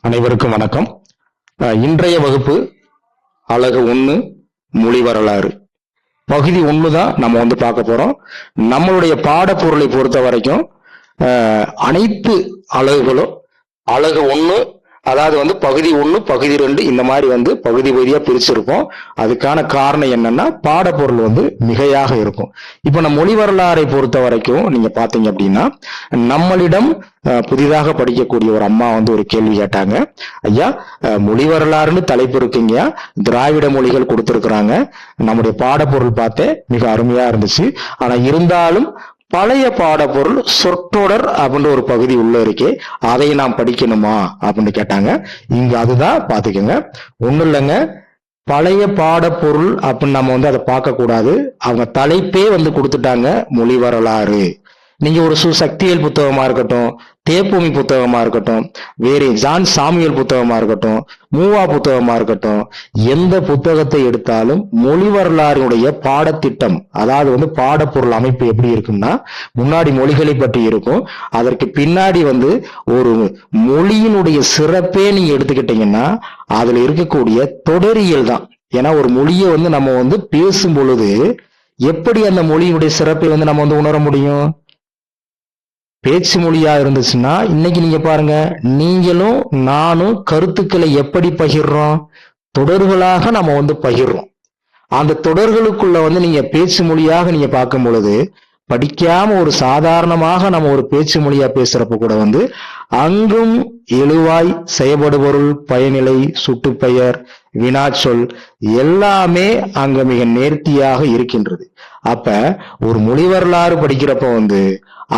அனைவருக்கும் வணக்கம். இன்றைய வகுப்பு அலகு 1 மொழி வரலாறு பகுதி 1 தான் நம்ம பார்க்க போறோம். நம்மளுடைய பாடப்பொருளை பொறுத்த வரைக்கும் அனைத்து அலகுகளும் அலகு 1, அதாவது பகுதி 1 பகுதி 2 இந்த மாதிரி பகுதி பகுதியா பிரிச்சிருப்போம். அதுக்கான காரணம் என்னன்னா பாடப்பொருள் மிகையாக இருக்கும். இப்ப நம்ம மொழி வரலாறை பொறுத்த வரைக்கும் நீங்க பாத்தீங்க அப்படின்னா, நம்மளிடம் புதிதாக படிக்கக்கூடிய ஒரு அம்மா ஒரு கேள்வி கேட்டாங்க. ஐயா, மொழி வரலாறுன்னு தலைப்பு இருக்குங்க, திராவிட மொழிகள் கொடுத்திருக்கிறாங்க, நம்முடைய பாடப்பொருள் பார்த்தே மிக அருமையா இருந்துச்சு. ஆனா இருந்தாலும் பழைய பாடப்பொருள் சொற்றொடர் அப்படின்ற ஒரு பகுதி உள்ள இருக்கே, அதை நாம் படிக்கணுமா அப்படின்னு கேட்டாங்க. இங்க அதுதான் பாத்துக்கோங்க. ஒண்ணும் இல்லைங்க, பழைய பாடப்பொருள் அப்படின்னு நம்ம அதை பார்க்க கூடாது. அவங்க தலைப்பே கொடுத்துட்டாங்க, மொழி வரலாறு. நீங்க ஒரு சக்தியல் புத்தகமா இருக்கட்டும், தேப்பூமி புத்தகமா இருக்கட்டும், வேறு ஜான் சாமுவேல் புத்தகமா இருக்கட்டும், மூவா புத்தகமா இருக்கட்டும், எந்த புத்தகத்தை எடுத்தாலும் மொழி வரலாறுடைய பாடத்திட்டம், அதாவது பாடப்பொருள் அமைப்பு எப்படி இருக்குன்னா, முன்னாடி மொழிகளை பற்றி இருக்கும், அதற்கு பின்னாடி ஒரு மொழியினுடைய சிறப்பே நீங்க எடுத்துக்கிட்டீங்கன்னா அதுல இருக்கக்கூடிய தொடரியல் தான். ஏன்னா ஒரு மொழியை நம்ம பேசும் பொழுது எப்படி அந்த மொழியினுடைய சிறப்பை நம்ம உணர முடியும்? பேச்சு மொழியா இருந்துச்சுன்னா, இன்னைக்கு நீங்க பாருங்க, நீங்களும் நானும் கருத்துக்களை எப்படி பகிர்றோம்? தொடர்களாக நம்ம பகிர்றோம். அந்த தொடர்களுக்குள்ள நீங்க பேச்சு மொழியாக நீங்க பார்க்கும் பொழுது, படிக்காம ஒரு சாதாரணமாக நம்ம ஒரு பேச்சு மொழியா பேசுறப்ப கூட அங்கும் எழுவாய், செயல்படுபொருள், பயனிலை, சுட்டுப்பெயர், வினாச்சொல் எல்லாமே அங்க மிக நேர்த்தியாக இருக்கின்றது. அப்ப ஒரு மொழி வரலாறு படிக்கிறப்ப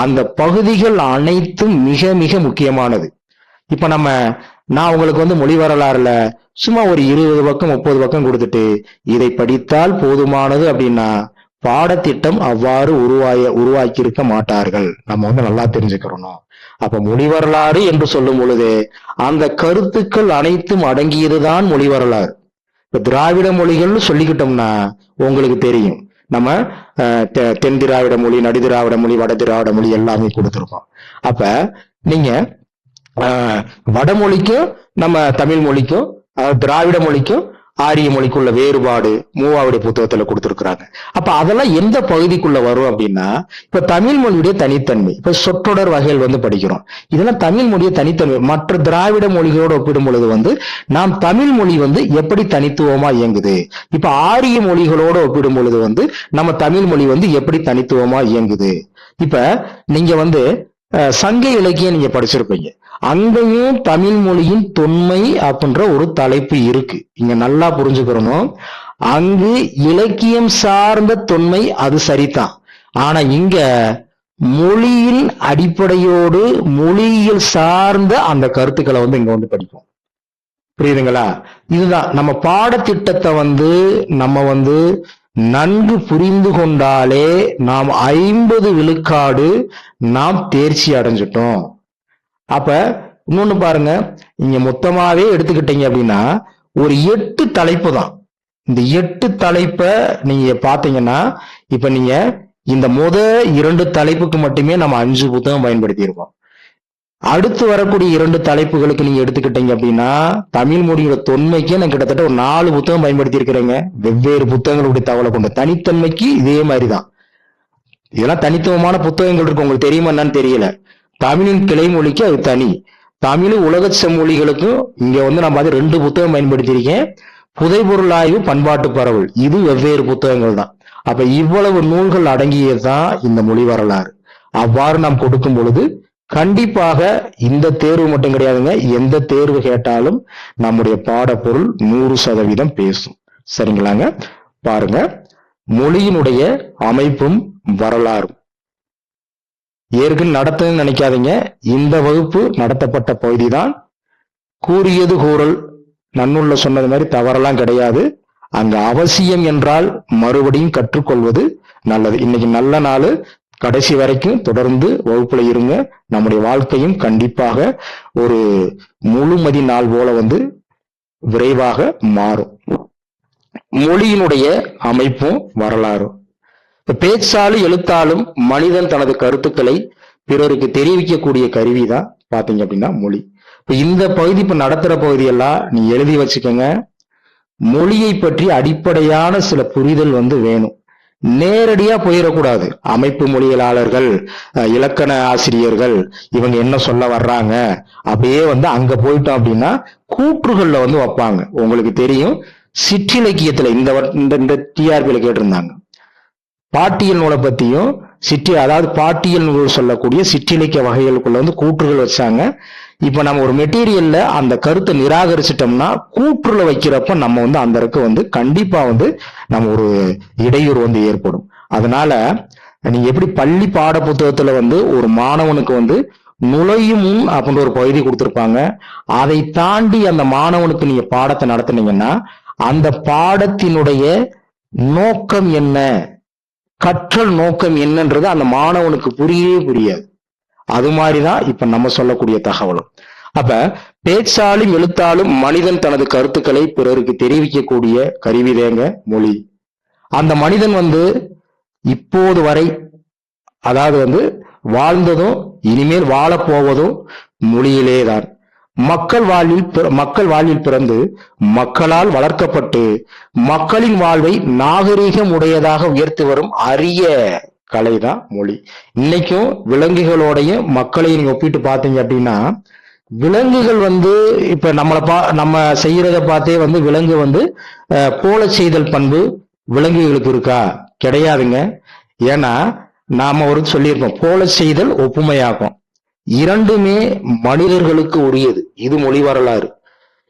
அந்த பகுதிகள் அனைத்தும் மிக மிக முக்கியமானது. இப்ப நான் உங்களுக்கு மொழி வரலாறுல சும்மா ஒரு 20 பக்கம் 30 பக்கம் கொடுத்துட்டு இதை படித்தால் போதுமானது அப்படின்னா பாடத்திட்டம் அவ்வாறு உருவாக்கி இருக்க மாட்டார்கள். நம்ம நல்லா தெரிஞ்சுக்கிறோம். அப்ப மொழி வரலாறு என்று சொல்லும் பொழுது அந்த கருத்துக்கள் அனைத்தும் அடங்கியதுதான் மொழி வரலாறு. இப்ப திராவிட மொழிகள்னு சொல்லிக்கிட்டோம்னா உங்களுக்கு தெரியும், நம்ம தென் திராவிட மொழி, நடு திராவிட மொழி, வட திராவிட மொழி எல்லாமே கொடுத்திருக்கோம். அப்ப நீங்க வடமொழிக்கும் நம்ம தமிழ் மொழிக்கும் திராவிட மொழிக்கும் ஆரிய மொழிக்குள்ள வேறுபாடு மூவாவுடைய புத்தகத்துல கொடுத்திருக்கிறாங்க. அப்ப அதெல்லாம் எந்த பகுதிக்குள்ள வரும் அப்படின்னா, இப்ப தமிழ் மொழியுடைய தனித்தன்மை, இப்ப சொற்றொடர் வகைகள் படிக்கிறோம். இதெல்லாம் தமிழ் மொழிய தனித்தன்மை. மற்ற திராவிட மொழிகளோடு ஒப்பிடும் பொழுது நாம் தமிழ் மொழி எப்படி தனித்துவமா இயங்குது, இப்ப ஆரிய மொழிகளோடு ஒப்பிடும் பொழுது நம்ம தமிழ் மொழி எப்படி தனித்துவமா இயங்குது. இப்ப நீங்க சங்க இலக்கியம் நீங்க படிச்சிருப்பீங்க, அங்கேயும் தமிழ் மொழியின் தொன்மை அப்படின்ற ஒரு தலைப்பு இருக்கு. இங்க நல்லா புரிஞ்சுக்கிறணும். அங்கு இலக்கியம் சார்ந்த தொன்மை அது சரிதான். ஆனா இங்க மொழியின் அடிப்படையோடு மொழியியல் சார்ந்த அந்த கருத்துக்களை இங்க படிப்போம். புரியுதுங்களா? இதுதான் நம்ம பாடத்திட்டத்தை நம்ம நன்கு புரிந்து கொண்டாலே நாம் 50 விழுக்காடு நாம் தேர்ச்சி அடைஞ்சிட்டோம். அப்ப இன்னொன்னு பாருங்க, நீங்க மொத்தமாவே எடுத்துக்கிட்டீங்க அப்படின்னா ஒரு 8 தலைப்பு தான். இந்த 8 தலைப்பை நீங்க பாத்தீங்கன்னா, இப்ப நீங்க இந்த 2 தலைப்புக்கு மட்டுமே நம்ம 5 புத்தகம் பயன்படுத்தி இருக்கோம். அடுத்து வரக்கூடிய 2 தலைப்புகளுக்கு நீங்க எடுத்துக்கிட்டீங்க அப்படின்னா, தமிழ் மொழியோட தொன்மைக்கு நான் கிட்டத்தட்ட ஒரு 4 புத்தகம் பயன்படுத்தி இருக்கிறேங்க. வெவ்வேறு புத்தகங்களுடைய தகவலை கொண்ட தனித்தன்மைக்கு இதே மாதிரிதான். இதெல்லாம் தனித்துவமான புத்தகங்கள் இருக்கு, உங்களுக்கு தெரியுமா என்னன்னு தெரியல. தமிழின் கிளை மொழிக்கு அது தனி, தமிழ் உலக செம்மொழிகளுக்கும் இங்க நம்ம 2 புத்தகம் பயன்படுத்தியிருக்கேன். புதைபொருள் ஆய்வு, பண்பாட்டு பரவல், இது வெவ்வேறு புத்தகங்கள் தான். அப்ப இவ்வளவு நூல்கள் அடங்கியதுதான் இந்த மொழி வரலாறு. அவ்வாறு நாம் கொடுக்கும் பொழுது கண்டிப்பாக இந்த தேர்வு மட்டும் கிடையாதுங்க, எந்த தேர்வு கேட்டாலும் நம்முடைய பாடப்பொருள் 100% பேசும். சரிங்களாங்க? பாருங்க, மொழியினுடைய அமைப்பும் வரலாறும் ஏற்கனவே நடத்துன்னு நினைக்காதீங்க. இந்த வகுப்பு நடத்தப்பட்ட பகுதி தான். கூறியது கூறல், நன்னுள்ள சொன்னது மாதிரி தவறெல்லாம் கிடையாது. அங்க அவசியம் என்றால் மறுபடியும் கற்றுக்கொள்வது நல்லது. இன்னைக்கு நல்ல நாள், கடைசி வரைக்கும் தொடர்ந்து வகுப்புல இருங்க. நம்முடைய வாழ்க்கையும் கண்டிப்பாக ஒரு முழுமதி நாள் போல விரைவாக மாறும். மொழியினுடைய அமைப்பும் வரலாறும். பேச்சாலும் எழுத்தாலும் மனிதன் தனது கருத்துக்களை பிறருக்கு தெரிவிக்கக்கூடிய கருவிதான் பாத்தீங்க அப்படின்னா மொழி. இந்த பகுதி இப்ப நடத்துற பகுதியெல்லாம் நீ எழுதி வச்சுக்கோங்க. மொழியை பற்றி அடிப்படையான சில புரிதல் வேணும். நேரடியா போயிடக்கூடாது. அமைப்பு மொழியலாளர்கள், இலக்கண ஆசிரியர்கள் இவங்க என்ன சொல்ல வர்றாங்க, அப்படியே அங்க போயிட்டோம் அப்படின்னா கூற்றுகள்ல வைப்பாங்க. உங்களுக்கு தெரியும், சிற்றிலக்கியத்துல இந்த டிஆர்பியில கேட்டிருந்தாங்க, பாட்டியல் நூலை பத்தியும் அதாவது பாட்டியல் நூல் சொல்லக்கூடிய சிற்றிலக்கிய வகைகளுக்குள்ள கூற்றுகள் வச்சாங்க. இப்ப நம்ம ஒரு மெட்டீரியல்ல அந்த கருத்தை நிராகரிச்சிட்டோம்னா கூற்றுல வைக்கிறப்ப நம்ம அந்த இருக்கு கண்டிப்பா நம்ம ஒரு இடையூறு ஏற்படும். அதனால நீங்க எப்படி பள்ளி பாட புத்தகத்துல ஒரு மாணவனுக்கு நுழையும் முன் அப்படின்ற ஒரு பகுதி கொடுத்திருப்பாங்க. அதை தாண்டி அந்த மாணவனுக்கு நீங்க பாடத்தை நடத்துனீங்கன்னா அந்த பாடத்தினுடைய நோக்கம் என்ன, கற்றல் நோக்கம் என்னன்றது அந்த மாணவனுக்கு புரியவே புரியாது. அது மாதிரிதான் இப்ப நம்ம சொல்லக்கூடிய தகவலும். அப்ப பேச்சாலும் எழுத்தாலும் மனிதன் தனது கருத்துக்களை பிறருக்கு தெரிவிக்கக்கூடிய கருவிதேங்க மொழி. அந்த மனிதன் இப்போது வரை, அதாவது வாழ்ந்ததும் இனிமேல் வாழப் போவதும் மொழியிலேதான். மக்கள் வாழ்வில் பிறந்து மக்களால் வளர்க்கப்பட்டு மக்களின் வாழ்வை நாகரீகம் உடையதாக உயர்த்தி வரும் அரிய கலைதான் மொழி. இன்னைக்கும் விலங்குகளோடைய மக்களை நீங்க ஒப்பிட்டு பாத்தீங்க அப்படின்னா, விலங்குகள் இப்ப நம்ம செய்யறத பார்த்தே விலங்கு போல செய்தல் பண்பு விலங்குகளுக்கு இருக்கா? கிடையாதுங்க. ஏன்னா நாம சொல்லியிருப்போம், போல செய்தல் ஒப்புமையாகும். இரண்டுமே மனிதர்களுக்கு உரியது. இது மொழி வரலாறு.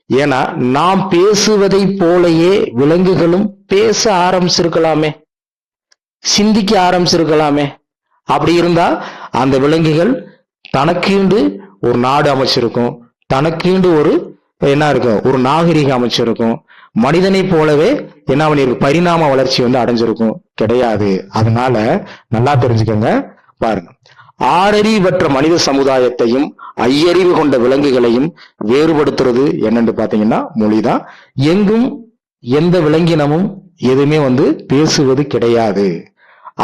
ஏன்னா நாம் பேசுவதை போலயே விலங்குகளும் பேச ஆரம்பிச்சிருக்கலாமே, சிந்திக்க ஆரம்பிச்சிருக்கலாமே. அப்படி இருந்தா அந்த விலங்குகள் தனக்கீண்டு ஒரு நாடு அமைச்சிருக்கும், தனக்கீண்டு ஒரு ஒரு நாகரிகம் அமைச்சிருக்கும். மனிதனை போலவே என்ன பண்ணிருக்கு, பரிணாம வளர்ச்சி அடைஞ்சிருக்கும். கிடையாது. அதனால நல்லா தெரிஞ்சுக்கங்க. பாருங்க, ஆறறிவற்ற மனித சமுதாயத்தையும் ஐயறிவு கொண்ட விலங்குகளையும் வேறுபடுத்துறது என்னன்னு பாத்தீங்கன்னா மொழிதான். எங்கும் எந்த விலங்கினமும் எதுவுமே பேசுவது கிடையாது.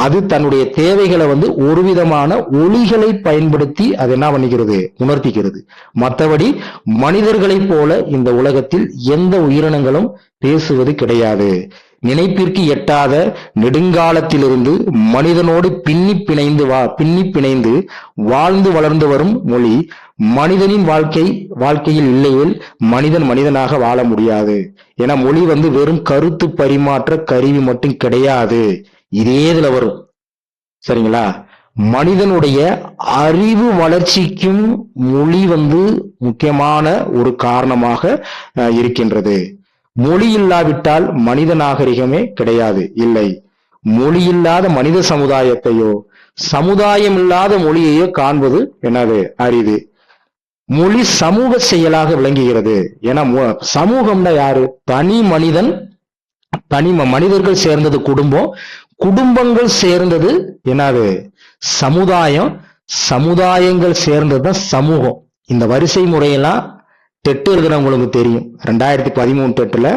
அது தன்னுடைய தேவைகளை ஒரு விதமான ஒலிகளை பயன்படுத்தி அது என்ன பண்ணிக்கிறது, உணர்த்திக்கிறது. மற்றபடி மனிதர்களைப் போல இந்த உலகத்தில் எந்த உயிரினங்களும் பேசுவது கிடையாது. நினைப்பிற்கு எட்டாத நெடுங்காலத்திலிருந்து மனிதனோடு பின்னி பிணைந்து வாழ்ந்து வளர்ந்து வரும் மொழி மனிதனின் வாழ்க்கையில் இல்லையேல் மனிதன் மனிதனாக வாழ முடியாது. ஏன்னா மொழி வெறும் கருத்து பரிமாற்ற கருவி மட்டும் கிடையாது. இதே இதுல வரும். சரிங்களா? மனிதனுடைய அறிவு வளர்ச்சிக்கும் மொழி முக்கியமான ஒரு காரணமாக இருக்கின்றது. மொழி இல்லாவிட்டால் மனித நாகரிகமே கிடையாது. இல்லை, மொழி இல்லாத மனித சமுதாயத்தையோ சமுதாயம் இல்லாத மொழியையோ காண்பது என்னது, அரிது. மொழி சமூக செயலாக விளங்குகிறது. ஏன்னா சமூகம்னா யாரு? தனி மனிதன், மனிதர்கள் சேர்ந்தது குடும்பம், குடும்பங்கள் சேர்ந்தது என்னது, சமுதாயம், சமுதாயங்கள் சேர்ந்ததுதான் சமூகம். இந்த வரிசை முறையெல்லாம் டெட் இருக்கிறவங்களுக்கு தெரியும். 2013 டெட்ல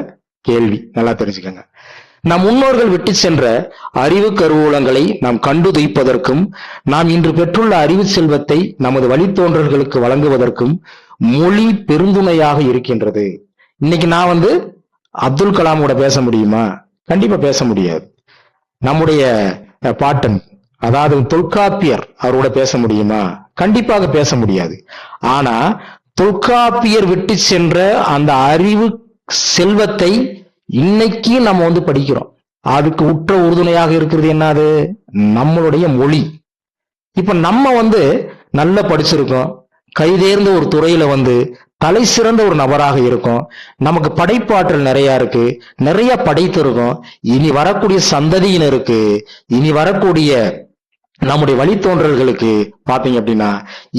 கேள்வி, நல்லா தெரிஞ்சுக்கங்க. நம் முன்னோர்கள் விட்டு சென்ற அறிவு கருவூலங்களை நாம் கண்டு துய்ப்பதற்கும் நாம் இன்று பெற்றுள்ள அறிவு செல்வத்தை நமது வழித்தோன்றல்களுக்கு வழங்குவதற்கும் மொழி பெருந்துணையாக இருக்கின்றது. இன்னைக்கு நான் அப்துல் கலாமோட பேச முடியுமா? கண்டிப்பா பேச முடியாது. நம்முடைய பாட்டன், அதாவது தொல்காப்பியர், அவரோட பேச முடியுமா? கண்டிப்பாக பேச முடியாது. ஆனா தொல்காப்பியர் விட்டு சென்ற அந்த அறிவு செல்வத்தை இன்னைக்கு நம்ம படிக்கிறோம். அதுக்கு உற்ற உறுதுணையாக இருக்கிறது என்னது? நம்மளுடைய மொழி. இப்ப நம்ம நல்லா படிச்சிருக்கோம், கைதேர்ந்த ஒரு துறையில தலை சிறந்த ஒரு நபராக இருக்கும். நமக்கு படைப்பாற்றல் நிறைய இருக்கு, நிறைய படைத்திருக்கோம். இனி வரக்கூடிய சந்ததியினருக்கு, இனி வரக்கூடிய நம்முடைய வழித்தோன்றல்களுக்கு பாத்தீங்க அப்படின்னா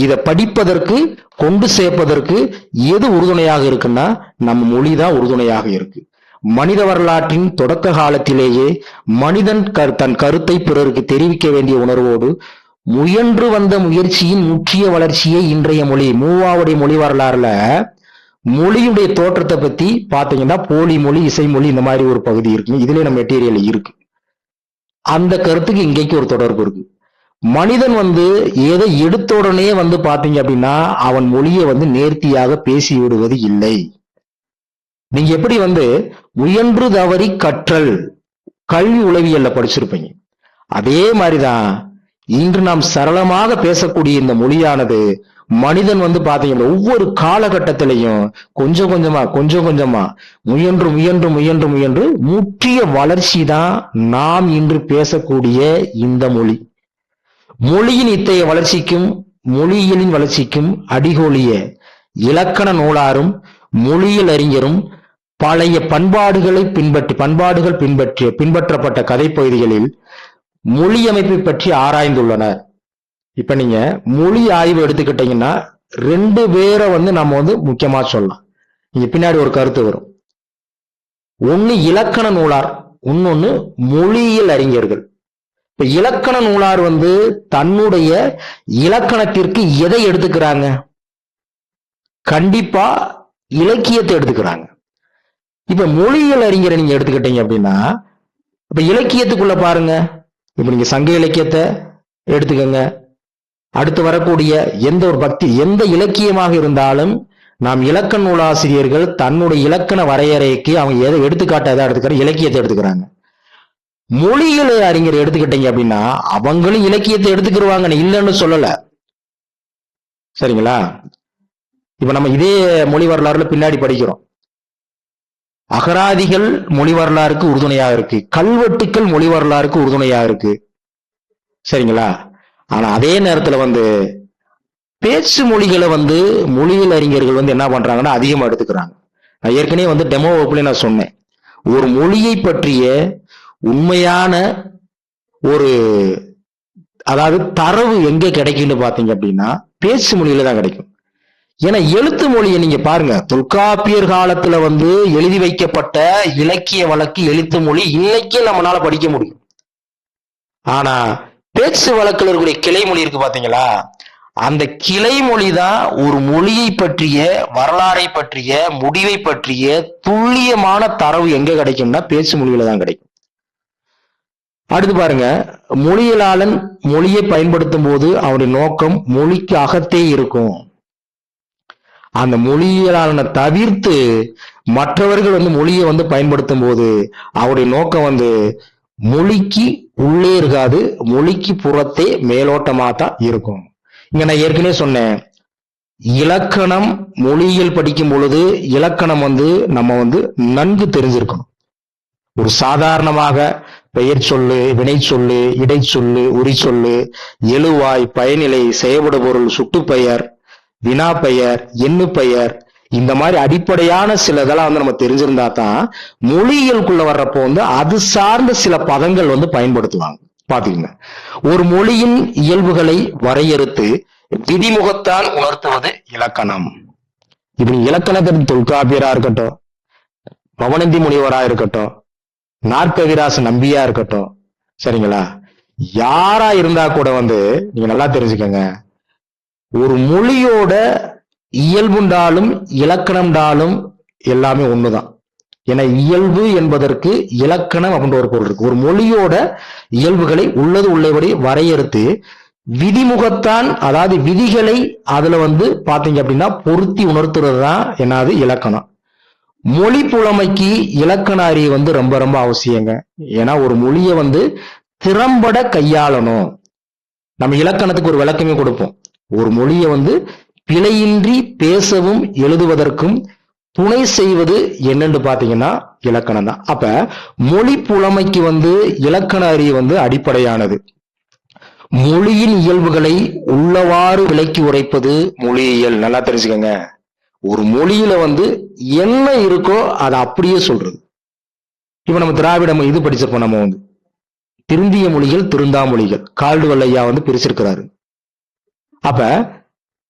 இதை படிப்பதற்கு, கொண்டு சேர்ப்பதற்கு எது உறுதுணையாக இருக்குன்னா நம்ம மொழிதான் உறுதுணையாக இருக்கு. மனித வரலாற்றின் தொடக்க காலத்திலேயே மனிதன் தன் கருத்தை பிறருக்கு தெரிவிக்க வேண்டிய உணர்வோடு முயன்று வந்த முயற்சியின் முக்கிய வளர்ச்சியை இன்றைய மொழி. மூவாவுடைய மொழி வரலாறுல மொழியுடைய தோற்றத்தை பத்தி பாத்தீங்கன்னா போலி மொழி, இசைமொழி, இந்த மாதிரி ஒரு பகுதி இருக்கு. இதுல நம்ம மெட்டீரியல் இருக்கு. அந்த கருத்துக்கு இங்கேக்கு ஒரு தொடர்பு இருக்கு. மனிதன் வந்து எதை எடுத்த உடனே வந்து பாத்தீங்க அப்படின்னா அவன் மொழியை வந்து நேர்த்தியாக பேசி விடுவது இல்லை. நீங்க எப்படி வந்து முயன்று தவறி கற்றல் கல்வி உளவியல்ல படிச்சிருப்பீங்க. அதே மாதிரிதான் இன்று நாம் சரளமாக பேசக்கூடிய இந்த மொழியானது மனிதன் வந்து பாத்தீங்கன்னா ஒவ்வொரு காலகட்டத்திலையும் கொஞ்சம் கொஞ்சமா முயன்று முயன்று முயன்று முயன்று முற்றிய வளர்ச்சி தான் நாம் இன்று பேசக்கூடிய இந்த மொழி. மொழியின் இத்தகைய வளர்ச்சிக்கும் மொழியியலின் வளர்ச்சிக்கும் அடிகோலிய இலக்கண நூலாரும் மொழியியல் அறிஞரும் பழைய பண்பாடுகள் பின்பற்றப்பட்ட கதை பகுதிகளில் மொழி அமைப்பை பற்றி ஆராய்ந்துள்ளனர். இப்ப நீங்க மொழி ஆய்வு எடுத்துக்கிட்டீங்கன்னா 2 பேரை வந்து நம்ம வந்து முக்கியமா சொல்லலாம். இங்க பின்னாடி ஒரு கருத்து வரும். ஒன்னு இலக்கண நூலார், இன்னொன்னு மொழியியல் அறிஞர்கள். இப்ப இலக்கண நூலார் வந்து தன்னுடைய இலக்கணத்திற்கு எதை எடுத்துக்கிறாங்க? கண்டிப்பா இலக்கியத்தை எடுத்துக்கிறாங்க. இப்ப மொழியியல் அறிஞரை நீங்க எடுத்துக்கிட்டீங்க அப்படின்னா இப்ப இலக்கியத்துக்குள்ள பாருங்க. இப்ப நீங்க சங்க இலக்கியத்தை எடுத்துக்கங்க. அடுத்து வரக்கூடிய எந்த இலக்கியமாக இருந்தாலும் நாம் இலக்கண நூலாசிரியர்கள் தன்னுடைய இலக்கண வரையறைக்கு அவங்க எதை எடுத்துக்காட்ட இலக்கியத்தை எடுத்துக்கிறாங்க. மொழியியல் அறிஞர் எடுத்துக்கிட்டீங்க அப்படின்னா அவங்களும் இலக்கியத்தை எடுத்துக்கிடுவாங்க, இல்லைன்னு சொல்லல. சரிங்களா? இப்ப நம்ம இதே மொழி வரலாறுல பின்னாடி படிக்கிறோம். அகராதிகள் மொழி வரலாறுக்கு உறுதுணையாக இருக்கு, கல்வெட்டுக்கள் மொழி வரலாறுக்கு உறுதுணையாக இருக்கு. சரிங்களா? ஆனா அதே நேரத்துல வந்து பேச்சு மொழிகளை வந்து மொழியியல் அறிஞர்கள் வந்து என்ன பண்றாங்கன்னா அதிகமா எடுத்துக்கிறாங்க. நான் ஏற்கனவே வந்து டெமோ வகுப்புல நான் சொன்னேன், ஒரு மொழியை பற்றிய உண்மையான ஒரு அதாவது தரவு எங்க கிடைக்குன்னு பாத்தீங்க அப்படின்னா பேச்சு மொழியில தான் கிடைக்கும். ஏன்னா எழுத்து மொழியை நீங்க பாருங்க, தொல்காப்பியர் காலத்துல வந்து எழுதி வைக்கப்பட்ட இலக்கிய வழக்கு எழுத்து மொழி இன்னைக்கே நம்மளால படிக்க முடியும். ஆனா பேச்சு வழக்கில் இருக்கக்கூடிய கிளை மொழி இருக்கு பாத்தீங்களா, அந்த கிளை மொழி தான் ஒரு மொழியை பற்றிய வரலாறை பற்றிய முடிவை பற்றிய துல்லியமான தரவு எங்க கிடைக்கும்னா பேச்சு மொழியில தான் கிடைக்கும். அடுத்து பாருங்க, மொழியியலாளன் மொழியை பயன்படுத்தும் போது அவருடைய நோக்கம் மொழிக்கு அகத்தே இருக்கும். அந்த மொழியியலாளனை தவிர்த்து மற்றவர்கள் வந்து மொழியை வந்து பயன்படுத்தும் போது அவருடைய நோக்கம் வந்து மொழிக்கு உள்ளே இருக்காது, மொழிக்கு புறத்தே மேலோட்டமா தான் இருக்கும். இங்க நான் ஏற்கனவே சொன்னேன், இலக்கணம் மொழியியல் படிக்கும் பொழுது இலக்கணம் வந்து நம்ம வந்து நன்கு தெரிஞ்சிருக்கணும். ஒரு சாதாரணமாக பெயர் சொல்லு, வினை சொல்லு, இடை சொல்லு, உரி சொல்லு, எழுவாய், பயனிலை, செயல்படு பொருள், சுட்டுப்பெயர், வினா பெயர், எண்ணு பெயர், இந்த மாதிரி அடிப்படையான சில இதெல்லாம் வந்து நம்ம தெரிஞ்சிருந்தா தான் மொழியியலுக்குள்ள வர்றப்போ வந்து அது சார்ந்த சில பதங்கள் வந்து பயன்படுத்துவாங்க. பாத்தீங்கன்னா ஒரு மொழியின் இயல்புகளை வரையறுத்து விதிமுகத்தால் உணர்த்துவது இலக்கணம். இப்படி இலக்கணத்தின் தொல்காப்பியரா இருக்கட்டும், பவனந்தி முனிவரா இருக்கட்டும், நாற்கவிராச நம்பியா இருக்கட்டும், சரிங்களா, யாரா இருந்தா கூட வந்து நீங்க நல்லா தெரிஞ்சுக்கங்க, ஒரு மொழியோட இயல்புண்டாலும் இலக்கணம்டாலும் எல்லாமே ஒண்ணுதான். ஏன்னா இயல்பு என்பதற்கு இலக்கணம் அப்படின்ற ஒரு பொருள் இருக்கு. ஒரு மொழியோட இயல்புகளை உள்ளது உள்ளபடி வரையறுத்து விதிமுகத்தான், அதாவது விதிகளை அதுல வந்து பாத்தீங்க அப்படின்னா பொருத்தி உணர்த்துறது தான் என்னது இலக்கணம். மொழி புலமைக்கு இலக்கண அறிவு வந்து ரொம்ப ரொம்ப அவசியங்க. ஏன்னா ஒரு மொழியை வந்து திறம்பட கையாளணும். நம்ம இலக்கணத்துக்கு ஒரு விளக்கமே கொடுப்போம். ஒரு மொழியை வந்து பிழையின்றி பேசவும் எழுதுவதற்கும் துணை செய்வது என்னன்னு பாத்தீங்கன்னா இலக்கணம் தான். அப்ப மொழி புலமைக்கு வந்து இலக்கண அறிவு வந்து அடிப்படையானது. மொழியின் இயல்புகளை உள்ளவாறு விளக்கி உரைப்பது மொழியியல். நல்லா தெரிஞ்சுக்கங்க, ஒரு மொழியில வந்து என்ன இருக்கோ அதை அப்படியே சொல்றது. இப்ப நம்ம திராவிடம் இது படிச்சப்போ நம்ம வந்து திருந்திய மொழிகள் திருந்தா மொழிகள் கால்டுவெல் ஐயா வந்து பிரிச்சிருக்கிறாரு. அப்ப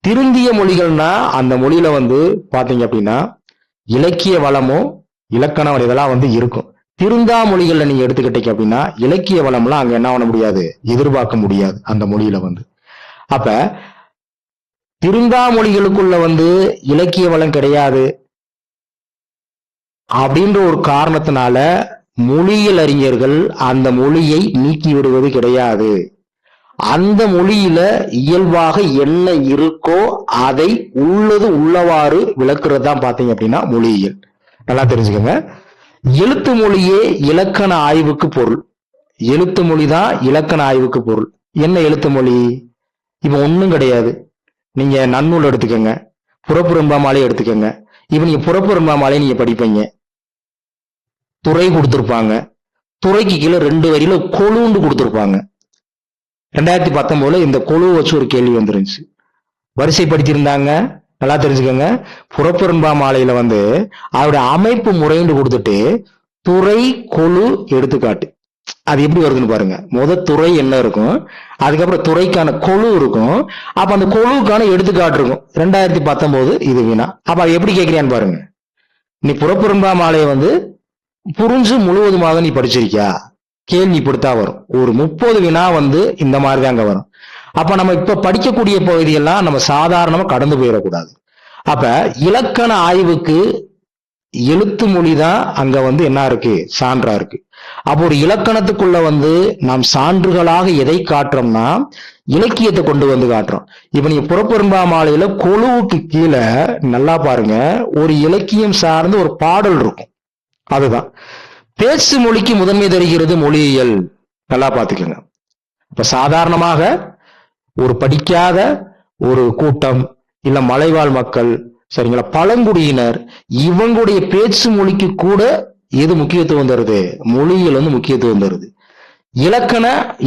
திருந்திய மொழிகள்னா அந்த மொழியில வந்து பாத்தீங்க அப்படின்னா இலக்கிய வளமும் இலக்கண வளம் இதெல்லாம் வந்து இருக்கும். திருந்தா மொழிகள்ல நீங்க எடுத்துக்கிட்டீங்க அப்படின்னா இலக்கிய வளம்லாம் அங்க என்ன பண்ண முடியாது, எதிர்பார்க்க முடியாது அந்த மொழியில வந்து. அப்ப திருந்தா மொழிகளுக்குள்ள வந்து இலக்கிய வளம் கிடையாது அப்படின்ற ஒரு காரணத்தினால மொழியியல் அறிஞர்கள் அந்த மொழியை நீக்கி விடுவது கிடையாது. அந்த மொழியில இயல்பாக என்ன இருக்கோ அதை உள்ளது உள்ளவாறு விளக்குறது தான் பாத்தீங்க அப்படின்னா மொழியியல். நல்லா தெரிஞ்சுக்கோங்க. எழுத்து மொழியே இலக்கண ஆய்வுக்கு பொருள். எழுத்து மொழிதான் இலக்கண ஆய்வுக்கு பொருள். என்ன எழுத்து மொழி? இப்ப ஒண்ணும் கிடையாது. நீங்க நன்னூல் எடுத்துக்கோங்க, புறப்புறம்பாமாலை எடுத்துக்கோங்க. இப்ப நீங்க புறப்புறம்பாமாலை நீங்க படிப்பீங்க, துறை கொடுத்திருப்பாங்க, துறைக்கு கீழே 2 வரியில கொழுன்னு கொடுத்திருப்பாங்க. 2019 இந்த கொழு வச்சு ஒரு கேள்வி வந்துருந்துச்சு, வரிசைப்படுத்தியிருந்தாங்க. நல்லா தெரிஞ்சுக்கோங்க. புறப்புறம்பாமாலையில அதோட அமைப்பு முறைன்னு கொடுத்துட்டு துறை கொழு எடுத்துக்காட்டு. அது எப்படி வருதுன்னு பாருங்க. துறை என்ன இருக்கும், அதுக்கப்புறம் துறைக்கான கொழு இருக்கும், அப்ப அந்த கொழுவுக்கான எடுத்துக்காட்டு இருக்கும். 2019 இது வினா. அப்ப அது எப்படி கேட்கிறியான்னு பாருங்க. நீ புறப்புறம்பாமாலையை புரிஞ்சு முழுவதுமாக நீ படிச்சிருக்கியா? கேள்வி இப்படித்தான் வரும். ஒரு 30 வினா இந்த மாதிரி தாங்க வரும். அப்ப நம்ம இப்ப படிக்கக்கூடிய பகுதியெல்லாம் நம்ம சாதாரணமா கடந்து போயிடக்கூடாது. அப்ப இலக்கண ஆய்வுக்கு எழுத்து மொழிதான் அங்க என்ன இருக்கு, சான்றா இருக்கு. அப்போ ஒரு இலக்கணத்துக்குள்ள நாம் சான்றுகளாக எதை காட்டுறோம்னா இலக்கியத்தை கொண்டு காட்டுறோம். இப்ப நீங்க புறப்புறம்பாமாலையில கொழுவுக்கு கீழே நல்லா பாருங்க, ஒரு இலக்கியம் சார்ந்து ஒரு பாடல் இருக்கும். அதுதான் பேச்சு மொழிக்கு முதன்மை தருகிறது மொழியியல். நல்லா பாத்துக்கோங்க. இப்ப சாதாரணமாக ஒரு படிக்காத ஒரு கூட்டம், இல்ல மலைவாழ் மக்கள், சரிங்களா, பழங்குடியினர், இவங்களுடைய பேச்சு மொழிக்கு கூட எது முக்கியத்துவம் தருது? மொழியியல் முக்கியத்துவம் தருது.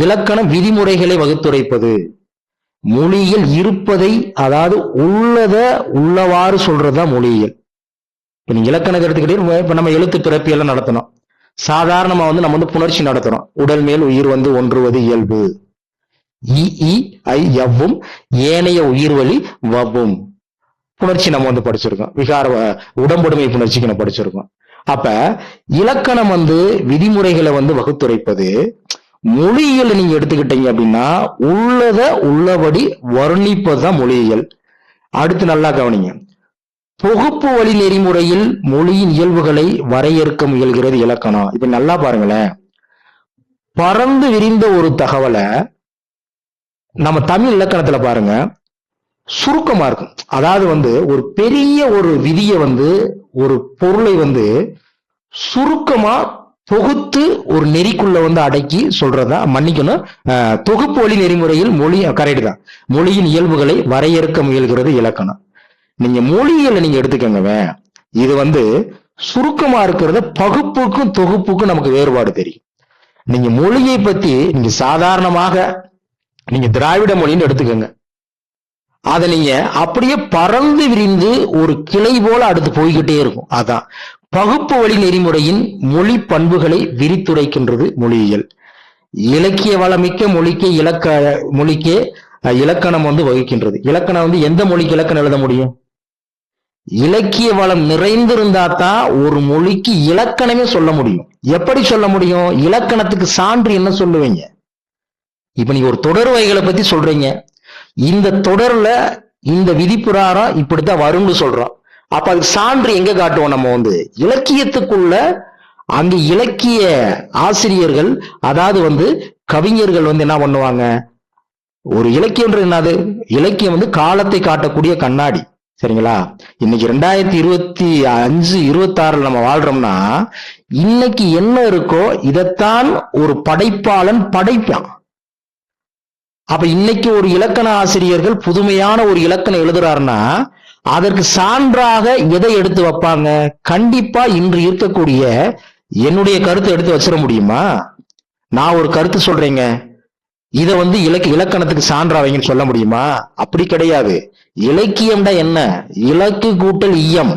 இலக்கண விதிமுறைகளை வகுத்துரைப்பது, மொழியில் இருப்பதை, அதாவது உள்ளத உள்ளவாறு சொல்றதுதான் மொழியியல். இப்ப நீங்க இலக்கணத்தை எடுத்துக்கிட்டே இப்ப நம்ம எழுத்து பிறப்பு எல்லாம் நடத்தணும். சாதாரணமா நம்ம புணர்ச்சி நடத்துறோம். உடல் மேல் உயிர் ஒன்றுவது இயல்பு, இ ஐ எவ்வும் ஏனைய உயிர்வழி வவ்வும் புணர்ச்சி நம்ம படிச்சிருக்கோம். விகார உடம்புடைமை புணர்ச்சிக்கு நம்ம படிச்சிருக்கோம். அப்ப இலக்கணம் விதிமுறைகளை வகுத்துரைப்பது. மொழியியல் நீங்க எடுத்துக்கிட்டீங்க அப்படின்னா உள்ளத உள்ளபடி வர்ணிப்பதுதான் மொழியியல். அடுத்து நல்லா கவனிங்க. தொகுப்பு வழி நெறிமுறையில் மொழியின் இயல்புகளை வரையறுக்க முயல்கிறது இலக்கணம். இப்ப நல்லா பாருங்களேன். பறந்து விரிந்த ஒரு தகவலை நம்ம தமிழ் இலக்கணத்துல பாருங்க சுருக்கமா இருக்கும். அதாவது ஒரு பெரிய ஒரு விதியை ஒரு பொருளை சுருக்கமா தொகுத்து ஒரு நெறிக்குள்ள அடக்கி சொல்றதா, மன்னிக்கணும், தொகுப்பு வழி நெறிமுறையில் மொழி கரெக்ட் தான், மொழியின் இயல்புகளை வரையறுக்க முயல்கிறது இலக்கணம். நீங்க மொழியியல நீங்க எடுத்துக்கங்க. இது சுருக்கமா இருக்கிறத பகுப்புக்கும் தொகுப்புக்கும் நமக்கு வேறுபாடு தெரியும். நீங்க மொழியை பத்தி நீங்க சாதாரணமாக நீங்க திராவிட மொழின்னு எடுத்துக்கோங்க. அதை நீங்க அப்படியே பறந்து விரிந்து ஒரு கிளை போல அடுத்து போய்கிட்டே இருக்கும். அதான் பகுப்பு வழி நெறிமுறையின் மொழி பண்புகளை விரித்துரைக்கின்றது மொழியியல். இலக்கிய வளமிக்க மொழிக்கே இலக்கணம் வகிக்கின்றது. இலக்கணம் எந்த மொழிக்கு இலக்கணம் எழுத முடியும்? இலக்கிய வளம் நிறைந்திருந்தா தான் ஒரு மொழிக்கு இலக்கணமே சொல்ல முடியும். எப்படி சொல்ல முடியும்? இலக்கணத்துக்கு சான்று என்ன சொல்லுவீங்க? இப்ப நீங்க ஒரு தொடர் வகைகளை பத்தி சொல்றீங்க, இந்த தொடர்ல இந்த விதிப்புராரம் இப்படித்தான் வரும்னு சொல்றோம். அப்ப அது சான்று எங்க காட்டுவோம்? நம்ம இலக்கியத்துக்குள்ள அங்க இலக்கிய ஆசிரியர்கள், அதாவது கவிஞர்கள் என்ன பண்ணுவாங்க? ஒரு இலக்கியம்ன்றது என்னது? இலக்கியம் காலத்தை காட்டக்கூடிய கண்ணாடி. சரிங்களா? இன்னைக்கு 2025 26 நம்ம வாழ்றோம்னா இன்னைக்கு என்ன இருக்கோ இதைத்தான் ஒரு படைப்பாளன் படைப்பான். அப்ப இன்னைக்கு ஒரு இலக்கண ஆசிரியர்கள் புதுமையான ஒரு இலக்கணம் எழுதுறாருன்னா அதற்கு சான்றாக எதை எடுத்து வைப்பாங்க? கண்டிப்பா இன்று இருக்கக்கூடிய என்னுடைய கருத்தை எடுத்து வச்சிட முடியுமா? நான் ஒரு கருத்து சொல்றேங்க, இதை இலக்கணத்துக்கு சான்றா வைங்கன்னு சொல்ல முடியுமா? அப்படி கிடையாது. இலக்கியம்டா என்ன? இலக்கு கூட்டல் இயம்.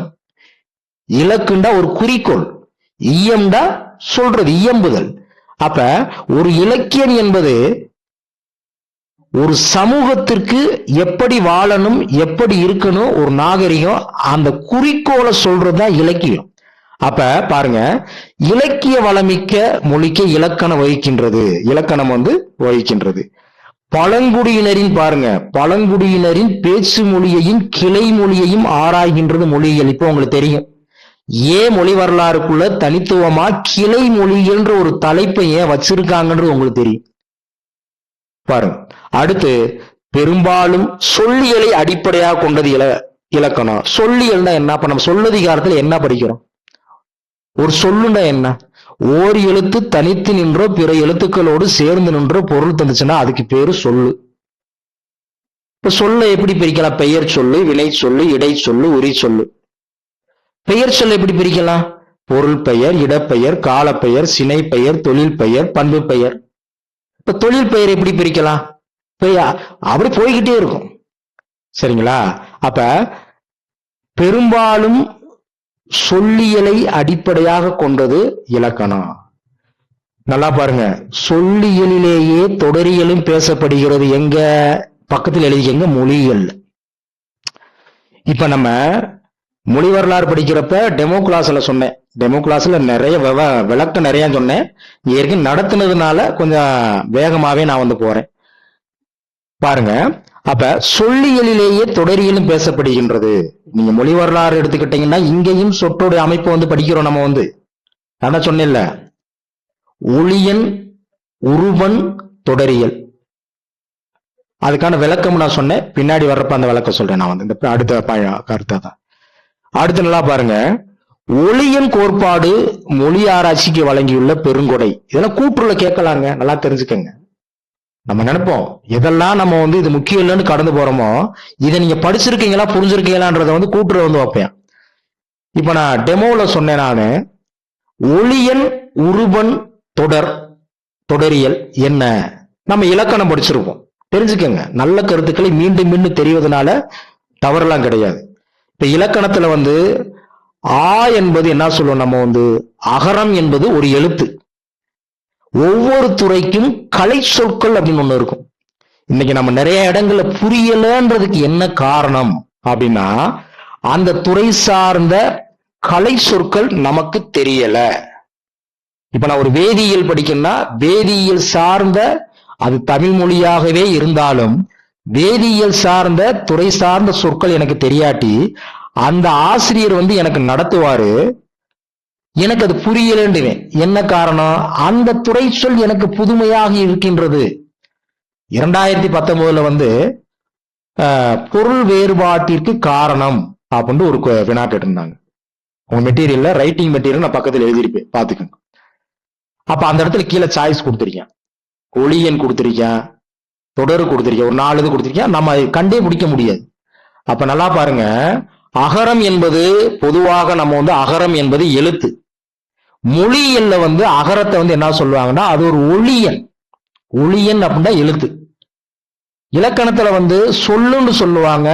இலக்குண்டா ஒரு குறிக்கோள், இயம்டா சொல்றது, இயம்புதல். அப்ப ஒரு இலக்கியம் என்பது ஒரு சமூகத்திற்கு எப்படி வாழணும், எப்படி இருக்கணும், ஒரு நாகரிகம், அந்த குறிக்கோளை சொல்றதுதான் இலக்கியம். அப்ப பாருங்க, இலக்கிய வளமிக்க மொழிக்கு இலக்கணம் வகிக்கின்றது, இலக்கணம் வகிக்கின்றது. பழங்குடியினரின் பாருங்க, பழங்குடியினரின் பேச்சு மொழியையும் கிளை மொழியையும் ஆராய்கின்றது மொழியியல். இப்போ உங்களுக்கு தெரியும் ஏன் மொழி வரலாறுக்குள்ள தனித்துவமா கிளை மொழி என்ற ஒரு தலைப்பை ஏன் வச்சிருக்காங்கன்றது உங்களுக்கு தெரியும். பாருங்க. அடுத்து பெரும்பாலும் சொல்லியலை அடிப்படையாக கொண்டது இலக்கணம். சொல்லியல்னா என்ன? அப்ப நம்ம சொல்லதிகாரத்துல என்ன படிக்கிறோம்? ஒரு சொல்லுன்னா என்ன? ஓர் எழுத்து தனித்து நின்றோ பிற எழுத்துக்களோடு சேர்ந்து நின்றோ பொருள் தந்துச்சுன்னா அதுக்கு பேரு சொல்லு. இப்ப சொல்ல எப்படி பிரிக்கலாம்? பெயர் சொல்லு, வினை சொல்லு, இடை சொல்லு, உரி சொல்லு. பெயர் சொல்ல எப்படி பிரிக்கலாம்? பொருள் பெயர், இடப்பெயர், காலப்பெயர், சினை பெயர், தொழில் பெயர், பண்பு பெயர். இப்ப தொழில் பெயர் எப்படி பிரிக்கலாம்? அப்படி போய்கிட்டே இருக்கும். சரிங்களா? அப்ப பெரும்பாலும் சொல்லியலை அடிப்படையாக கொண்டது இலக்கணம். நல்லா பாருங்க. சொல்லியலிலேயே தொடரியலும் பேசப்படுகிறது. எங்க? பக்கத்தில் எழுதிக்கங்க, மொழிகள். இப்ப நம்ம மொழி வரலாறு படிக்கிறப்ப டெமோ கிளாஸ்ல சொன்னேன். டெமோ கிளாஸ்ல நிறைய விளக்கம் நிறைய சொன்னேன். ஏற்கனவே நடத்துனதுனால கொஞ்சம் வேகமாவே நான் போறேன். பாருங்க. அப்ப சொல்லியலிலேயே தொடரியலும் பேசப்படுகின்றது. நீங்க மொழி வரலாறு எடுத்துக்கிட்டீங்கன்னா இங்கேயும் சொற்றோட அமைப்பு படிக்கிறோம். நம்ம நான் சொன்னேன்ல, ஒளியன் உருவன் தொடரியல். அதுக்கான விளக்கம் நான் சொன்னேன். பின்னாடி வர்றப்ப அந்த விளக்கம் சொல்றேன். நான் இந்த அடுத்த கருத்தை தான். அடுத்து நல்லா பாருங்க. ஒளியன் கோட்பாடு மொழி ஆராய்ச்சிக்கு வழங்கியுள்ள பெருங்கொடை. இதெல்லாம் கூற்றுல கேட்கலாங்க. நல்லா தெரிஞ்சுக்கங்க. நம்ம நினைப்போம் எதெல்லாம் நம்ம இது முக்கியம் இல்லைன்னு கடந்து போறோமோ, இதை நீங்க படிச்சிருக்கீங்களா புரிஞ்சிருக்கீங்களான்றத கூற்றுல வைப்பேன். இப்ப நான் டெமோல சொன்னேன். நானு ஒளியன் உருவன் தொடரியல் என்ன? நம்ம இலக்கணம் படிச்சிருக்கோம். தெரிஞ்சுக்கங்க. நல்ல கருத்துக்களை மீண்டும் மீண்டும் தெரிவதனால தவறெல்லாம் கிடையாது. இப்ப இலக்கணத்துல ஆ என்பது என்ன சொல்லுவோம்? நம்ம அகரம் என்பது ஒரு எழுத்து. ஒவ்வொரு துறைக்கும் கலை சொற்கள் அப்படின்னு ஒண்ணு இருக்கும். இன்னைக்கு நம்ம நிறைய இடங்கள்ல புரியலன்றதுக்கு என்ன காரணம் அப்படின்னா, அந்த துறை சார்ந்த கலை சொற்கள் நமக்கு தெரியல. இப்ப நான் ஒரு வேதியியல் படிக்கணும்னா வேதியியல் சார்ந்த, அது தமிழ் மொழியாகவே இருந்தாலும் வேதியியல் சார்ந்த துறை சார்ந்த சொற்கள் எனக்கு தெரியாட்டி அந்த ஆசிரியர் எனக்கு நடத்துவாரு, எனக்கு அது புரியலன்றுவேன். என்ன காரணம்? அந்த துறை சொல் எனக்கு புதுமையாக இருக்கின்றது. 2019 பொருள் வேறுபாட்டிற்கு காரணம் அப்படின்னு ஒரு வினா கேட்டிருந்தாங்க. உங்க மெட்டீரியல்ல ரைட்டிங் மெட்டீரியல் நான் பக்கத்தில் எழுதியிருப்பேன், பாத்துக்கோங்க. அப்ப அந்த இடத்துல கீழே சாய்ஸ் கொடுத்திருக்கேன். ஒளியன் கொடுத்திருக்கேன், தொடர் கொடுத்திருக்கேன், ஒரு 4 இது கொடுத்திருக்கேன். நம்ம அதை கண்டே பிடிக்க முடியாது. அப்ப நல்லா பாருங்க. அகரம் என்பது பொதுவாக நம்ம அகரம் என்பது எழுத்து. மொழியல்ல அகரத்தை என்ன சொல்லுவாங்கன்னா அது ஒரு ஒளியன். ஒளியன் அப்படின்னா எழுத்து. இலக்கணத்துல சொல்லுன்னு சொல்லுவாங்க.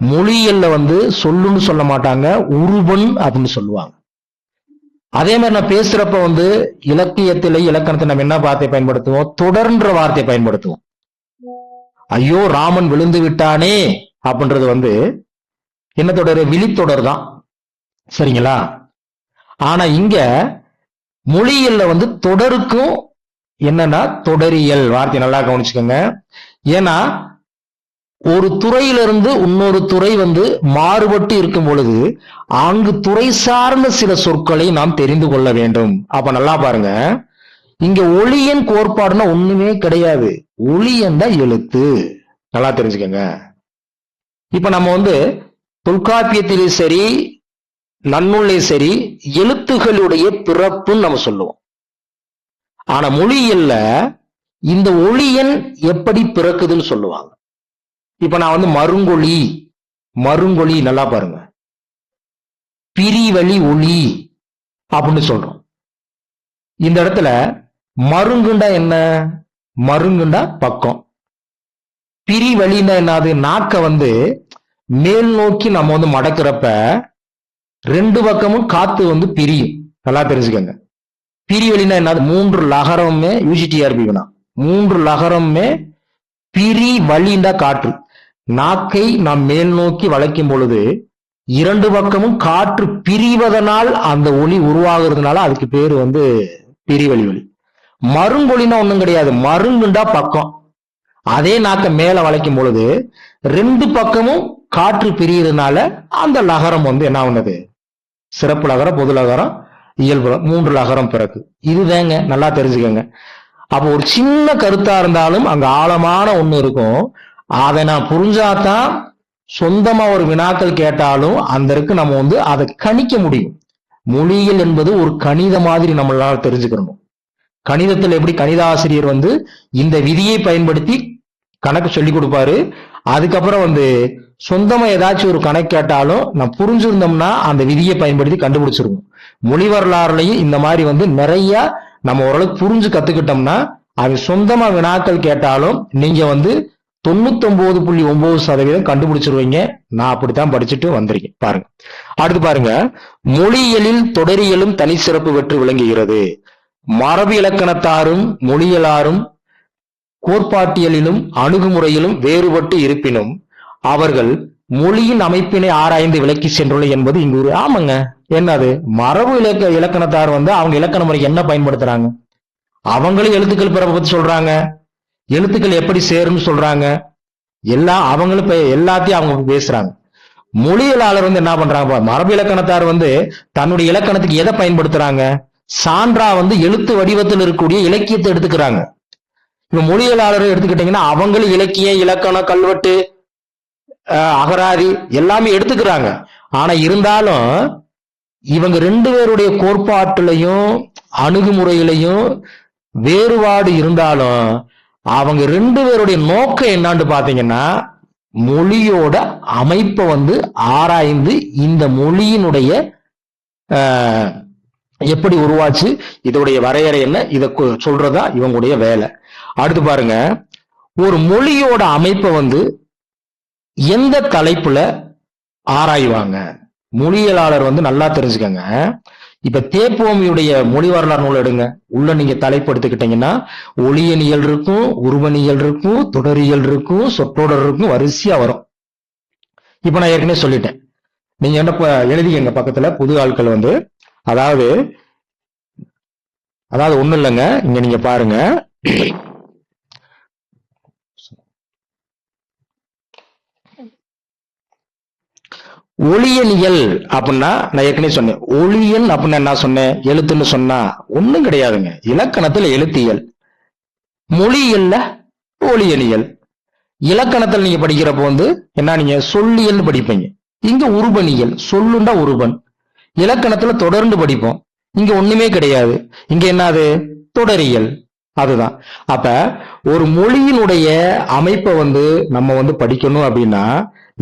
மொழியல்ல சொல்லுன்னு சொல்ல மாட்டாங்க, உருவன் அப்படின்னு சொல்லுவாங்க. அதே மாதிரி நான் பேசுறப்ப இலக்கியத்தில இலக்கணத்தை நம்ம என்ன வார்த்தை பயன்படுத்துவோம்? தொடர்ன்ற வார்த்தையை பயன்படுத்துவோம். ஐயோ ராமன் விழுந்து விட்டானே அப்படின்றது என்ன தொடர்? விழித்தொடர் தான். சரிங்களா? ஆனா இங்க மொழியல்ல தொடருக்கும் என்னன்னா தொடரியல் வார்த்தை நல்லா கவனிச்சுக்கோங்க. ஏன்னா ஒரு துறையிலிருந்து இன்னொரு துறை மாறுபட்டு இருக்கும் பொழுது அங்கு துறை சார்ந்த சில சொற்களை நாம் தெரிந்து கொள்ள வேண்டும். அப்ப நல்லா பாருங்க. இங்க ஒளியன் கோட்பாடுனா ஒண்ணுமே கிடையாது. ஒளியன் தான் எழுத்து. நல்லா தெரிஞ்சுக்கோங்க. இப்ப நம்ம தொல்காப்பியத்திலே சரி நன்னூலே சரி எழுத்துகளுடைய பிறப்புன்னு நம்ம சொல்லுவோம். ஆனா மொழியல்ல இந்த ஒளியன் எப்படி பிறக்குதுன்னு சொல்லுவாங்க. இப்ப நான் மருங்கொழி நல்லா பாருங்க, பிரிவழி ஒளி அப்படின்னு சொல்றோம். இந்த இடத்துல மருங்குண்டா என்ன? மருங்குண்டா பக்கம். பிரிவழின்னா என்னது? நாக்க மேல் நோக்கி நம்ம மடக்கிறப்ப 2 பக்கமும் காத்து பிரியும். நல்லா தெரிஞ்சுக்கங்க. பிரிவழின்னா என்னது? 3 லகரமுமே யூஜிடிஆர்பி வேணா 3 லகரமுமே பிரி வழிண்டா காற்று. நாக்கை நாம் மேல் நோக்கி வளைக்கும் பொழுது 2 பக்கமும் காற்று பிரிவதனால் அந்த ஒளி உருவாகிறதுனால அதுக்கு பேரு பிரிவழி ஒளி. மருங்கொழின்னா ஒண்ணும் கிடையாது. மருங்குண்டா பக்கம். அதே நாக்க மேல வளைக்கும் பொழுது 2 பக்கமும் காற்று பிரியறதுனால அந்த லகரம் என்ன ஆகுது? சிறப்பு லகரம், பொது லகரம், இயல்பு 3 லகரம் பிறகு. இதுதாங்க. நல்லா தெரிஞ்சுக்கோங்க. அப்போ ஒரு சின்ன கருத்தா இருந்தாலும் அங்க ஆழமான ஒண்ணு இருக்கும். அதை நான் புரிஞ்சாதான் சொந்தமா ஒரு வினாக்கள் கேட்டாலும் அந்த இருக்கு நம்ம வந்து அதை கணிக்க முடியும். மொழியியல் என்பது ஒரு கணித மாதிரி நம்மளால தெரிஞ்சுக்கணும். கணிதத்தில் எப்படி கணித ஆசிரியர் வந்து இந்த விதியை பயன்படுத்தி கணக்கு சொல்லி கொடுப்பாரு. அதுக்கப்புறம் வந்து சொந்தமா ஏதாச்சும் ஒரு கணக்கு கேட்டாலும் நான் புரிஞ்சிருந்தோம்னா அந்த விதியை பயன்படுத்தி கண்டுபிடிச்சிருவோம். மொழி வரலாறுலையும் இந்த மாதிரி வந்து நிறைய நம்ம ஓரளவுக்கு புரிஞ்சு கத்துக்கிட்டோம்னா அது சொந்தமா வினாக்கள் கேட்டாலும் நீங்க வந்து 99.9% கண்டுபிடிச்சிருவீங்க. நான் அப்படித்தான் படிச்சுட்டு வந்திருக்கேன். பாருங்க, அடுத்து பாருங்க, மொழியியலில் தொடரியலும் தனி சிறப்பு பெற்று விளங்குகிறது. மரபு இலக்கணத்தாரும் மொழியலாரும் கோட்பாட்டியலிலும் அணுகுமுறையிலும் வேறுபட்டு இருப்பினும் அவர்கள் மொழியின் அமைப்பினை ஆராய்ந்து விளக்கி சென்றுள்ள என்பது இங்கு ஒரு ஆமாங்க. என்னது மரபு இலக்கணத்தார் வந்து அவங்க இலக்கண முறைக்கு என்ன பயன்படுத்துறாங்க? அவங்களும் எழுத்துக்கள் பிறப்பை பத்தி சொல்றாங்க, எழுத்துக்கள் எப்படி சேரும்னு சொல்றாங்க, அவங்களும் எல்லாத்தையும் அவங்க பேசுறாங்க. மொழியலாளர் வந்து என்ன பண்றாங்க? மரபு இலக்கணத்தார் வந்து தன்னுடைய இலக்கணத்துக்கு எதை பயன்படுத்துறாங்க? சான்றா வந்து எழுத்து வடிவத்தில் இருக்கக்கூடிய இலக்கியத்தை எடுத்துக்கிறாங்க. இப்ப மொழியலாளரை எடுத்துக்கிட்டீங்கன்னா அவங்களும் இலக்கிய இலக்கணம் கல்வெட்டு அகராதி எல்லாமே எடுத்துக்கிறாங்க. ஆனா இருந்தாலும் இவங்க ரெண்டு பேருடைய கோட்பாட்டிலையும் அணுகுமுறையிலையும் வேறுபாடு இருந்தாலும் அவங்க ரெண்டு பேருடைய நோக்கம் என்னான்னு பாத்தீங்கன்னா மொழியோட அமைப்பை வந்து ஆராய்ந்து இந்த மொழியினுடைய எப்படி உருவாச்சு, இதோடைய வரையறை என்ன, இதை சொல்றதா இவங்களுடைய வேலை. அடுத்து பாருங்க, ஒரு மொழியோட அமைப்பை வந்து எந்த தலைப்புல ஆராய்வாங்க? மொழியலாளர் வந்து நல்லா தெரிஞ்சுக்கங்க. இப்ப தேப்போமியுடைய மொழி வரலாறு நூல் எடுங்க, உள்ள நீங்க தலைப்பு எடுத்துக்கிட்டீங்கன்னா ஒளியனியல் இருக்கும், உருவனியல் இருக்கும், தொடரியல் இருக்கும், சொற்றொடர் இருக்கும், வரிசையா வரும். இப்ப நான் ஏற்கனவே சொல்லிட்டேன், நீங்க என்ன எழுதிக்கங்க பக்கத்துல புது ஆட்கள் வந்து. அதாவது ஒண்ணும் இல்லைங்க, இங்க நீங்க பாருங்க, ஒளியனியல் அப்படின்னா நான் ஏற்கனவே சொன்னேன். ஒளியல் அப்படின்னா என்ன சொன்னேன்? எழுத்துன்னு சொன்னா ஒண்ணும் கிடையாதுங்க. இலக்கணத்துல எழுத்தியல், மொழியல்ல ஒளியனியல். இலக்கணத்தில் நீங்க படிக்கிறப்ப வந்து என்ன, நீங்க சொல்லியல் படிப்பீங்க. இங்க உருபனியல், சொல்லுண்டா உருபன். இலக்கணத்துல தொடர்ந்து படிப்போம். இங்க ஒண்ணுமே கிடையாது. இங்க என்னது? தொடரியல். அதுதான். அப்ப ஒரு மொழியினுடைய அமைப்பை வந்து நம்ம வந்து படிக்கணும் அப்படின்னா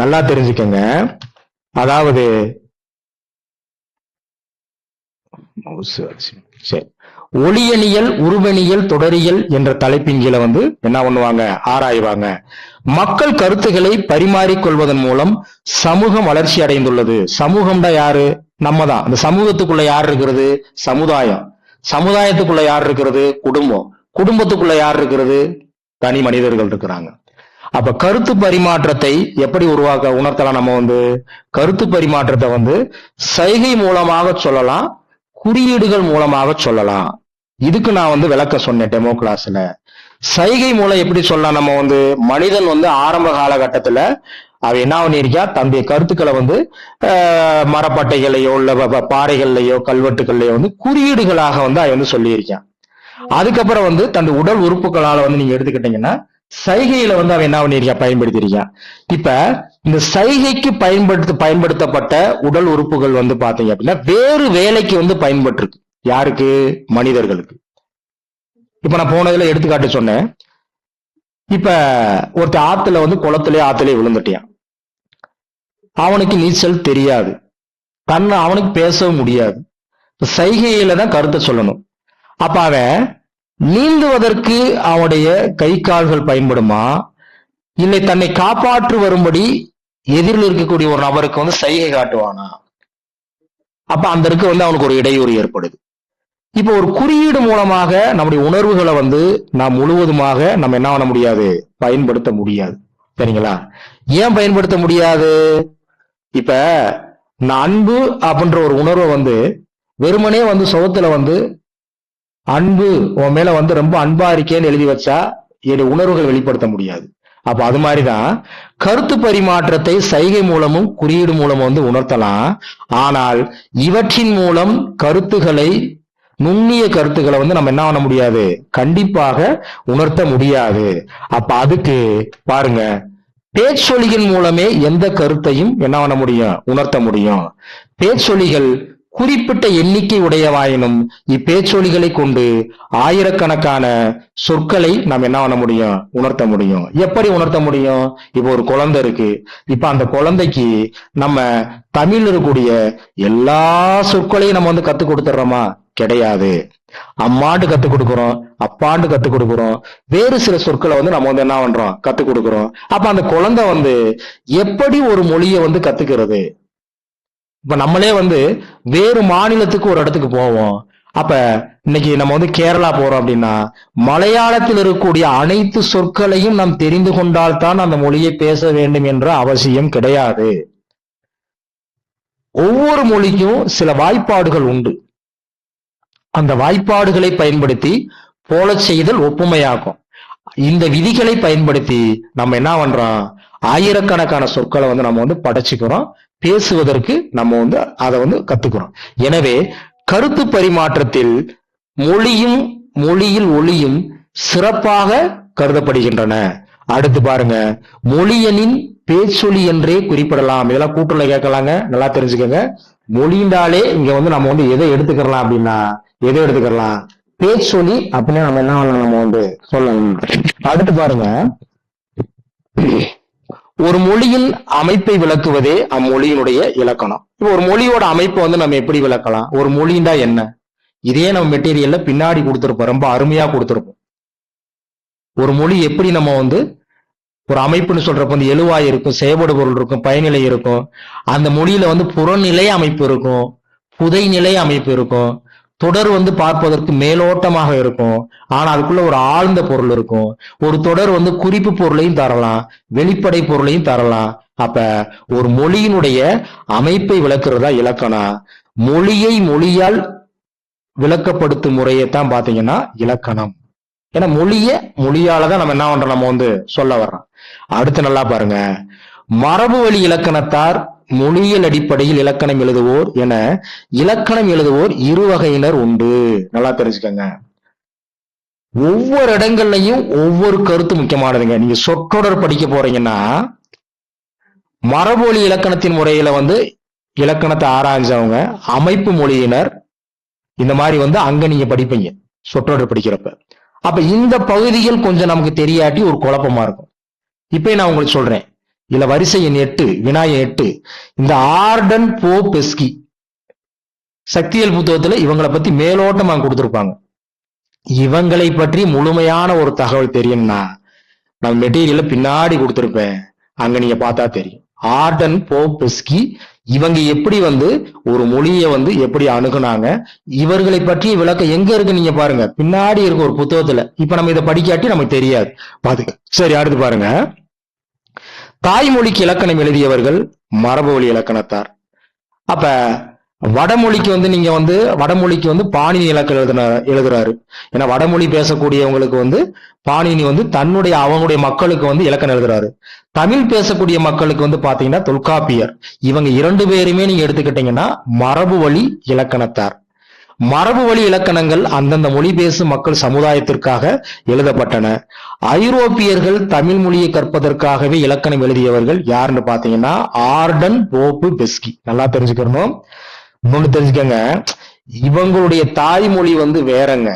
நல்லா தெரிஞ்சுக்கங்க. அதாவது சரி, ஒளியனியல் உருவனியல் தொடரியல் என்ற தலைப்பின் கீழே வந்து என்ன பண்ணுவாங்க? ஆராய்வாங்க. மக்கள் கருத்துக்களை பரிமாறிக்கொள்வதன் மூலம் சமூகம் வளர்ச்சி அடைந்துள்ளது. சமூகம்டா யாரு? நம்ம தான். அந்த சமூகத்துக்குள்ள யார் இருக்கிறது? சமுதாயம். சமுதாயத்துக்குள்ள யார் இருக்கிறது? குடும்பம். குடும்பத்துக்குள்ள யார் இருக்கிறது? தனி மனிதர்கள் இருக்கிறாங்க. அப்ப கருத்து பரிமாற்றத்தை எப்படி உணர்த்தலாம்? நம்ம வந்து கருத்து பரிமாற்றத்தை வந்து சைகை மூலமாக சொல்லலாம், குறியீடுகள் மூலமாக சொல்லலாம். இதுக்கு நான் வந்து விளக்க சொன்னேன் டெமோ கிளாஸ்ல. சைகை மூலம் எப்படி சொல்லலாம்? நம்ம வந்து மனிதன் வந்து ஆரம்ப காலகட்டத்துல அவ என்ன பண்ணிருக்கா, தன்னுடைய கருத்துக்களை வந்து மரப்பட்டைகளையோ இல்ல பாறைகள்லையோ கல்வெட்டுகள்லையோ வந்து குறியீடுகளாக வந்து அவ வந்து சொல்லியிருக்கான். அதுக்கப்புறம் வந்து தன் உடல் உறுப்புகளால வந்து நீங்க எடுத்துக்கிட்டீங்கன்னா சைகையில வந்து அவன் என்ன பண்ணிருக்கா, பயன்படுத்திருக்கான். இப்ப இந்த சைகைக்கு பயன்படுத்தப்பட்ட உடல் உறுப்புகள் வந்து பாத்தீங்க அப்படின்னா வேறு வேலைக்கு வந்து பயன்பட்டிருக்கு. யாருக்கு? மனிதர்களுக்கு. இப்ப நான் போனதுல எடுத்துக்காட்டு சொன்னேன். இப்ப ஒருத்த ஆத்துல வந்து ஆத்திலே விழுந்துட்டியான். அவனுக்கு நீச்சல் தெரியாது, அவனுக்கு பேசவும் முடியாது. சைகையில தான் கருத்தை சொல்லணும். அப்ப அவன் நீந்துவதற்கு அவனுடைய கை கால்கள் பயன்படுமா, இல்லை தன்னை காப்பாற்று வரும்படி எதிரில் இருக்கக்கூடிய ஒரு நபருக்கு வந்து சைகை காட்டுவானா? அப்ப அந்த இருக்கு வந்து அவனுக்கு ஒரு இடையூறு ஏற்படுது. இப்ப ஒரு குறியீடு மூலமாக நம்முடைய உணர்வுகளை வந்து நாம் முழுவதுமாக நம்ம என்ன பண்ண முடியாது? பயன்படுத்த முடியாது. சரிங்களா? ஏன் பயன்படுத்த முடியாது? இப்ப நான் அன்பு அப்படின்ற ஒரு உணர்வை வந்து வெறுமனே வந்து சுகத்துல வந்து அன்பு உன் மேல வந்து ரொம்ப அன்பா இருக்கேன்னு எழுதி வச்சா என்னுடைய உணர்வுகள் வெளிப்படுத்த முடியாது. அப்ப அது மாதிரிதான் கருத்து பரிமாற்றத்தை சைகை மூலமும் குறியீடு மூலமும் வந்து உணர்த்தலாம். ஆனால் இவற்றின் மூலம் கருத்துக்களை நுண்ணிய கருத்துக்களை வந்து நம்ம என்ன பண்ண முடியாது, கண்டிப்பாக உணர்த்த முடியாது. அப்ப அதுக்கு பாருங்க, பேச்சொலிகள் மூலமே எந்த கருத்தையும் என்ன பண்ண முடியும், உணர்த்த முடியும். பேச்சொலிகள் குறிப்பிட்ட எண்ணிக்கை உடையவாயினும் இப்பேச்சொலிகளை கொண்டு ஆயிரக்கணக்கான சொற்களை நாம் என்ன பண்ண முடியும், உணர்த்த முடியும். எப்படி உணர்த்த முடியும்? இப்போ ஒரு குழந்தை இருக்கு, இப்ப அந்த குழந்தைக்கு நம்ம தமிழ் இருக்கக்கூடிய எல்லா சொற்களையும் நம்ம வந்து கத்துக் கொடுத்துடுறோமா? கிடையாது. அம்மாண்டு கத்துக் கொடுக்கிறோம், அப்பாண்டு கத்துக் கொடுக்கிறோம், வேறு சில சொற்களை வந்து நம்ம வந்து என்ன பண்றோம், கத்துக் கொடுக்கிறோம். அப்ப அந்த குழந்தை வந்து எப்படி ஒரு மொழியை வந்து கத்துக்கிறது? இப்ப நம்மளே வந்து வேறு மாநிலத்துக்கு ஒரு இடத்துக்கு போவோம். அப்ப இன்னைக்கு நம்ம வந்து கேரளா போறோம் அப்படின்னா, மலையாளத்தில் இருக்கக்கூடிய அனைத்து சொற்களையும் நாம் தெரிந்து கொண்டால்தான் அந்த மொழியை பேச வேண்டும் என்ற அவசியம் கிடையாது. ஒவ்வொரு மொழிக்கும் சில வாய்ப்பாடுகள் உண்டு. அந்த வாய்ப்பாடுகளை பயன்படுத்தி போல செய்தல் ஒப்புமையாக்கும். இந்த விதிகளை பயன்படுத்தி நம்ம என்ன பண்றோம், ஆயிரக்கணக்கான சொற்களை வந்து நம்ம வந்து படைச்சுக்கிறோம், பேசுவதற்கு நம்ம வந்து அதை வந்து கத்துக்கிறோம். எனவே கருத்து பரிமாற்றத்தில் மொழியும் மொழியில் ஒளியும் சிறப்பாக கருதப்படுகின்றன. அடுத்து பாருங்க, மொழியனின் பேச்சொலி என்றே குறிப்பிடலாம். இதெல்லாம் கூட்டுல கேட்கலாங்க, நல்லா தெரிஞ்சுக்கோங்க. மொழிண்டாலே இங்க வந்து நம்ம வந்து எதை எடுத்துக்கலாம் அப்படின்னா, எதை எடுத்துக்கலாம், பேச்சொலி அப்படின்னு நம்ம என்ன பண்ணலாம், நம்ம வந்து சொல்லணும். அடுத்து பாருங்க, ஒரு மொழியின் அமைப்பை விளக்குவதே அம்மொழியினுடைய இலக்கணம். இப்போ ஒரு மொழியோட அமைப்பை வந்து நம்ம எப்படி விளக்கலாம்? ஒரு மொழிண்டா என்ன? இதே நம்ம மெட்டீரியல்ல பின்னாடி கொடுத்திருப்போம், ரொம்ப அருமையா கொடுத்திருப்போம். ஒரு மொழி எப்படி நம்ம வந்து ஒரு அமைப்புன்னு சொல்றப்ப வந்து எழுவாய் இருக்கும், செயல்படு பொருள் இருக்கும், பயனிலை இருக்கும். அந்த மொழியில வந்து புறநிலை அமைப்பு இருக்கும், புதைநிலை அமைப்பு இருக்கும், தொடர் வந்து பார்ப்பதற்கு மேலோட்டமாக இருக்கும், ஆனா அதுக்குள்ள ஒரு ஆழ்ந்த பொருள் இருக்கும். ஒரு தொடர் வந்து குறிப்பு பொருளையும் தரலாம், வெளிப்படை பொருளையும் தரலாம். அப்ப ஒரு மொழியினுடைய அமைப்பை விளக்குறதா இலக்கணம். மொழியை மொழியால் விளக்கப்படுத்தும் முறையைத்தான் பாத்தீங்கன்னா இலக்கணம். ஏன்னா மொழியாலதான் நம்ம என்ன பண்றோம், நம்ம வந்து சொல்ல வர்றோம். அடுத்து நல்லா பாருங்க, மரபு வழி இலக்கணத்தார் மொழியியல் அடிப்படையில் இலக்கணம் எழுதுவோர் என இலக்கணம் எழுதுவோர் இரு வகையினர் உண்டு. நல்லா தெரிஞ்சுக்கங்க. ஒவ்வொரு இடங்கள்லையும் ஒவ்வொரு கருத்து முக்கியமானதுங்க. நீங்க சொற்றொடர் படிக்க போறீங்கன்னா மரபு வழி இலக்கணத்தின் முறையில வந்து இலக்கணத்தை ஆராய்ஞ்சவங்க, அமைப்பு மொழியினர், இந்த மாதிரி வந்து அங்க நீங்க படிப்பீங்க சொற்றொடர் படிக்கிறப்ப. அப்ப இந்த பகுதிகள் கொஞ்சம் நமக்கு தெரியாட்டி ஒரு குழப்பமா இருக்கும். இப்ப நான் உங்களுக்கு சொல்றேன், இல்ல வரிசை எண் 8, வினாய 8, இந்த ஆர்டன் போ பெஸ்கி சக்தியல் புத்தகத்துல இவங்களை பத்தி மேலோட்டமா கொடுத்திருப்பாங்க. இவங்களை பற்றி முழுமையான ஒரு தகவல் தெரியும்னா நான் மெட்டீரியல்ல பின்னாடி கொடுத்திருப்பேன், அங்க நீங்க பார்த்தா தெரியும். ஆர்டன் போ பெஸ்கி இவங்க எப்படி வந்து ஒரு மொழியை வந்து எப்படி அணுகுனாங்க, இவர்களை பற்றிய விளக்கம் எங்க இருக்கு நீங்க பாருங்க, பின்னாடி இருக்கு ஒரு புத்தகத்துல. இப்ப நம்ம இதை படிக்காட்டி நமக்கு தெரியாது, பாத்துக்க. சரி, அடுத்து பாருங்க, தாய்மொழிக்கு இலக்கணம் எழுதியவர்கள் மரபு வழி இலக்கணத்தார். அப்ப வடமொழிக்கு வந்து நீங்க வந்து வடமொழிக்கு வந்து பாணினி இலக்கணம் எழுதுறாரு. ஏன்னா வடமொழி பேசக்கூடியவங்களுக்கு வந்து பாணினி வந்து தன்னுடைய அவங்களுடைய மக்களுக்கு வந்து இலக்கணம் எழுதுறாரு. தமிழ் பேசக்கூடிய மக்களுக்கு வந்து பாத்தீங்கன்னா தொல்காப்பியர். இவங்க 2 பேருமே நீங்க எடுத்துக்கிட்டீங்கன்னா மரபு வழி இலக்கணத்தார். மரபு வழி இலக்கணங்கள் அந்தந்த மொழி பேசும் மக்கள் சமுதாயத்திற்காக எழுதப்பட்டன. ஐரோப்பியர்கள் தமிழ் மொழியை கற்பதற்காகவே இலக்கணம் எழுதியவர்கள் யாருன்னு பாத்தீங்கன்னா ஆர்டன் போப்பு பெஸ்கி. நல்லா தெரிஞ்சுக்கணும். இன்னொன்னு தெரிஞ்சுக்கங்க, இவங்களுடைய தாய்மொழி வந்து வேறங்க.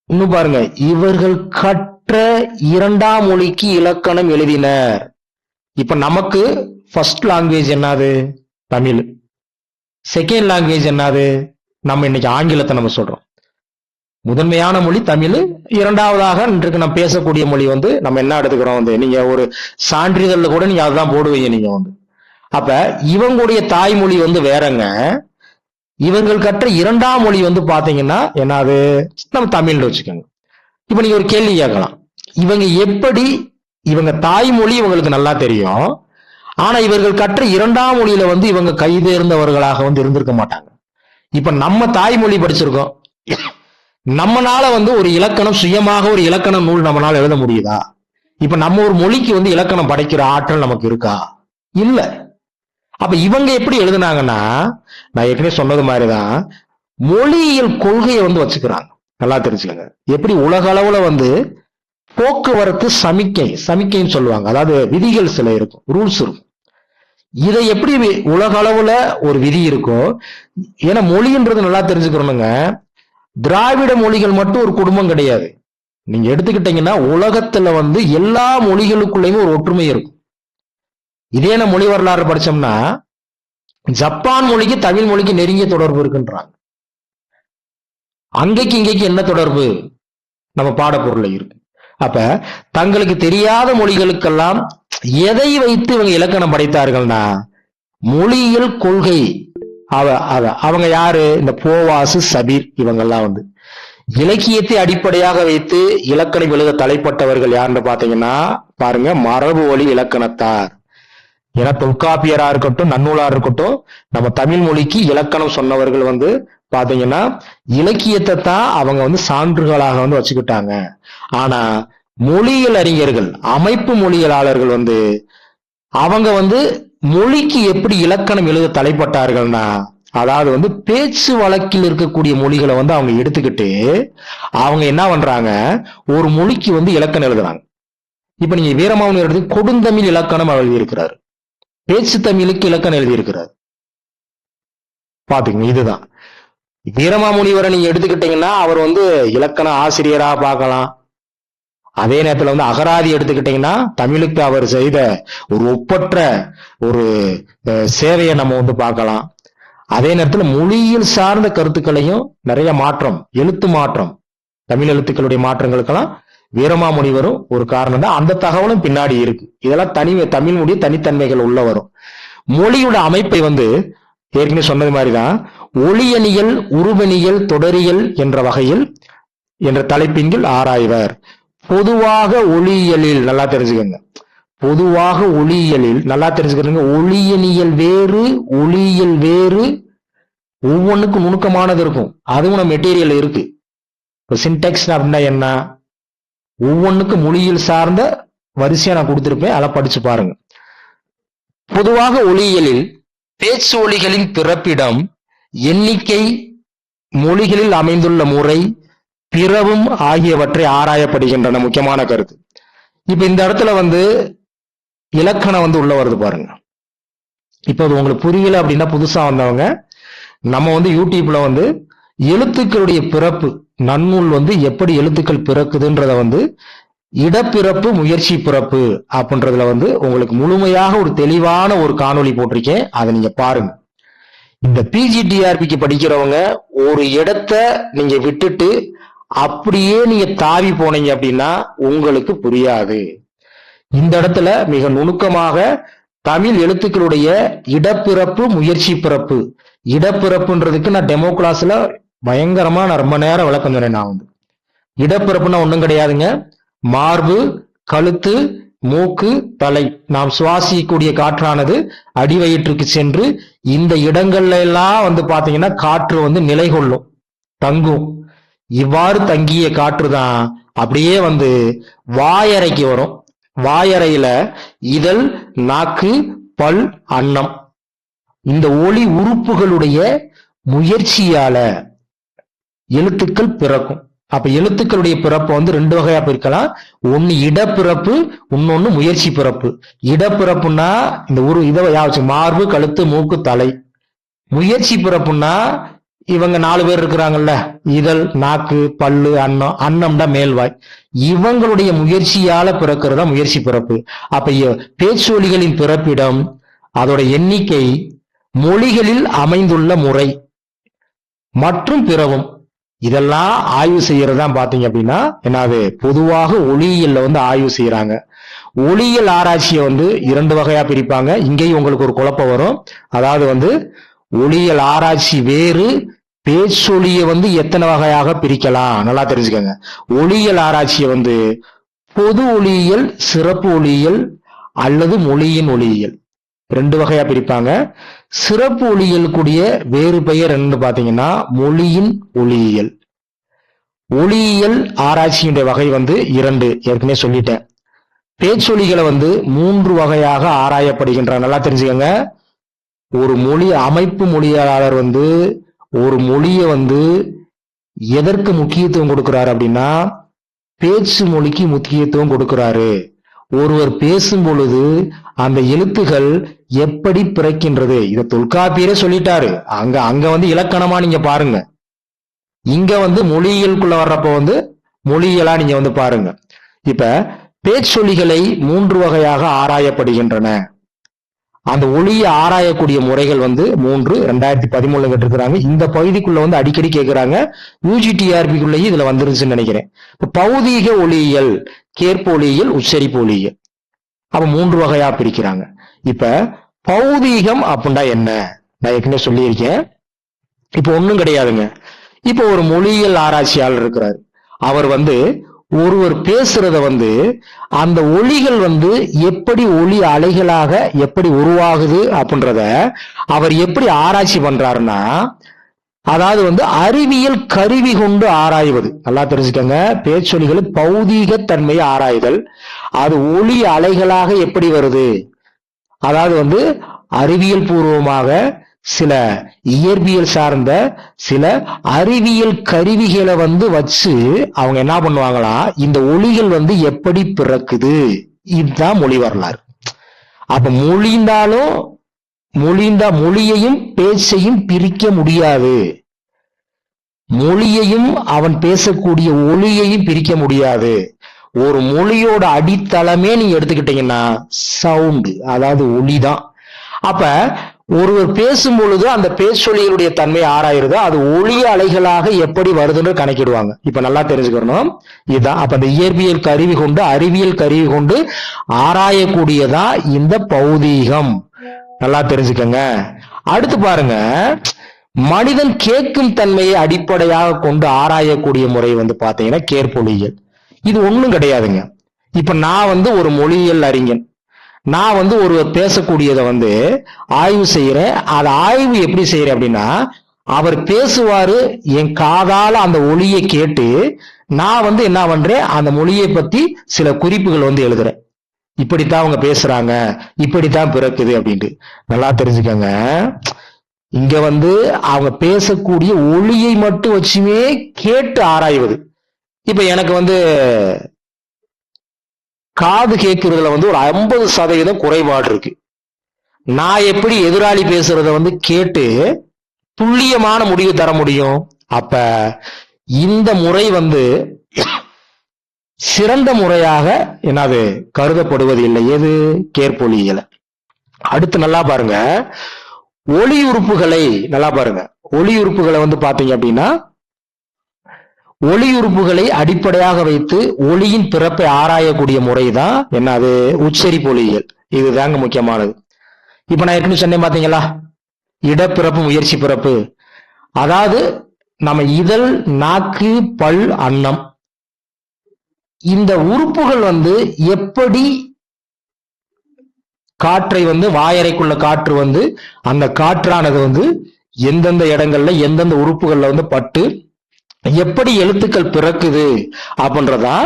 இன்னும் பாருங்க, இவர்கள் கற்ற 2ஆம் மொழிக்கு இலக்கணம் எழுதினர். இப்ப நமக்கு ஃபர்ஸ்ட் லாங்குவேஜ் என்னது? தமிழ். செகண்ட் லாங்குவேஜ் என்னது? நம்ம இன்னைக்கு ஆங்கிலத்தை நம்ம சொல்றோம். முதன்மையான மொழி தமிழ், 2வதாக இன்றைக்கு நம்ம பேசக்கூடிய மொழி வந்து நம்ம என்ன எடுத்துக்கிறோம் வந்து, நீங்க ஒரு சான்றிதழ்ல கூட நீங்க அதுதான் போடுவீங்க நீங்க வந்து. அப்ப இவங்களுடைய தாய்மொழி வந்து வேறங்க. இவர்கள் கற்ற 2ஆம் மொழி வந்து பாத்தீங்கன்னா என்னது? நம்ம தமிழ்னு வச்சுக்கோங்க. இப்ப நீங்க ஒரு கேள்வி கேட்கலாம், இவங்க எப்படி, இவங்க தாய்மொழி இவங்களுக்கு நல்லா தெரியும், ஆனா இவர்கள் கற்ற 2ஆம் மொழியில வந்து இவங்க கைதேர்ந்தவர்களாக வந்து இருந்திருக்க மாட்டாங்க. இப்ப நம்ம தாய்மொழி படிச்சிருக்கோம், நம்மனால வந்து ஒரு இலக்கணம், சுயமாக ஒரு இலக்கண நூல் நம்மளால எழுத முடியுதா? இப்ப நம்ம ஒரு மொழிக்கு வந்து இலக்கணம் படைக்கிற ஆற்றல் நமக்கு இருக்கா? இல்ல. அப்ப இவங்க எப்படி எழுதுனாங்கன்னா, நான் ஏற்கனவே சொன்னது மாதிரிதான், மொழியியல் கொள்கையை வந்து வச்சுக்கிறாங்க. நல்லா தெரிஞ்சுக்கங்க. எப்படி உலக அளவுல வந்து போக்குவரத்து சமிக்கைன்னு சொல்லுவாங்க. அதாவது விதிகள் சில இருக்கும், ரூல்ஸ் இருக்கும். இதை எப்படி உலக அளவுல ஒரு விதி இருக்கும். ஏன்னா மொழின்றது நல்லா தெரிஞ்சுக்கிறோனுங்க. திராவிட மொழிகள் மட்டும் ஒரு குடும்பம் கிடையாது. நீங்க எடுத்துக்கிட்டீங்கன்னா உலகத்துல வந்து எல்லா மொழிகளுக்குள்ளேயும் ஒரு ஒற்றுமை இருக்கும். இதே நான் மொழி வரலாறு படிச்சோம்னா ஜப்பான் மொழிக்கு தமிழ் மொழிக்கு நெருங்கிய தொடர்பு இருக்குன்றாங்க. அங்கேக்கு இங்கேக்கு என்ன தொடர்பு நம்ம பாடப்பொருள்ல இருக்கு. அப்ப தங்களுக்கு தெரியாத மொழிகளுக்கெல்லாம் எதை வைத்து இவங்க இலக்கணம் படைத்தார்கள்னா மொழியியல் கொள்கை. அவங்க யாரு? இந்த போவாசு, சபீர் இவங்கெல்லாம் வந்து இலக்கியத்தை அடிப்படையாக வைத்து இலக்கணம் எழுத தலைப்பட்டவர்கள் யாருன்னு பாத்தீங்கன்னா பாருங்க, மரபு வழி இலக்கணத்தார். ஏன்னா தொல்காப்பியரா இருக்கட்டும், நன்னூலா இருக்கட்டும், நம்ம தமிழ் மொழிக்கு இலக்கணம் சொன்னவர்கள் வந்து பாத்தீங்கன்னா இலக்கியத்தை தான் அவங்க வந்து சான்றுகளாக வந்து வச்சுக்கிட்டாங்க. ஆனா மொழியியல் அறிஞர்கள், அமைப்பு மொழியியலாளர்கள் வந்து அவங்க வந்து மொழிக்கு எப்படி இலக்கணம் எழுத தலைப்பட்டார்கள்னா, அதாவது வந்து பேச்சு வழக்கில் இருக்கக்கூடிய மொழிகளை வந்து அவங்க எடுத்துக்கிட்டு அவங்க என்ன பண்றாங்க, ஒரு மொழிக்கு வந்து இலக்கணம் எழுதுறாங்க. இப்ப நீங்க வீரமாமுனி எடுத்து கொடுந்தமிழ் இலக்கணம் எழுதியிருக்கிறார், பேச்சு தமிழுக்கு இலக்கணம் எழுதியிருக்கிறார். பாத்துக்கங்க. இதுதான் வீரமாமுனிவரை நீங்க எடுத்துக்கிட்டீங்கன்னா அவர் வந்து இலக்கண ஆசிரியரா பார்க்கலாம். அதே நேரத்துல வந்து அகராதி எடுத்துக்கிட்டீங்கன்னா தமிழுக்கு அவர் செய்த ஒரு ஒப்பற்ற ஒரு சேவையை நம்ம வந்து பார்க்கலாம். அதே நேரத்துல மொழியியல் சார்ந்த கருத்துக்களையும் நிறைய மாற்றம், எழுத்து மாற்றம், தமிழ் எழுத்துக்களுடைய மாற்றங்களுக்கெல்லாம் வீரமாமுனிவரும் ஒரு காரணம் தான். அந்த தகவலும் பின்னாடி இருக்கு. இதெல்லாம் தமிழ் மொழி தனித்தன்மைகள் உள்ள வரும். மொழியோட அமைப்பை வந்து ஏற்கனவே சொன்னது மாதிரிதான் ஒளியணியல், உருவணியல், தொடரியல் என்ற வகையில் என்ற தலைப்பின் கீழ் ஆராய்வர். பொதுவாக ஒளியியலில் நல்லா தெரிஞ்சுக்கங்க, பொதுவாக ஒளியியலில் நல்லா தெரிஞ்சுக்கிறீங்க, ஒளியணியல் வேறு, ஒளியியல் வேறு, ஒவ்வொன்றுக்கும் நுணுக்கமானது இருக்கும். அதுவும் நம்ம மெட்டீரியல் இருக்கு. இப்போ சின்டெக்ஸ் அப்படின்னா என்ன, ஒவ்வொன்றுக்கும் மொழியியல் சார்ந்த வரிசையா நான் கொடுத்திருப்பேன், அதை படிச்சு பாருங்க. பொதுவாக ஒளியியலில் பேச்சு ஒலிகளின் பிறப்பிடம், எண்ணிக்கை, மொழிகளில் அமைந்துள்ள முறை, பிறவும் ஆகியவற்றை ஆராயப்படுகின்றன. முக்கியமான கருத்து. இப்ப இந்த இடத்துல வந்து இலக்கணம் வந்து உள்ள வருது பாருங்க. இப்ப அது உங்களுக்கு புரியல அப்படின்னா புதுசா வந்தவங்க நம்ம வந்து யூடியூப்ல வந்து எழுத்துக்களுடைய பிறப்பு, நன்னூல் வந்து எப்படி எழுத்துக்கள் பிறக்குதுன்றத வந்து இடப்பிறப்பு, முயற்சி பிறப்பு அப்படின்றதுல வந்து உங்களுக்கு முழுமையாக ஒரு தெளிவான ஒரு காணொளி போட்டிருக்கேன், அதை நீங்க பாருங்க. இந்த பிஜிடிஆர்பிக்கு படிக்கிறவங்க ஒரு இடத்த நீங்க விட்டுட்டு அப்படியே நீங்க தாவி போனீங்க அப்படின்னா உங்களுக்கு புரியாது. இந்த இடத்துல மிக நுணுக்கமாக தமிழ் எழுத்துக்களுடைய இடப்பிறப்பு, முயற்சி பிறப்பு. இடப்பிறப்புன்றதுக்கு நான் டெமோ கிளாஸ்ல பயங்கரமா நான் ரொம்ப நேரம் விளக்கம் சொன்னேன். நான் வந்து இடப்பிறப்புன்னா ஒண்ணும் கிடையாதுங்க, மார்பு, கழுத்து, மூக்கு, தலை, நாம் சுவாசிக்கக்கூடிய காற்றானது அடிவயிற்றுக்கு சென்று இந்த இடங்கள்ல எல்லாம் வந்து பாத்தீங்கன்னா காற்று வந்து நிலை கொள்ளும், தங்கும். இவ்வாறு தங்கிய காற்று தான் அப்படியே வந்து வாயறைக்கு வரும். வாயறையில இதழ், நாக்கு, பல், அன்னம், இந்த ஒளி உறுப்புகளுடைய முயற்சியால எழுத்துக்கள் பிறக்கும். அப்ப எழுத்துக்களுடைய பிறப்பு வந்து ரெண்டு வகையா பிரிக்கலாம். ஒன்னு இடப்பிறப்பு, இன்னொன்னு முயற்சி பிறப்பு. இடப்பிறப்புன்னா இந்த இதை யாச்சும் மார்பு, கழுத்து, மூக்கு, தலை. முயற்சி பிறப்புன்னா இவங்க 4 பேர் இருக்கிறாங்கல்ல, இதழ், நாக்கு, பல்லு, அன்னம். அன்னம்டா மேல்வாய். இவங்களுடைய முயற்சியால பிறக்கிறதா முயற்சி பிறப்பு. அப்ப பேச்சொலிகளின் பிறப்பிடம், அதோட எண்ணிக்கை, மொழிகளில் அமைந்துள்ள முறை மற்றும் பிறவும் இதெல்லாம் ஆய்வு செய்யறதா பாத்தீங்க அப்படின்னா என்னது, பொதுவாக ஒளியியல்ல வந்து ஆய்வு செய்யறாங்க. ஒளியியல் ஆராய்ச்சியை வந்து 2 வகையா பிரிப்பாங்க. இங்கேயும் உங்களுக்கு ஒரு குழப்பம் வரும். அதாவது வந்து ஒளியியல் ஆராய்ச்சி வேறு, பேச்சொலியை வந்து எத்தனை வகையாக பிரிக்கலாம் நல்லா தெரிஞ்சுக்கங்க. ஒளியியல் ஆராய்ச்சியை வந்து பொது ஒளியியல், சிறப்பு ஒளியியல் அல்லது மொழியின் ஒளியியல் 2 வகையா பிரிப்பாங்க. சிறப்பு ஒளியியல் கூடிய வேறு பெயர் என்னன்னு பாத்தீங்கன்னா மொழியின் ஒளியியல். ஒளியியல் ஆராய்ச்சியுடைய வகை வந்து 2, ஏற்கனவே சொல்லிட்டேன். பேச்சொலிகளை வந்து 3 வகையாக ஆராயப்படுகின்றன நல்லா தெரிஞ்சுக்கங்க. ஒரு மொழி அமைப்பு மொழியாளர் வந்து ஒரு மொழியை வந்து எதற்கு முக்கியத்துவம் கொடுக்கிறாரு அப்படின்னா பேச்சு மொழிக்கு முக்கியத்துவம் கொடுக்கிறாரு. ஒருவர் பேசும் பொழுது அந்த எழுத்துகள் எப்படி பிறக்கின்றது, இத தொல்காப்பியரே சொல்லிட்டாரு. அங்க வந்து இலக்கணமா நீங்க பாருங்க. இங்க வந்து மொழியியலுக்குள்ள வர்றப்ப வந்து மொழியியலா நீங்க வந்து பாருங்க. இப்ப பேச்சொலிகளை 3 வகையாக ஆராயப்படுகின்றன. அந்த ஒளியை ஆராயக்கூடிய முறைகள் வந்து 3 2013 கேட்டிருக்கிறாங்க. இந்த பகுதிக்குள்ள வந்து அடிக்கடி கேட்கிறாங்க. யூஜிடிஆர்பிக்குள்ளேயே இதுல வந்துருச்சுன்னு நினைக்கிறேன். பௌதீக ஒளியியல், கேட்பு ஒளியியல், உச்சரிப்பு ஒளியியல், அப்ப 3 வகையா பிரிக்கிறாங்க. இப்ப பௌதீகம் அப்படின்னா என்ன, நான் ஏற்கனவே சொல்லியிருக்கேன். இப்ப ஒண்ணும் கிடையாதுங்க. இப்ப ஒரு மொழியியல் ஆராய்ச்சியாளர் இருக்கிறார். அவர் வந்து ஒருவர் பேசுறத வந்து அந்த ஒலிகள் வந்து எப்படி ஒலி அலைகளாக எப்படி உருவாகுது அப்படின்றத அவர் எப்படி ஆராய்ச்சி பண்றாருன்னா, அதாவது வந்து அறிவியல் கருவி கொண்டு ஆராய்வது. நல்லா தெரிஞ்சுக்கங்க, பேச்சொலிகள் பௌதீக தன்மையை ஆராய்தல், அது ஒலி அலைகளாக எப்படி வருது, அதாவது வந்து அறிவியல் பூர்வமாக சில இயற்பியல் சார்ந்த சில அறிவியல் கருவிகளை வந்து வச்சு அவங்க என்ன பண்ணுவாங்களா, இந்த ஒலிகள் வந்து எப்படி பிறக்குது, இதுதான் மொழி வரலாறு. அப்ப மொழியையும் பேச்சையும் பிரிக்க முடியாது. மொழியையும் அவன் பேசக்கூடிய ஒலியையும் பிரிக்க முடியாது. ஒரு மொழியோட அடித்தளமே நீங்க எடுத்துக்கிட்டீங்கன்னா சவுண்டு, அதாவது ஒலிதான். அப்ப ஒருவர் பேசும் பொழுது அந்த பேச்சொலிகளுடைய தன்மை ஆராயிருது, அது ஒளி அலைகளாக எப்படி வருதுன்னு கணக்கிடுவாங்க. இப்ப நல்லா தெரிஞ்சுக்கணும் இதுதான். அப்ப இந்த இயற்பியல் கருவி கொண்டு அறிவியல் கருவி கொண்டு ஆராயக்கூடியதா இந்த பௌதீகம். நல்லா தெரிஞ்சுக்கங்க. அடுத்து பாருங்க, மனிதன் கேட்கும் தன்மையை அடிப்படையாக கொண்டு ஆராயக்கூடிய முறை வந்து பாத்தீங்கன்னா கேட்பொலியியல். இது ஒண்ணும் கிடையாதுங்க. இப்ப நான் வந்து ஒரு மொழியியல் அறிஞன், நான் வந்து ஒரு பேசக்கூடியதை வந்து ஆய்வு செய்யறேன். அதை ஆய்வு எப்படி செய்யறேன் அப்படின்னா, அவர் பேசுவாரு, என் காதால அந்த ஒலியை கேட்டு நான் வந்து என்ன பண்றேன், அந்த மொழியை பத்தி சில குறிப்புகள் வந்து எழுதுறேன். இப்படித்தான் அவங்க பேசுறாங்க, இப்படித்தான் பிறக்குது அப்படின்ட்டு. நல்லா தெரிஞ்சுக்கங்க, இங்க வந்து அவங்க பேசக்கூடிய ஒலியை மட்டும் வச்சுமே கேட்டு ஆராய்வது. இப்ப எனக்கு வந்து காது கேட்கறதுல வந்து ஒரு 50% குறைபாடு இருக்கு. நான் எப்படி எதிராளி பேசுறத வந்து கேட்டு துல்லியமான முடிவு தர முடியும்? அப்ப இந்த முறை வந்து சிறந்த முறையாக என்னது கருதப்படுவது இல்லை. எது? கேட்பொலியியல். அடுத்து நல்லா பாருங்க, ஒலி உறுப்புகளை நல்லா பாருங்க. ஒலி உறுப்புகளை வந்து பாத்தீங்க அப்படின்னா, ஒலி உறுப்புகளை அடிப்படையாக வைத்து ஒலியின் பிறப்பை ஆராயக்கூடிய முறைதான் என்னது? உச்சரிப்பு ஒலியியல். இதுதாங்க முக்கியமானது. இப்ப நான் ஏற்கனவே சொன்னேன் பாத்தீங்களா, இடப்பிறப்பு முயற்சி பிறப்பு. அதாவது நம்ம இதழ், நாக்கு, பல், அன்னம், இந்த உறுப்புகள் வந்து எப்படி காற்றை வந்து வாயறைக்குள்ள காற்று வந்து அந்த காற்றானது வந்து எந்தெந்த இடங்கள்ல எந்தெந்த உறுப்புகள்ல வந்து பட்டு எப்படி எழுத்துக்கள் பிறக்குது அப்படின்றதா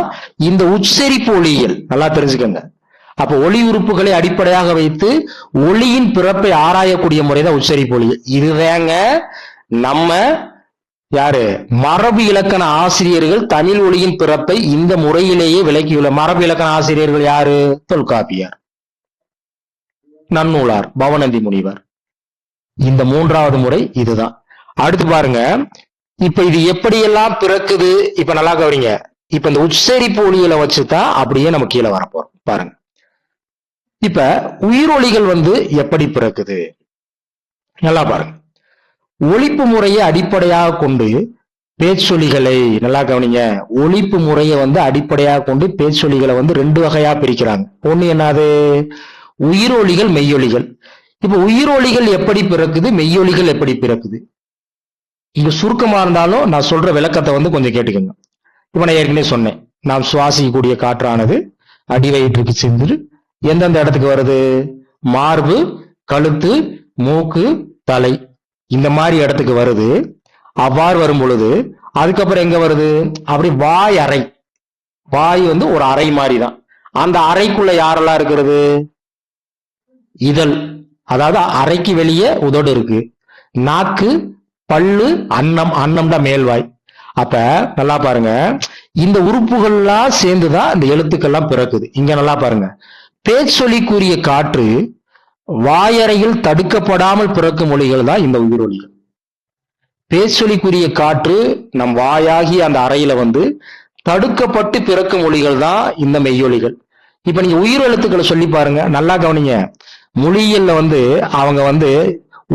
இந்த உச்சரிப்பு ஒலியியல். நல்லா தெரிஞ்சுக்கங்க. அப்ப ஒலி உறுப்புகளை அடிப்படையாக வைத்து ஒலியின் பிறப்பை ஆராயக்கூடிய முறைதான் உச்சரிப்பு ஒலியியல். இதுதாங்க நம்ம யாரு மரபு இலக்கண ஆசிரியர்கள் தமிழ் ஒலியின் பிறப்பை இந்த முறையிலேயே விளக்கியுள்ள மரபு இலக்கண ஆசிரியர்கள் யாரு? தொல்காப்பியர், நன்னூலார், பவனந்தி முனிவர். இந்த 3வது முறை இதுதான். அடுத்து பாருங்க, இப்ப இது எப்படியெல்லாம் பிறக்குது. இப்ப நல்லா கவனிங்க. இப்ப இந்த உச்சரிப்பு ஒலியில வச்சுதான் அப்படியே நம்ம கீழே வரப்போறோம். பாருங்க, இப்ப உயிரொலிகள் வந்து எப்படி பிறக்குது நல்லா பாருங்க. ஒலிப்பு முறையை அடிப்படையாக கொண்டு பேச்சொலிகளை நல்லா கவனிங்க. ஒலிப்பு முறையை வந்து அடிப்படையாக கொண்டு பேச்சொலிகளை வந்து 2 வகையா பிரிக்கிறாங்க. ஒண்ணு என்னது? உயிரொலிகள், மெய்யொலிகள். இப்ப உயிரொலிகள் எப்படி பிறக்குது, மெய்யொலிகள் எப்படி பிறக்குது? இங்க சுருக்கமா இருந்தாலும் நான் சொல்ற விளக்கத்தை வந்து கொஞ்சம் கேட்டுக்கோங்க. இப்ப நான் ஏற்கனவே சொன்னேன், நாம் சுவாசிக்கக்கூடிய காற்றானது அடிவயிற்றுக்கு சென்று எந்தெந்த இடத்துக்கு வருது? மார்பு, கழுத்து, மூக்கு, தலை, இந்த மாதிரி இடத்துக்கு வருது. அவ்வாறு வரும் பொழுது அதுக்கப்புறம் எங்க வருது? அப்படி வாய் அறை. வாய் வந்து ஒரு அறை மாதிரி தான். அந்த அறைக்குள்ள யாரெல்லாம் இருக்கிறது? இதழ், அதாவது அறைக்கு வெளியே உதடு இருக்கு. நாக்கு, பல்லு, அன்னம், அன்னம்டா மேல்வாய். அப்ப நல்லா பாருங்க, இந்த உறுப்புகள்லாம் சேர்ந்துதான் இந்த எழுத்துக்கள்லாம் பிறக்குது. இங்க நல்லா பாருங்க, பேச்சொலிக்குரிய காற்று வாயறையில் தடுக்கப்படாமல் பிறக்கும் மொழிகள் தான் இந்த உயிரொலிகள். பேச்சொலிக்குரிய காற்று நம் வாயாகி அந்த அறையில தடுக்கப்பட்டு பிறக்கும் மொழிகள் தான் இந்த மெய்யொலிகள். இப்ப நீங்க உயிர் எழுத்துக்களை சொல்லி பாருங்க, நல்லா கவனிங்க. மொழியல்ல அவங்க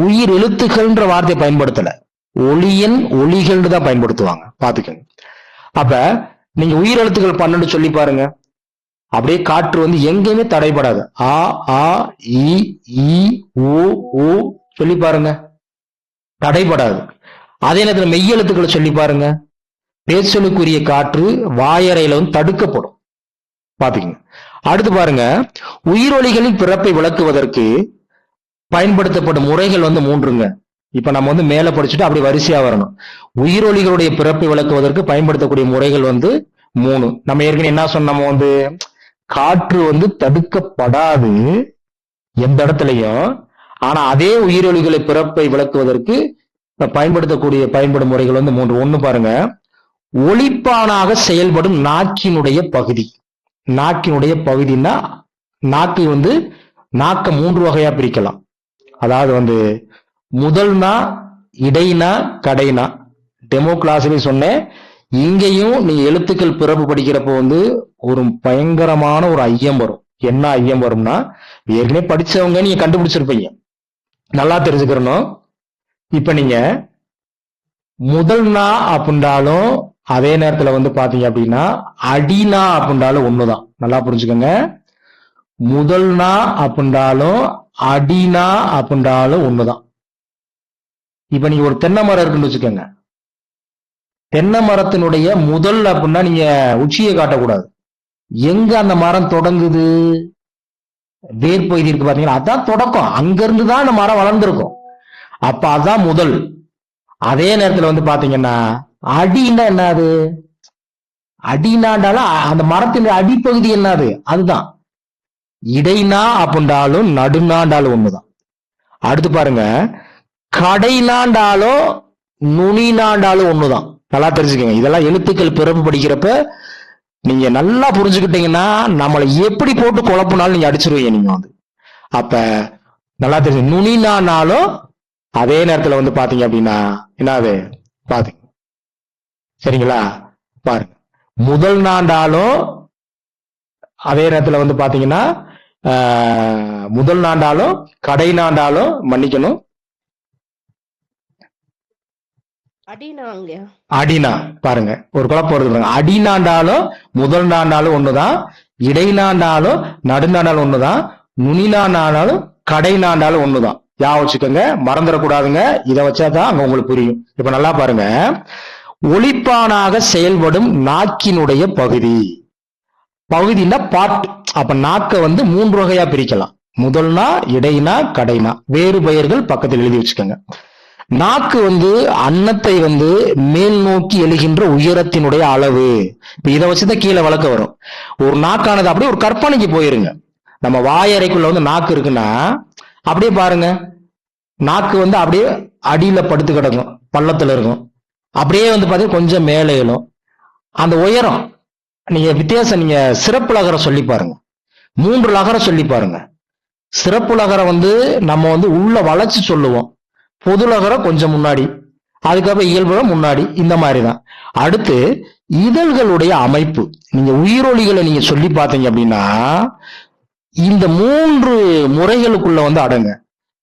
உயிர் எழுத்துக்கள்ன்ற வார்த்தையை பயன்படுத்தல, ஒளியன் ஒளிகள் தான் பயன்படுத்துவாங்க, பாத்துக்கங்க. அப்ப நீங்க உயிர் எழுத்துக்கள் 12 சொல்லி பாருங்க, அப்படியே காற்று எங்கேயுமே தடைபடாது. ஆ, ஆ, இ, ஈ, ஓ சொல்லி பாருங்க, தடைபடாது. அதே நேரத்தில் மெய்யெழுத்துக்களை சொல்லி பாருங்க, பேச்சொலுக்குரிய காற்று வாயறையில தடுக்கப்படும், பாத்துக்கங்க. அடுத்து பாருங்க, உயிரொலிகளின் பிறப்பை விளக்குவதற்கு பயன்படுத்தப்படும் முறைகள் 3ங்க. இப்ப நம்ம மேல படிச்சுட்டு அப்படி வரிசையா வரணும். உயிரொலிகளுடைய பிறப்பை விளக்குவதற்கு பயன்படுத்தக்கூடிய முறைகள் 3. நம்ம ஏற்கனவே என்ன சொன்னோம், காற்று தடுக்கப்படாது எந்த இடத்துலயும். ஆனா அதே உயிரொலிகளை பிறப்பை விளக்குவதற்கு பயன்படும் முறைகள் 3. ஒண்ணு பாருங்க, ஒலிப்பானாக செயல்படும் நாக்கினுடைய பகுதி. நாக்கினுடைய பகுதினா நாக்கு நாக்க 3 வகையா பிரிக்கலாம். அதாவது முதல்னா, இடைனா, கடைனா. டெமோ கிளாஸ்ல சொன்னேன். இங்கேயும் நீங்க எழுத்துக்கள் பிறப்பு படிக்கிறப்போ ஒரு பயங்கரமான ஒரு ஐயம் வரும். என்ன ஐயம் வரும்னா, ஏற்கனவே படிச்சவங்க நீங்க கண்டுபிடிச்சிருப்பீங்க, நல்லா தெரிஞ்சுக்கிறணும். இப்ப நீங்க முதல்னா அப்படின்றாலும் அதே நேரத்துல பாத்தீங்க அப்படின்னா அடினா அப்படின்றாலும் ஒண்ணுதான். நல்லா புரிஞ்சுக்கோங்க, முதல்னா அப்படின்றாலும் அடினா அப்படின்றாலும் ஒண்ணுதான். இப்ப நீங்க ஒரு தென்னை மரம் இருக்குன்னு வச்சுக்கோங்க, தென்னை மரத்தினுடைய முதல் அப்படின்னா நீங்க உச்சியை காட்டக்கூடாது. எங்க அந்த மரம் தொடங்குது, வேர்பகுதி இருக்கு பாத்தீங்களா, அதான் தொடக்கம். அங்க இருந்துதான் அந்த மரம் வளர்ந்துருக்கும். அப்ப அதான் முதல். அதே நேரத்துல பாத்தீங்கன்னா அடின்னா என்னது, அடினாண்டாலும் அந்த மரத்தின் அடிப்பகுதி என்னது, அதுதான். இடைனா அப்படின்றாலும் நடுநாண்டாலும் ஒண்ணுதான். அடுத்து பாருங்க, கடைநாண்டாலும் நுனிநாண்டாலும் ஒண்ணுதான். நல்லா தெரிஞ்சுக்கங்க. இதெல்லாம் எழுத்துக்கள் பிறப்பு படிக்கிறப்ப நீங்க நல்லா புரிஞ்சுக்கிட்டீங்கன்னா நம்மளை எப்படி போட்டு குழப்பினாலும் நீங்க அடிச்சிருவீங்க நீங்க அப்ப நல்லா தெரிஞ்சு, நுனினானாலும் அதே நேரத்துல பாத்தீங்க அப்படின்னா என்னது பாத்தீங்க, சரிங்களா? பாருங்க, முதல் நாண்டாலும் அதே நேரத்துல பாத்தீங்கன்னா முதல் நாண்டாலும் கடை நாண்டாலும், மன்னிக்கணும், அடினா. பாருங்க ஒரு குழப்பம் வருது. அடிநாண்டாலும் முதல் நாண்டாலும் ஒண்ணுதான், இடைநாண்டாலும் நடுநாண்டாலும் ஒண்ணுதான், நுனிநாண்டாலும் கடை நாண்டாலும் ஒண்ணுதான். வச்சுக்கோங்க, மறந்துடக்கூடாதுங்க. இதை வச்சாதான் அங்க உங்களுக்கு புரியும். இப்ப நல்லா பாருங்க, ஒலிப்பானாக செயல்படும் நாக்கினுடைய பகுதி. பகுதினா பாட்டு. அப்ப நாக்க 3 வகையா பிரிக்கலாம், முதல்னா, இடைனா, கடைனா. வேறு பெயர்கள் பக்கத்தில் எழுதி வச்சுக்கோங்க. நாக்கு அன்னத்தை மேல் நோக்கி எழுகின்ற உயரத்தினுடைய அளவு. இப்ப இதை வச்சுதான் கீழே வளர்க்க வரும். ஒரு நாக்கானது அப்படியே ஒரு கற்பனைக்கு போயிருங்க. நம்ம வாயறைக்குள்ள நாக்கு இருக்குன்னா அப்படியே பாருங்க, நாக்கு அப்படியே அடியில படுத்து கிடக்கும், பள்ளத்துல இருக்கும். அப்படியே பாத்தீங்கன்னா கொஞ்சம் மேலே எழும். அந்த உயரம் நீங்க வித்தியாசம், நீங்க சிறப்பு லகரம் சொல்லி பாருங்க, 3 லகரம் சொல்லி பாருங்க. சிறப்பு லகரம் நம்ம உள்ள வளைச்சு சொல்லுவோம், பொதுலகரம் கொஞ்சம் முன்னாடி, அதுக்கப்புறம் இயல்புல முன்னாடி, இந்த மாதிரிதான். அடுத்து இதழ்களுடைய அமைப்பு. நீங்க உயிரொலிகளை நீங்க சொல்லி பார்த்தீங்க அப்படின்னா இந்த 3 முறைகளுக்குள்ள அடங்க.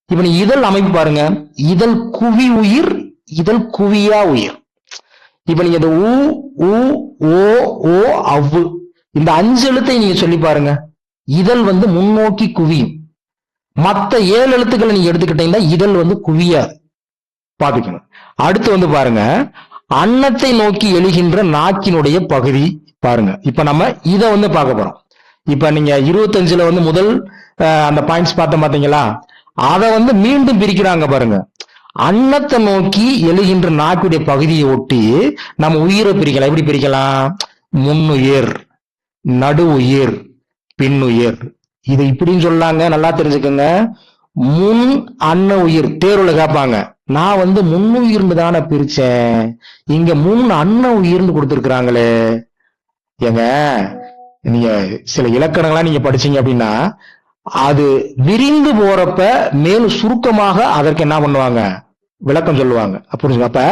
இப்ப நீ இதழ் அமைப்பு பாருங்க, இதழ் குவி உயிர், இதழ் குவியா உயிர். இப்ப நீங்க இந்த ஊ, ஊ, ஓ, ஓ, அவ்வு, இந்த 5 எழுத்தை நீங்க சொல்லி பாருங்க, இதழ் முன்னோக்கி குவியும். மத்த 7 எழுத்துக்களை நீங்க எடுத்துக்கிட்டீங்கன்னா இதழ் குவியாது, பாத்துக்கணும். அடுத்து பாருங்க, அன்னத்தை நோக்கி எழுகின்ற நாக்கினுடைய பகுதி பாருங்க. இப்ப நம்ம இதை பார்க்க போறோம். இப்ப நீங்க 25ல முதல் அந்த பாயிண்ட்ஸ் பார்த்தோம் பாத்தீங்களா, அதை மீண்டும் பிரிக்கிறாங்க பாருங்க. அன்னத்தை நோக்கி எழுகின்ற நாக்குடைய பகுதியை ஒட்டி நம்ம உயிரை பிரிக்கலாம். எப்படி பிரிக்கலாம்? முன்னுயிர், நடு உயிர், பின்னுயிர். இது இப்படின்னு சொல்லாங்க, நல்லா தெரிஞ்சுக்கோங்க. முன் அன்ன உயிர் தேர்வுல கேட்பாங்க, நான் வந்து முன்னுயிர்னு தானே பிரிச்சேன், இங்க முன் அன்ன உயிர்னு கொடுத்திருக்கிறாங்களே. ஏங்க நீங்க சில இலக்கணங்களா நீங்க படிச்சீங்க அப்படின்னா அது விரிந்து போறப்ப மேலும் சுருக்கமாக அதற்கு என்ன பண்ணுவாங்க, விளக்கம் சொல்லுவாங்க. புரிஞ்சுங்க. அப்ப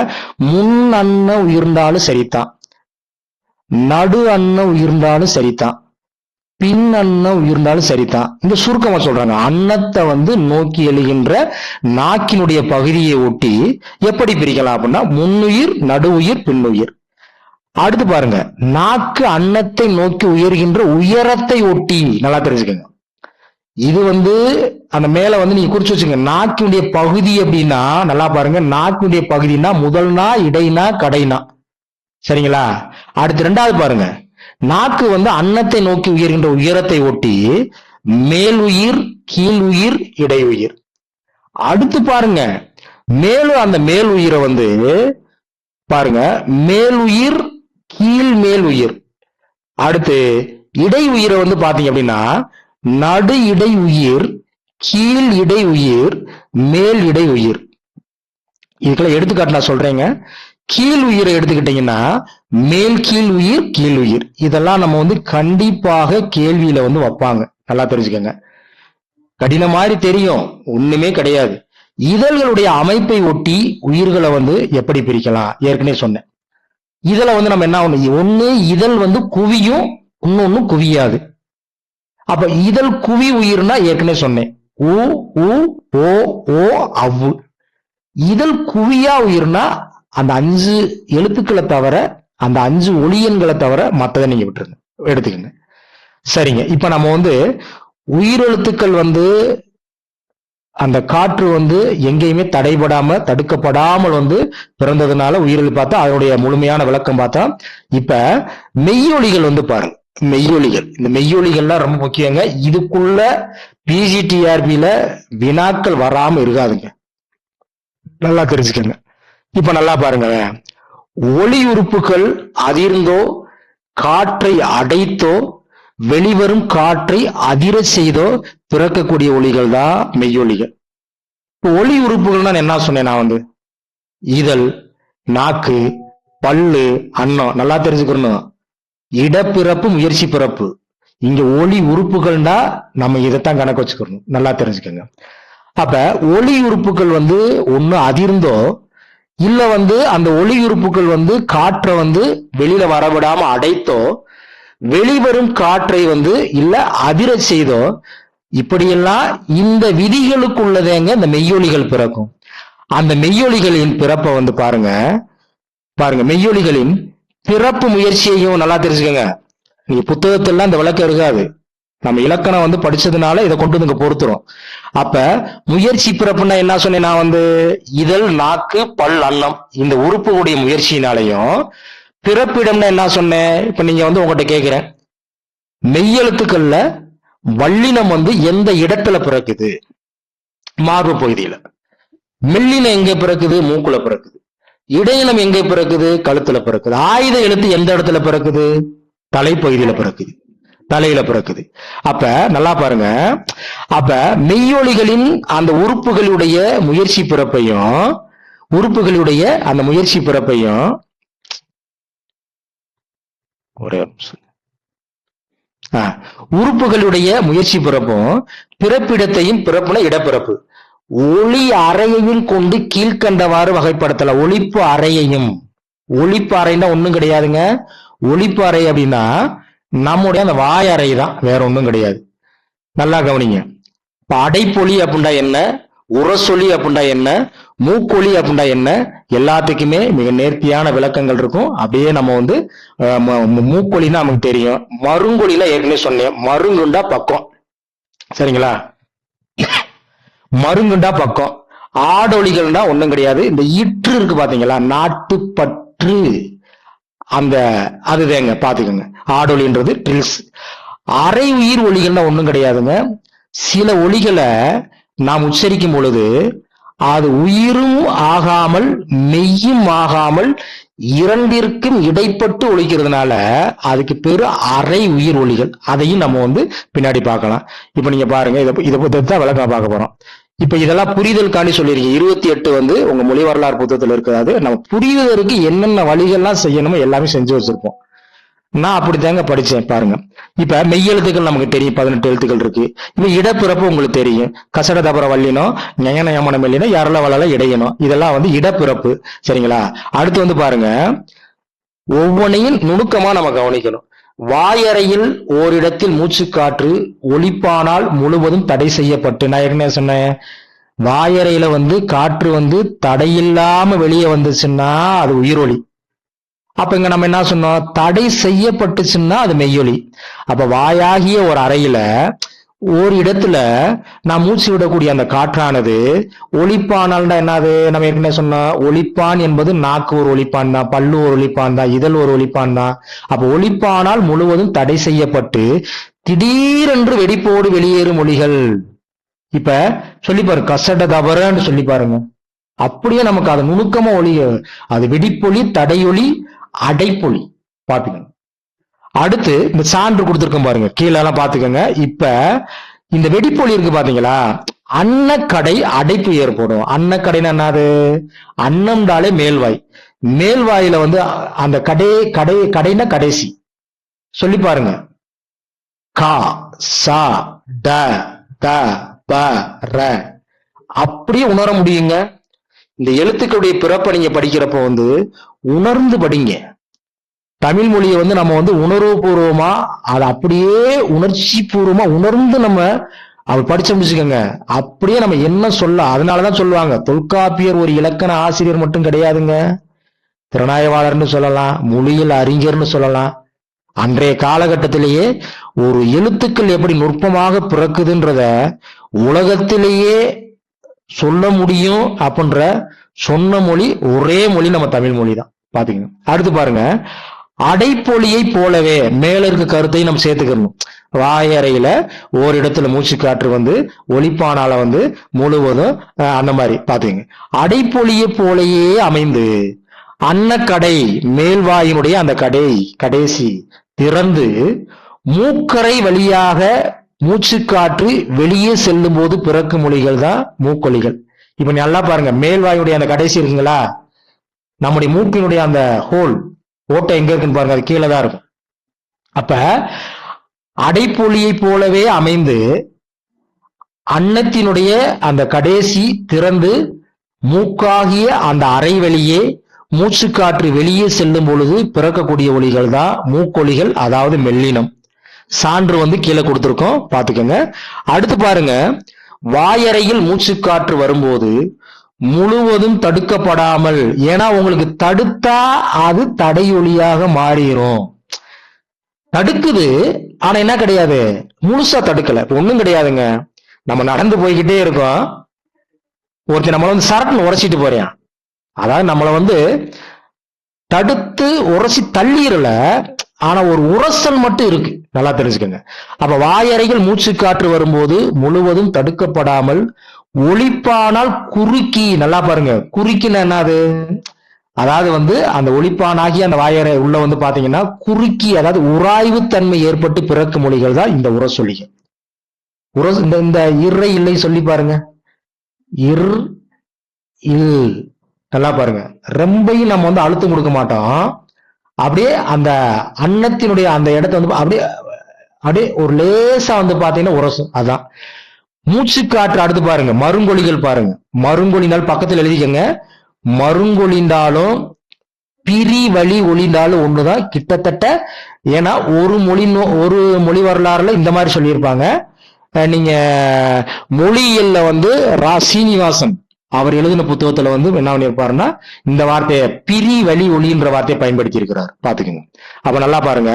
முன் அன்ன உயிர்ந்தாலும் சரிதான், நடு அன்ன உயிர்ந்தாலும் சரிதான், பின் அன்னம் உயிர்ந்தாலும் சரிதான். இந்த சுருக்கமா சொல்றாங்க. அன்னத்தை வந்து நோக்கி எழுகின்ற நாக்கினுடைய பகுதியை ஒட்டி எப்படி பிரிக்கலாம் அப்படின்னா முன்னுயிர், நடு உயிர், பின்னுயிர். அடுத்து பாருங்க, நாக்கு அன்னத்தை நோக்கி உயர்கின்ற உயரத்தை ஒட்டி. நல்லா தெரிஞ்சுக்கோங்க. இது வந்து அந்த மேல வந்து நீங்க குறிச்சு வச்சுங்க. நாக்கினுடைய பகுதி அப்படின்னா நல்லா பாருங்க, நாக்கினுடைய பகுதினா முதல்னா, இடைனா, கடைனா. சரிங்களா? அடுத்து ரெண்டாவது பாருங்க, நாக்கு வந்து அன்னத்தை நோக்கி உயர்கின்ற உயரத்தை ஒட்டி மேல் உயிர், கீழ் உயிர், இடை உயிர். அடுத்து பாருங்க, மேலும் அந்த மேல் உயிரை வந்து பாருங்க, மேல் உயிர், கீழ் மேல் உயிர். அடுத்து இடை உயிரை வந்து பாத்தீங்க அப்படின்னா நடு இடை உயிர், கீழ் இடை உயிர், மேல் இடை உயிர். இதுக்கெல்லாம் எடுத்துக்காட்டு நான் சொல்றேங்க. கீழ் உயிரை எடுத்துக்கிட்டீங்கன்னா மேல் கீழ் உயிர், கீழ் உயிர். இதெல்லாம் நம்ம வந்து கண்டிப்பாக கேள்வியில வந்து வைப்பாங்க. நல்லா தெரிஞ்சுக்கோங்க. கடின மாதிரி தெரியும், ஒண்ணுமே கிடையாது. இதழ்களுடைய அமைப்பை ஒட்டி உயிர்களை வந்து எப்படி பிரிக்கலாம் ஏற்கனவே சொன்னேன். இதுல வந்து நம்ம என்ன ஒண்ணு இதழ் வந்து குவியும், இன்னொன்னு குவியாது. அப்ப இதழ் குவி உயிர்னா ஏற்கனவே சொன்னேன், உ உ ஓ ஓ அவ்வு. இதழ் குவியா உயிர்னா அந்த 5 எழுத்துக்களை தவிர, அந்த 5 ஒளியன்களை தவிர மற்றதை நீங்க விட்டுருங்க, எடுத்துக்கங்க. சரிங்க. இப்ப நம்ம வந்து உயிரெழுத்துக்கள் வந்து அந்த காற்று வந்து எங்கேயுமே தடைபடாம, தடுக்கப்படாமல் வந்து பிறந்ததுனால உயிரெழு பார்த்தா அதனுடைய முழுமையான விளக்கம் பார்த்தா. இப்ப மெய்யொலிகள் வந்து பாருங்க, மெய்யொலிகள். இந்த மெய்யொலிகள்லாம் ரொம்ப முக்கியங்க. இதுக்குள்ள பிஜிடிஆர்பியில வினாக்கள் வராம இருக்காதுங்க, நல்லா தெரிஞ்சுக்கங்க. இப்ப நல்லா பாருங்க, ஒளி உறுப்புகள் அதிர்ந்தோ, காற்றை அடைத்தோ, வெளிவரும் காற்றை அதிர செய்தோ பிறக்கக்கூடிய ஒளிகள் தான் மெய்யொலிகள். ஒளி உறுப்புகள் என்ன சொன்னேன் நான் வந்து இதழ், நாக்கு, பல்லு, அன்னம். நல்லா தெரிஞ்சுக்கணும். இடப்பிறப்பு, முயற்சி பிறப்பு. இங்க ஒளி உறுப்புகள்னா நம்ம இதைத்தான் கணக்கு வச்சுக்கணும், நல்லா தெரிஞ்சுக்கோங்க. அப்ப ஒளி உறுப்புகள் வந்து ஒண்ணு அதிர்ந்தோ, இல்ல வந்து அந்த ஒளி உறுப்புகள் வந்து காற்றை வந்து வெளியில வரவிடாம அடைத்தோ, வெளிவரும் காற்றை வந்து இல்ல அதிர செய்தோ, இப்படியெல்லாம் இந்த விதிகளுக்குள்ளதேங்க இந்த மெய்யொலிகள் பிறக்கும். அந்த மெய்யொலிகளின் பிறப்பை வந்து பாருங்க, பாருங்க மெய்யொலிகளின் பிறப்பு முயற்சியையும் நல்லா தெரிஞ்சுக்கோங்க. நீங்க புத்தகத்திலாம் இந்த விளக்கம் இருக்காது, நம்ம இலக்கணம் வந்து படிச்சதுனால இதை கொண்டு வந்து பொறுத்துரும். அப்ப முயற்சி பிறப்புன்னா என்ன சொன்னேன் நான் வந்து இதழ், நாக்கு, பல், அன்னம் இந்த உறுப்புடைய முயற்சியினாலையும். பிறப்பிடம்னா என்ன சொன்னேன், இப்ப நீங்க வந்து உங்ககிட்ட கேட்கிறேன், மெய்யெழுத்துக்கள்ல வல்லினம் வந்து எந்த இடத்துல பிறக்குது, மார்பு பகுதியில. மெல்லினம் எங்க பிறக்குது, மூக்குல பிறக்குது. இடையினம் எங்க பிறக்குது, கழுத்துல பிறக்குது. ஆயுத எழுத்து எந்த இடத்துல பிறக்குது, தலைப்பகுதியில பிறக்குது, தலையில பிறக்குது. அப்ப நல்லா பாருங்க, அப்ப மெய்யொலிகளின் அந்த உறுப்புகளுடைய முயற்சி பிறப்பையும், உறுப்புகளுடைய அந்த முயற்சி பிறப்பையும் ஒரே உறுப்புகளுடைய முயற்சி பிறப்பும் பிறப்பிடத்தையும், பிறப்புன இடப்பிறப்பு, ஒளி அறையையும் கொண்டு கீழ்கண்டவாறு வகைப்படுத்தலாம். ஒளிப்பு அறையையும், ஒளிப்பு அறைன்னா ஒண்ணும் கிடையாதுங்க. ஒளிப்பு அறை அப்படின்னா நம்முடைய அந்த வாயறை தான், வேற ஒண்ணும் கிடையாது. நல்லா கவனிங்க. இப்ப அடைப்பொலி அப்படின்னா என்ன, உரசொலி அப்படின்னா என்ன, மூக்கொலி அப்படின்னா என்ன, எல்லாத்துக்குமே மிக நேர்த்தியான விளக்கங்கள் இருக்கும். அப்படியே நம்ம வந்து மூக்கொலின்னா நமக்கு தெரியும். மருங்கொலினா ஏற்கனவே சொன்னேன், மருங்குண்டா பக்கம். சரிங்களா? மருங்குண்டா பக்கம். ஆடொலிகள்னா ஒண்ணும் கிடையாது, இந்த இற்று இருக்கு பாத்தீங்களா, நாட்டுப்பற்று, அந்த அதுதாங்க பாத்துக்கோங்க. ஆடொலின்றது ட்ரில்ஸ். அரை உயிர் ஒலிகள்னா ஒண்ணும் கிடையாதுங்க. சில ஒலிகளை நாம் உச்சரிக்கும் பொழுது அது உயிரும் ஆகாமல் மெய்யும் ஆகாமல் இரண்டிற்கும் இடைப்பட்டு ஒலிக்கிறதுனால அதுக்கு பேரு அரை உயிர் ஒலிகள். அதையும் நம்ம வந்து பின்னாடி பார்க்கலாம். இப்ப நீங்க பாருங்க, இதை தான் விளக்கம் பார்க்க போறோம். இப்ப இதெல்லாம் புரிதலுக்காண்டி சொல்லியிருக்கேன். 28 வந்து உங்க மொழி வரலாறு புத்தகத்துல இருக்காது. நம்ம புரிவதற்கு என்னென்ன வழிகள்லாம் செய்யணுமோ எல்லாமே செஞ்சு வச்சிருப்போம். நான் அப்படித்தாங்க படிச்சேன் பாருங்க. இப்ப மெய்யெழுத்துக்கள் நமக்கு தெரியும், 18 எழுத்துக்கள் இருக்கு. இப்ப இடப்பிறப்பு உங்களுக்கு தெரியும். கசட தபர வல்லினம், ஞயன யமனம் இல்லைனா யாரல வளல இடையணும், இதெல்லாம் வந்து இடப்பிறப்பு. சரிங்களா? அடுத்து வந்து பாருங்க, ஒவ்வொன்றையும் நுணுக்கமா நம்ம கவனிக்கணும். வாயறையில் ஓரிடத்தில் மூச்சுக்காற்று ஒலிப்பானால் முழுவதும் தடை செய்யப்பட்டு, நான் ஏற்கனவே சொன்னேன், வாயறையில வந்து காற்று வந்து தடையில்லாம வெளியே வந்துச்சுன்னா அது உயிரொலி. அப்ப இங்க நம்ம என்ன சொன்னோம், தடை செய்யப்பட்டுச்சுன்னா அது மெய்யொலி. அப்ப வாயாகிய ஒரு அறையில ஒரு இடத்துல நான் மூச்சு விடக்கூடிய அந்த காற்றானது ஒலிப்பானால்னா என்னது, நம்ம ஏற்கனவே சொன்னோம், ஒலிப்பான் என்பது நாக்கு ஒரு ஒலிப்பான் தான், பல்லு ஒரு ஒலிப்பான் தான், இதழ் ஒரு ஒலிப்பான் தான். அப்ப ஒலிப்பானால் முழுவதும் தடை செய்யப்பட்டு திடீரென்று வெடிப்போடு வெளியேறும் ஒலிகள். இப்ப சொல்லி பாரு, கசட தபரன்னு சொல்லி பாருங்க, அப்படியே நமக்கு அது நுணுக்கமா ஒலி, அது வெடிப்பொலி, தடையொலி, அடைப்பொலி பாத்துக்கங்க. அடுத்து இந்த சான்று கொடுத்திருக்கோம் பாருங்க, கீழே எல்லாம் பாத்துக்கோங்க. இப்ப இந்த வெடிப்பொலி இருக்கு பாத்தீங்களா, அன்னக்கடை அடைப்பு ஏற்படும். அன்னக்கடைன்னா என்னது, அன்னம்டாலே மேல்வாய், மேல்வாயில வந்து அந்த கடைனா கடைசி. சொல்லி பாருங்க, கா சா ட த ப ர, அப்படியே உணர முடியுங்க. இந்த எழுத்துக்களுடைய பிறப்பை நீங்க படிக்கிறப்ப வந்து உணர்ந்து படிங்க. தமிழ் மொழியை வந்து நம்ம வந்து உணர்வு பூர்வமா, அதை அப்படியே உணர்ச்சி பூர்வமா உணர்ந்து நம்ம அவர் படிச்சு முடிச்சுக்கோங்க. அப்படியே நம்ம என்ன சொல்ல, அதனாலதான் சொல்லுவாங்க, தொல்காப்பியர் ஒரு இலக்கண ஆசிரியர் மட்டும் கிடையாதுங்க, திறனாய்வாளர்னு சொல்லலாம், மொழியில் அறிஞர்னு சொல்லலாம். அன்றைய காலகட்டத்திலேயே ஒரு எழுத்துக்கள் எப்படி நுட்பமாக பிறக்குதுன்றத உலகத்திலேயே சொல்ல முடியும் அப்படின்ற சொன்ன மொழி ஒரே மொழி நம்ம தமிழ் மொழி தான். பாத்தீங்க. அடுத்து பாருங்க, அடைப்பொலியை போலவே மேல இருக்க கருத்தை நம்ம சேர்த்துக்கணும். வாயறையில ஓரிடத்துல மூச்சு காற்று வந்து ஒலிப்பானால வந்து முழுவதும் அந்த மாதிரி பாத்தீங்க. அடைப்பொலியை போலேயே அமைந்து அன்னக்கடை மேல்வாயினுடைய அந்த கடைசி திறந்து மூக்கரை வழியாக மூச்சுக்காற்று வெளியே செல்லும் போது பிறக்கும் மொழிகள் தான் மூக்கொலிகள். இப்ப நல்லா பாருங்க, மேல்வாயுடைய அந்த கடைசி இருக்குங்களா, நம்முடைய மூக்கினுடைய அந்த ஹோல் ஓட்டை எங்க இருக்குன்னு பாருங்க, அது கீழே தான் இருக்கும். அப்ப அடைப்பொலியை போலவே அமைந்து அன்னத்தினுடைய அந்த கடைசி திறந்து மூக்காகிய அந்த அறை வெளியே மூச்சுக்காற்று வெளியே செல்லும் பொழுது பிறக்கக்கூடிய ஒலிகள் தான் மூக்கொலிகள், அதாவது மெல்லினம். சான்று வந்து கீழே கொடுத்திருக்கோம், பாத்துக்கோங்க. அடுத்து பாருங்க, வாயறையில் மூச்சுக்காற்று வரும்போது முழுவதும் தடுக்கப்படாமல், ஏன்னா உங்களுக்கு தடுத்தா அது தடையொலியாக மாறிடும். தடுக்குது, ஆனா என்ன கிடையாது, முழுசா தடுக்கல, ஒண்ணும் கிடையாதுங்க. நம்ம நடந்து போய்கிட்டே இருக்கோம், ஒருத்தர் நம்மள வந்து சரட்டுன்னு உரைச்சிட்டு போறேன், அதாவது நம்மளை வந்து தடுத்து உரைச்சி தள்ளிடல, ஆனா ஒரு உரசல் மட்டும் இருக்கு, நல்லா தெரிஞ்சுக்கங்க. அப்ப வாயறையில் மூச்சுக்காற்று வரும்போது முழுவதும் தடுக்கப்படாமல் ஒலிப்பானால் குறுக்கி, நல்லா பாருங்க, குறுக்கின என்னது, அதாவது வந்து அந்த ஒலிப்பானாகி அந்த வாயறை உள்ள வந்து பாத்தீங்கன்னா குறுக்கி, அதாவது உராய்வு தன்மை ஏற்பட்டு பிறக்கும் மொழிகள் தான் இந்த உரசொலிகள். இந்த இறை இல்லை சொல்லி பாருங்க, இர் இல், நல்லா பாருங்க, ரொம்பையும் நம்ம வந்து அழுத்தம் கொடுக்க மாட்டோம், அப்படியே அந்த அன்னத்தினுடைய அந்த இடத்த வந்து அப்படியே ஒரு லேசா வந்து பாத்தீங்கன்னா உரசும், அதான் மூச்சுக்காற்று. அடுத்து பாருங்க, மருங்கொலிகள் பாருங்க, மருங்கொலினால் பக்கத்தில் எழுதிக்கங்க, மருங்கொலிந்தாலும் பிரி வழி ஒளிந்தாலும் ஒண்ணுதான் கிட்டத்தட்ட. ஏன்னா ஒரு மொழி வரலாறுல இந்த மாதிரி சொல்லியிருப்பாங்க. நீங்க மொழியியல்ல வந்து ரா சீனிவாசன் அவர் எழுதின புத்தகத்துல வந்து என்ன பண்ணிருப்பாருன்னா இந்த வார்த்தையை பிரி வழி ஒளின்ற வார்த்தையை பயன்படுத்தி இருக்கிறார், பாத்துக்கோங்க. அப்ப நல்லா பாருங்க,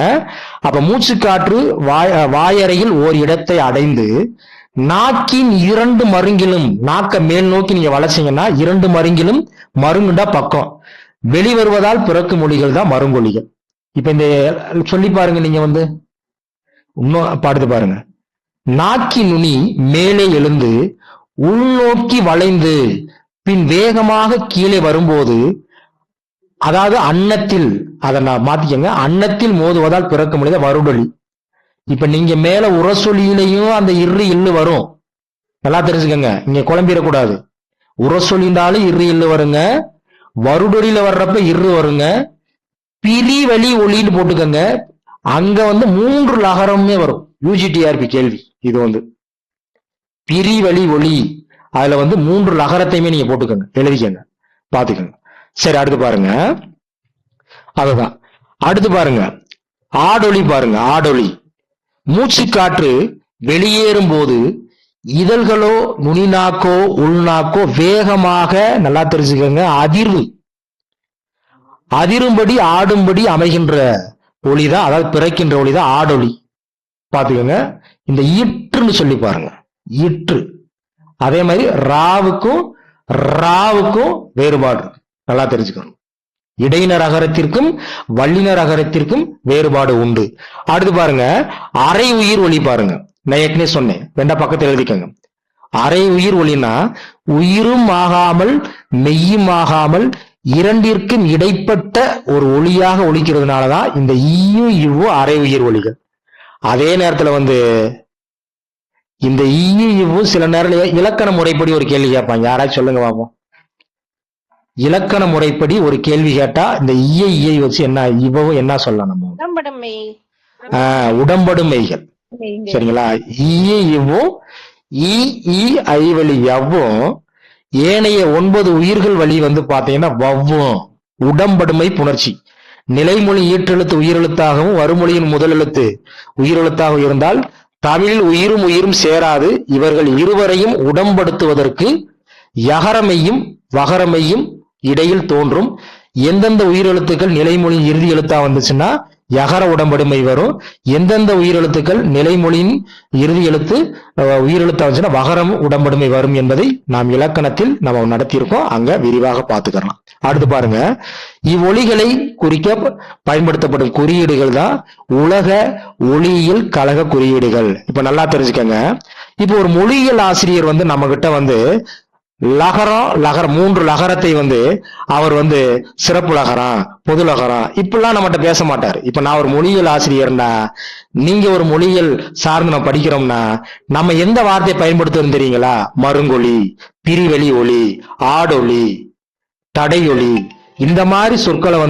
அப்ப மூச்சுக்காற்று வாயறையில் ஓர் இடத்தை அடைந்து நாக்கின் இரண்டு மருங்கிலும், நாக்க மேல் நோக்கி நீங்க வளைச்சீங்கன்னா இரண்டு மருங்கிலும், மருங்குண்டா பக்கம், வெளிவருவதால் பிறக்கும் மொழிகள் தான் மருங்கொலிகள். இப்ப இந்த சொல்லி பாருங்க, நீங்க வந்து இன்னும் பாடுத்து பாருங்க, நாக்கி நுனி மேலே எழுந்து உள்நோக்கி வளைந்து பின் வேகமாக கீழே வரும்போது, அதாவது அன்னத்தில், அதை நான் மாத்திக்கங்க, அன்னத்தில் மோதுவதால் பிறக்கும் மொழி வருடொலி. இப்ப நீங்க மேல உரசொலியிலையும் அந்த இரு இல்லு வரும், நல்லா தெரிஞ்சுக்கங்க, இங்க குழம்பிடக்கூடாது. உரசொலிந்தாலும் இரு இல்லு வருங்க, வருடொலியில வர்றப்ப இரு வருங்க, பிரி வழி ஒளின்னு போட்டுக்கங்க. அங்க 3 லகரமே வரும். யூஜிடிஆர்பி கேள்வி இது பிரி வழி ஒளி, அதுல 3 லகரத்தையுமே நீங்க போட்டுக்கங்க, எழுதிக்கங்க, பாத்துக்கங்க. சரி, அடுத்து பாருங்க. அதுதான் அடுத்து பாருங்க, ஆடொலி பாருங்க. ஆடொலி மூச்சு காற்று வெளியேறும் போது இதழ்களோ நுனிநாக்கோ உள்நாக்கோ வேகமாக, நல்லா தெரிஞ்சுக்கங்க, அதிரும்படி ஆடும்படி அமைகின்ற ஒளிதான், அதாவது பிறக்கின்ற ஒளிதான் ஆடொலி. பாத்துக்கோங்க. இந்த ஈற்றுன்னு சொல்லி பாருங்க, ஈற்று. அதே மாதிரி ராவுக்கும் வேறுபாடு நல்லா தெரிஞ்சுக்கணும். இடையினர் அகரத்திற்கும் வல்லினர் அகரத்திற்கும் வேறுபாடு உண்டு. அடுத்து பாருங்க, அரை உயிர் ஒளி பாருங்க. நான் ஏற்கனவே சொன்னேன், வேண்டா பக்கத்தில் எழுதிக்கங்க. அரை உயிர் ஒளினா உயிரும் ஆகாமல் மெய்யும் ஆகாமல் இரண்டிற்கும் இடைப்பட்ட ஒரு ஒளியாக ஒலிக்கிறதுனாலதான் இந்த ஈயும் இவ்வும் அரை உயிர் ஒளிகள். அதே நேரத்துல இந்த ஈயும் இவ்வும் சில நேரம் இலக்கண முறைப்படி ஒரு கேள்வி கேட்பாங்க. யாராச்சும் சொல்லுங்க பாப்போம். இலக்கண முறைப்படி ஒரு கேள்வி கேட்டா இந்த ஈயை வச்சு என்ன இவ்வவும் என்ன சொல்லலாம் நம்ம? உடம்படும் மெய்கள். சரிங்களா? ஈயை இவ்வும் ஈ ஐ வழி எவ்வும் ஏனைய 9 உயிர்கள் வழி பாத்தீங்கன்னா வவ்வும். உடம்படுமை புணர்ச்சி. நிலைமொழி ஈற்றெழுத்து உயிரெழுத்தாகவும் வருமொழியின் முதல் எழுத்து உயிரெழுத்தாக இருந்தால் தமிழில் உயிரும் சேராது. இவர்கள் இருவரையும் உடம்படுத்துவதற்கு யகரமையும் வகரமையும் இடையில் தோன்றும். எந்தெந்த உயிரெழுத்துக்கள் நிலைமொழி இறுதி எழுத்தா வந்துச்சுன்னா யகர உடம்படுமை வரும். எந்தெந்த உயிரெழுத்துக்கள் நிலைமொழியின் இறுதி எழுத்து உயிரெழுத்தா வந்துச்சுன்னா வகரம் உடம்படுமை வரும் என்பதை நாம் இலக்கணத்தில் நம்ம நடத்தியிருக்கோம். அங்க விரிவாக பார்த்துக்கலாம். அடுத்து பாருங்க, இவ்வொலிகளை குறிக்க பயன்படுத்தப்படும் குறியீடுகள் தான் உலக ஒளியியல் கழக குறியீடுகள். இப்ப நல்லா தெரிஞ்சுக்கங்க. இப்ப ஒரு மொழியியல் ஆசிரியர் நம்ம கிட்ட லகரம் 3 லகரத்தை அவர் சிறப்பு லகரம், பொது லகரம் இப்பெல்லாம் நம்மகிட்ட பேச மாட்டாரு. இப்ப நான் ஒரு மொழியியல் ஆசிரியர்னா, நீங்க ஒரு மொழியியல் சார்ந்து நம்ம படிக்கிறோம்னா நம்ம எந்த வார்த்தையை பயன்படுத்துறோம் தெரியுங்களா? மருங்கொலி, பிரிவெளி ஒளி, ஆடொலி, தடையொலி, இந்த மாதிரி சொற்களை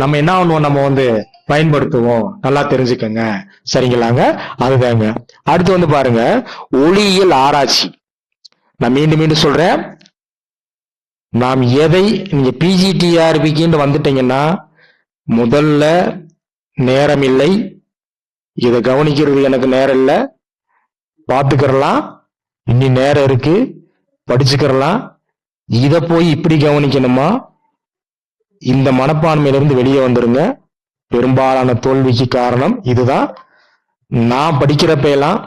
நம்ம என்ன பண்ணுவோம், நம்ம பயன்படுத்துவோம். நல்லா தெரிஞ்சுக்கங்க. சரிங்களாங்க? அதுதாங்க. அடுத்து பாருங்க, ஒளியியல் ஆராய்ச்சி. நான் மீண்டும் சொல்றேன், நாம் எதை நீங்க பிஜிடிஆர்பிக்கு வந்துட்டீங்கன்னா முதல்ல நேரம் இல்லை, இதை கவனிக்கிறது எனக்கு நேரம் இல்லை, பார்த்துக்கிறலாம், இன்னி நேரம் இருக்கு, படிச்சுக்கிறலாம். இத போய் இப்படி கவனிக்கணுமா? இந்த மனப்பான்மையிலிருந்து வெளியே வந்துருங்க. பெரும்பாலான தோல்விக்கு காரணம் இதுதான். நான் படிக்கிறப்ப எல்லாம்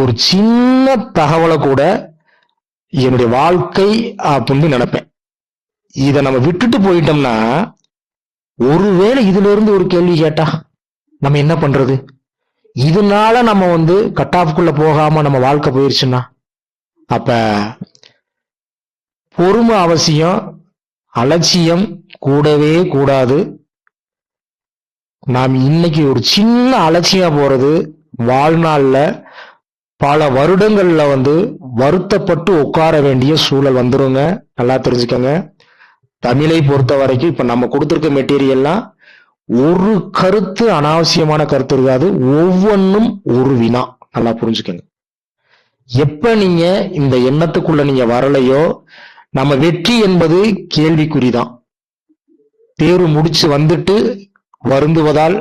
ஒரு சின்ன தகவலை கூட என்னுடைய வாழ்க்கை அப்படின்னு நினைப்பேன். இத நம்ம விட்டுட்டு போயிட்டோம்னா, ஒருவேளை இதுல இருந்து ஒரு கேள்வி கேட்டா நம்ம என்ன பண்றது? இதனால நம்ம கட் ஆஃப்குள்ள போகாம நம்ம வாழ்க்கை போயிருச்சுன்னா, அப்ப பொறுமை அவசியம், அலட்சியம் கூடவே கூடாது. நாம் இன்னைக்கு ஒரு சின்ன அலட்சியம் போறது வாழ்நாள்ல பல வருடங்கள்ல வருத்தப்பட்டு உட்கார வேண்டிய சூழல் வந்துருங்க. நல்லா தெரிஞ்சுக்கங்க. தமிழை பொறுத்த வரைக்கும் இப்ப நம்ம கொடுத்திருக்க மெட்டீரியல்லாம் ஒரு கருத்து அனாவசியமான கருத்து இருக்காது. ஒவ்வொன்றும் ஒரு வினா. நல்லா புரிஞ்சுக்கங்க. எப்ப நீங்க இந்த எண்ணத்துக்குள்ள நீங்க வரலையோ, நம்ம வெற்றி என்பது கேள்விக்குறிதான். தேர்வு முடிச்சு வந்துட்டு வருந்துவதால்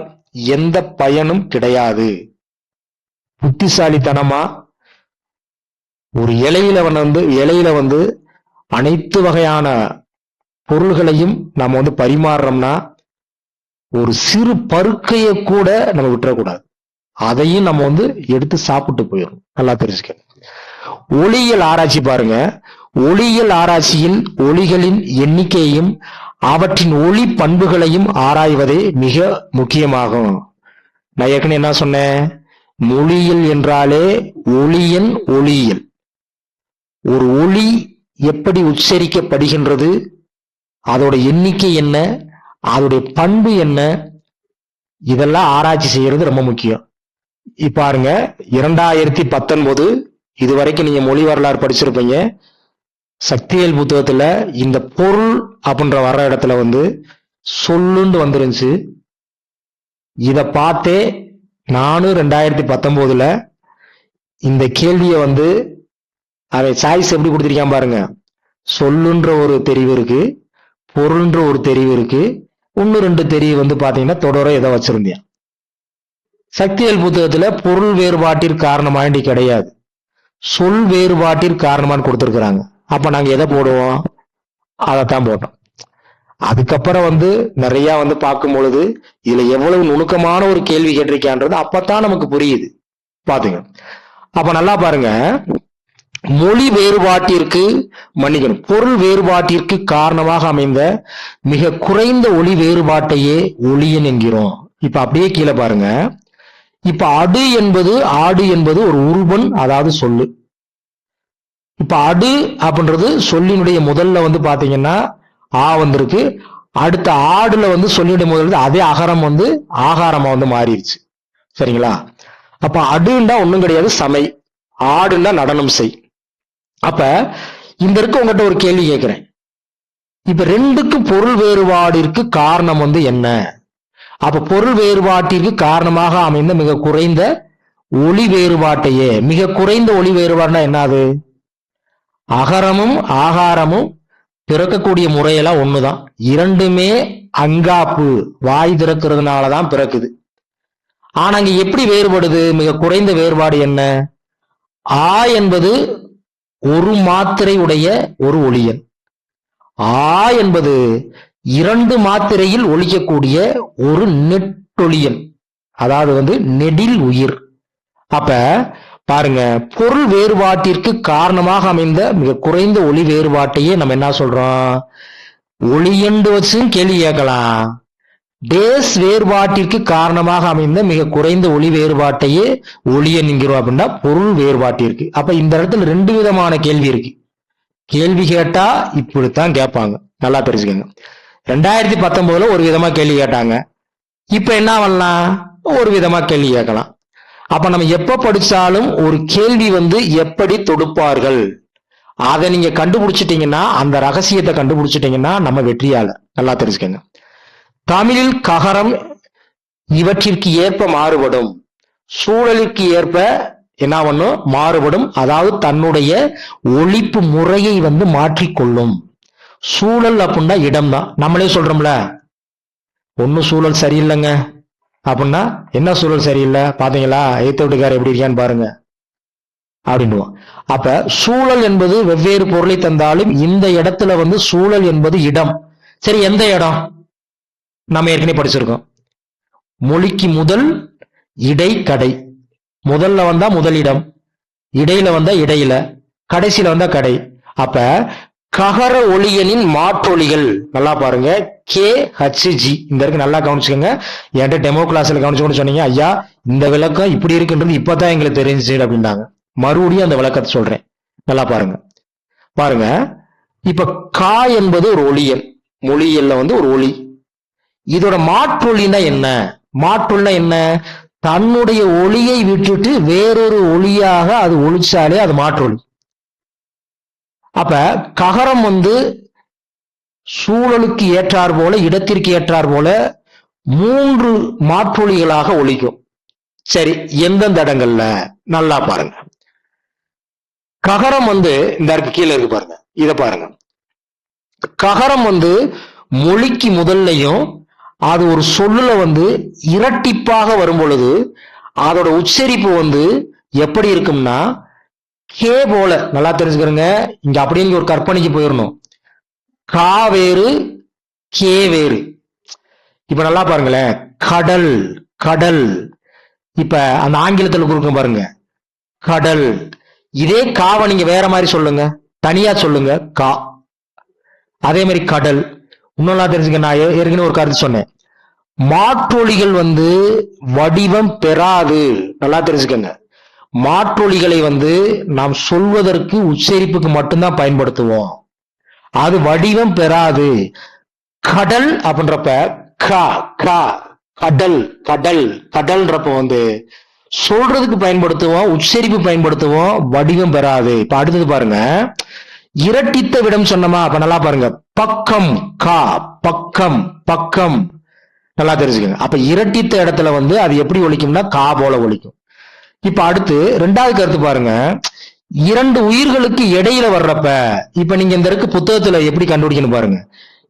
எந்த பயனும் கிடையாது. புத்திசாலித்தனமா ஒரு இலையில அனைத்து வகையான பொருள்களையும் நம்ம பரிமாறுறோம்னா ஒரு சிறு பருக்கைய கூட நம்ம விட்டுறக்கூடாது. அதையும் நம்ம எடுத்து சாப்பிட்டு போயிடும். நல்லா தெரிஞ்சுக்க. ஒளியியல் ஆராய்ச்சி பாருங்க. ஒளியியல் ஆராய்ச்சியில் ஒளிகளின் எண்ணிக்கையையும் அவற்றின் ஒளி பண்புகளையும் ஆராய்வதே மிக முக்கியமாகும். நான் ஏற்கனவே என்ன சொன்னேன்? மொழியியல் என்றாலே ஒளியன் ஒளியியல். ஒரு ஒளி எப்படி உச்சரிக்கப்படுகின்றது, அதோட எண்ணிக்கை என்ன, அதோடைய பண்பு என்ன, இதெல்லாம் ஆராய்ச்சி செய்யறது ரொம்ப முக்கியம். பாருங்க, 2019 இது வரைக்கும் நீங்க மொழி வரலாறு படிச்சிருப்பீங்க. சக்திவேல் புத்தகத்துல இந்த பொருள் அப்படின்ற வர்ற இடத்துல வந்து சொல்லுண்டு வந்துருந்துச்சு. இத பார்த்தே நானும் 2019 இந்த கேள்விய வந்து அதை சாய்ஸ் எப்படி கொடுத்திருக்கான் பாருங்க. சொல்லுன்ற ஒரு தெரிவு இருக்கு, பொருள்ன்ற ஒரு தெரிவு இருக்கு, ஒன்னு ரெண்டு தெரிவு வந்து பாத்தீங்கன்னா தொடர எதை வச்சிருந்தேன். சக்திவேல் புத்தகத்துல பொருள் வேறுபாட்டிற்கு காரணமாண்டி கிடையாது, சொல் வேறுபாட்டிற்கு காரணமான்னு கொடுத்திருக்கிறாங்க. அப்ப நாங்க எதை போடுவோம்? அதைத்தான் போட்டோம். அதுக்கப்புறம் வந்து நிறைய வந்து பார்க்கும் பொழுது இதுல எவ்வளவு நுணுக்கமான ஒரு கேள்வி கேட்டிருக்கான்றது அப்பதான் நமக்கு புரியுது. பாத்துங்க. அப்ப நல்லா பாருங்க, மொழி வேறுபாட்டிற்கு மன்னிக்கணும், பொருள் வேறுபாட்டிற்கு காரணமாக அமைந்த மிக குறைந்த ஒளி வேறுபாட்டையே ஒளியன் என்கிறோம். இப்ப அப்படியே கீழே பாருங்க. இப்ப அடு என்பது ஆடு என்பது ஒரு உருவன், அதாவது சொல்லு. இப்ப அடு அப்படின்றது சொல்லினுடைய முதல்ல வந்து பாத்தீங்கன்னா ஆ வந்திருக்கு. அடுத்த ஆடுல வந்து சொல்லினுடைய முதல்ல அதே அகரம் வந்து ஆகாரமா வந்து மாறிடுச்சு. சரிங்களா? அப்ப அடுன்னா ஒண்ணும் கிடையாது, சமை. ஆடுன்னா நடனம் செய். அப்ப இந்த இருக்க உங்ககிட்ட ஒரு கேள்வி கேட்கிறேன். இப்ப ரெண்டுக்கும் பொருள் வேறுபாடிற்கு காரணம் வந்து என்ன? அப்ப பொருள் வேறுபாட்டிற்கு காரணமாக அமைந்த மிக குறைந்த ஒளி வேறுபாட்டையே, மிக குறைந்த ஒளி வேறுபாடுனா என்னது? அகரமும் ஆகாரமும் பிறக்கக்கூடிய முறையெல்லாம் ஒண்ணுதான். இரண்டுமே அங்காப்பு, வாய் திறக்கிறதுனாலதான் பிறக்குது. ஆனா இங்க எப்படி வேறுபடுது? மிக குறைந்த வேறுபாடு என்ன? ஆ என்பது ஒரு மாத்திரை உடைய ஒரு ஒளியன், ஆ என்பது 2 மாத்திரையில் ஒலிக்கக்கூடிய ஒரு நெட்டொளியன், அதாவது வந்து நெடில் உயிர். அப்ப பாருங்க, பொருள் வேறுபாட்டிற்கு காரணமாக அமைந்த மிக குறைந்த ஒளி வேறுபாட்டையே நம்ம என்ன சொல்றோம்? ஒளியண்டு வச்சு கேள்வி கேட்கலாம். டேஸ் வேறுபாட்டிற்கு காரணமாக அமைந்த மிக குறைந்த ஒளி வேறுபாட்டையே ஒளியன் என்கிறோம் அப்படின்னா பொருள் வேறுபாட்டிற்கு. அப்ப இந்த இடத்துல 2 விதமான கேள்வி இருக்கு. கேள்வி கேட்டா இப்படித்தான் கேட்பாங்க, நல்லா தெரிஞ்சுக்கங்க. 2019 ஒரு விதமா கேள்வி கேட்டாங்க, இப்ப என்ன பண்ணலாம்? ஒரு விதமா கேள்வி கேட்கலாம். அப்ப நம்ம எப்ப படிச்சாலும் ஒரு கேள்வி வந்து எப்படி தொடுப்பார்கள் அதை நீங்க கண்டுபிடிச்சிட்டீங்கன்னா, அந்த ரகசியத்தை கண்டுபிடிச்சிட்டீங்கன்னா நம்ம வெற்றியாளர். நல்லா தெரிஞ்சுக்கங்க. தமிழில் ககரம் இவற்றிற்கு ஏற்ப மாறுபடும், சூழலுக்கு ஏற்ப என்ன பண்ணும்? மாறுபடும். அதாவது தன்னுடைய ஒலிப்பு முறையை வந்து மாற்றிக்கொள்ளும். சூழல் அப்படின்னா இடம் தான். நம்மளே சொல்றோம்ல, ஒன்னும் சூழல் சரியில்லைங்க அப்படின்னா என்ன சூழல் சரியில்லை பாத்தீங்களா, எய்த்த வீட்டுக்காரர் எப்படி இருக்கான்னு பாருங்க அப்படின்னுவோம். அப்ப சூழல் என்பது வெவ்வேறு பொருளை தந்தாலும் இந்த இடத்துல வந்து சூழல் என்பது இடம். சரி, எந்த இடம்? நம்ம ஏற்கனவே படிச்சிருக்கோம். மொழிக்கு முதல் இடை கடை. முதல்ல வந்தா முதலிடம், இடையில வந்தா இடையில, கடைசியில வந்தா கடை. அப்ப ககர ஒளியனின் மாற்றொலிகள் நல்லா பாருங்க, கே ஹச் ஜி. இந்த இருக்கு, நல்லா கவனிச்சுக்கோங்க. என்கிட்ட டெமோ கிளாஸ்ல கவனிச்சுக்கணும்னு சொன்னீங்க, ஐயா இந்த விளக்கம் இப்படி இருக்குன்றது இப்பதான் எங்களுக்கு தெரிஞ்சு அப்படின்னாங்க. மறுபடியும் அந்த விளக்கத்தை சொல்றேன், நல்லா பாருங்க. பாருங்க, இப்ப கா என்பது ஒரு ஒளியன், மொழியல்ல வந்து ஒரு ஒளி. இதோட மாற்றொலினா என்ன? மாற்றொலினா என்ன? தன்னுடைய ஒளியை விட்டுட்டு வேறொரு ஒளியாக அது ஒளிச்சாலே அது மாற்றொலி. அப்ப ககரம் வந்து சூழலுக்கு ஏற்றார் போல, இடத்திற்கு ஏற்றார் போல 3 மாற்றொலிகளாக ஒலிக்கும். சரி, எந்தெந்த இடங்கள்ல? நல்லா பாருங்க. ககரம் வந்து இந்த கீழே இருக்கு பாருங்க, இத பாருங்க. ககரம் வந்து மொழிக்கு முதல்லையும் அது ஒரு சொல்லுல வந்து இரட்டிப்பாக வரும் பொழுது அதோட உச்சரிப்பு வந்து எப்படி இருக்கும்னா கே போல. நல்லா தெரிஞ்சுக்கிறங்க, இங்க அப்படின்னு ஒரு கற்பனைக்கு போயிடணும். கா வேறு, கே வேறு. இப்ப நல்லா பாருங்களேன், கடல் கடல். இப்ப அந்த ஆங்கிலத்தில் கொடுக்கும் பாருங்க, கடல். இதே காவை நீங்க வேற மாதிரி சொல்லுங்க, தனியா சொல்லுங்க, கா. அதே மாதிரி கடல். இன்னொன்னா தெரிஞ்சுக்க, நான் ஏற்கனவே ஒரு கருத்து சொன்னேன், மாற்றொலிகள் வந்து வடிவம் பெறாது. நல்லா தெரிஞ்சுக்கங்க, மாற்றொலிகளை வந்து நாம் சொல்வதற்கு உச்சரிப்புக்கு மட்டும்தான் பயன்படுத்துவோம், அது வடிவம் பெறாது. கடல் அப்படின்றப்ப கா கா, கடல் கடல் கடல்ன்றப்ப வந்து சொல்றதுக்கு பயன்படுத்துவோம், உச்சரிப்பு பயன்படுத்துவோம், வடிவம் பெறாது. இப்ப அடுத்தது பாருங்க, இரட்டித்த விடம் சொன்னமா? அப்ப நல்லா பாருங்க, பக்கம் கா, பக்கம் பக்கம், நல்லா தெரிஞ்சுக்கங்க. அப்ப இரட்டித்த இடத்துல வந்து அது எப்படி ஒலிக்கும்னா கா போல ஒலிக்கும். இப்ப அடுத்து ரெண்டாவது கருத்து பாருங்க, இரண்டு உயிர்களுக்கு இடையில வர்றப்ப, இப்ப நீங்க இந்த இருக்கு புத்தகத்துல எப்படி கண்டுபிடிக்கணும் பாருங்க.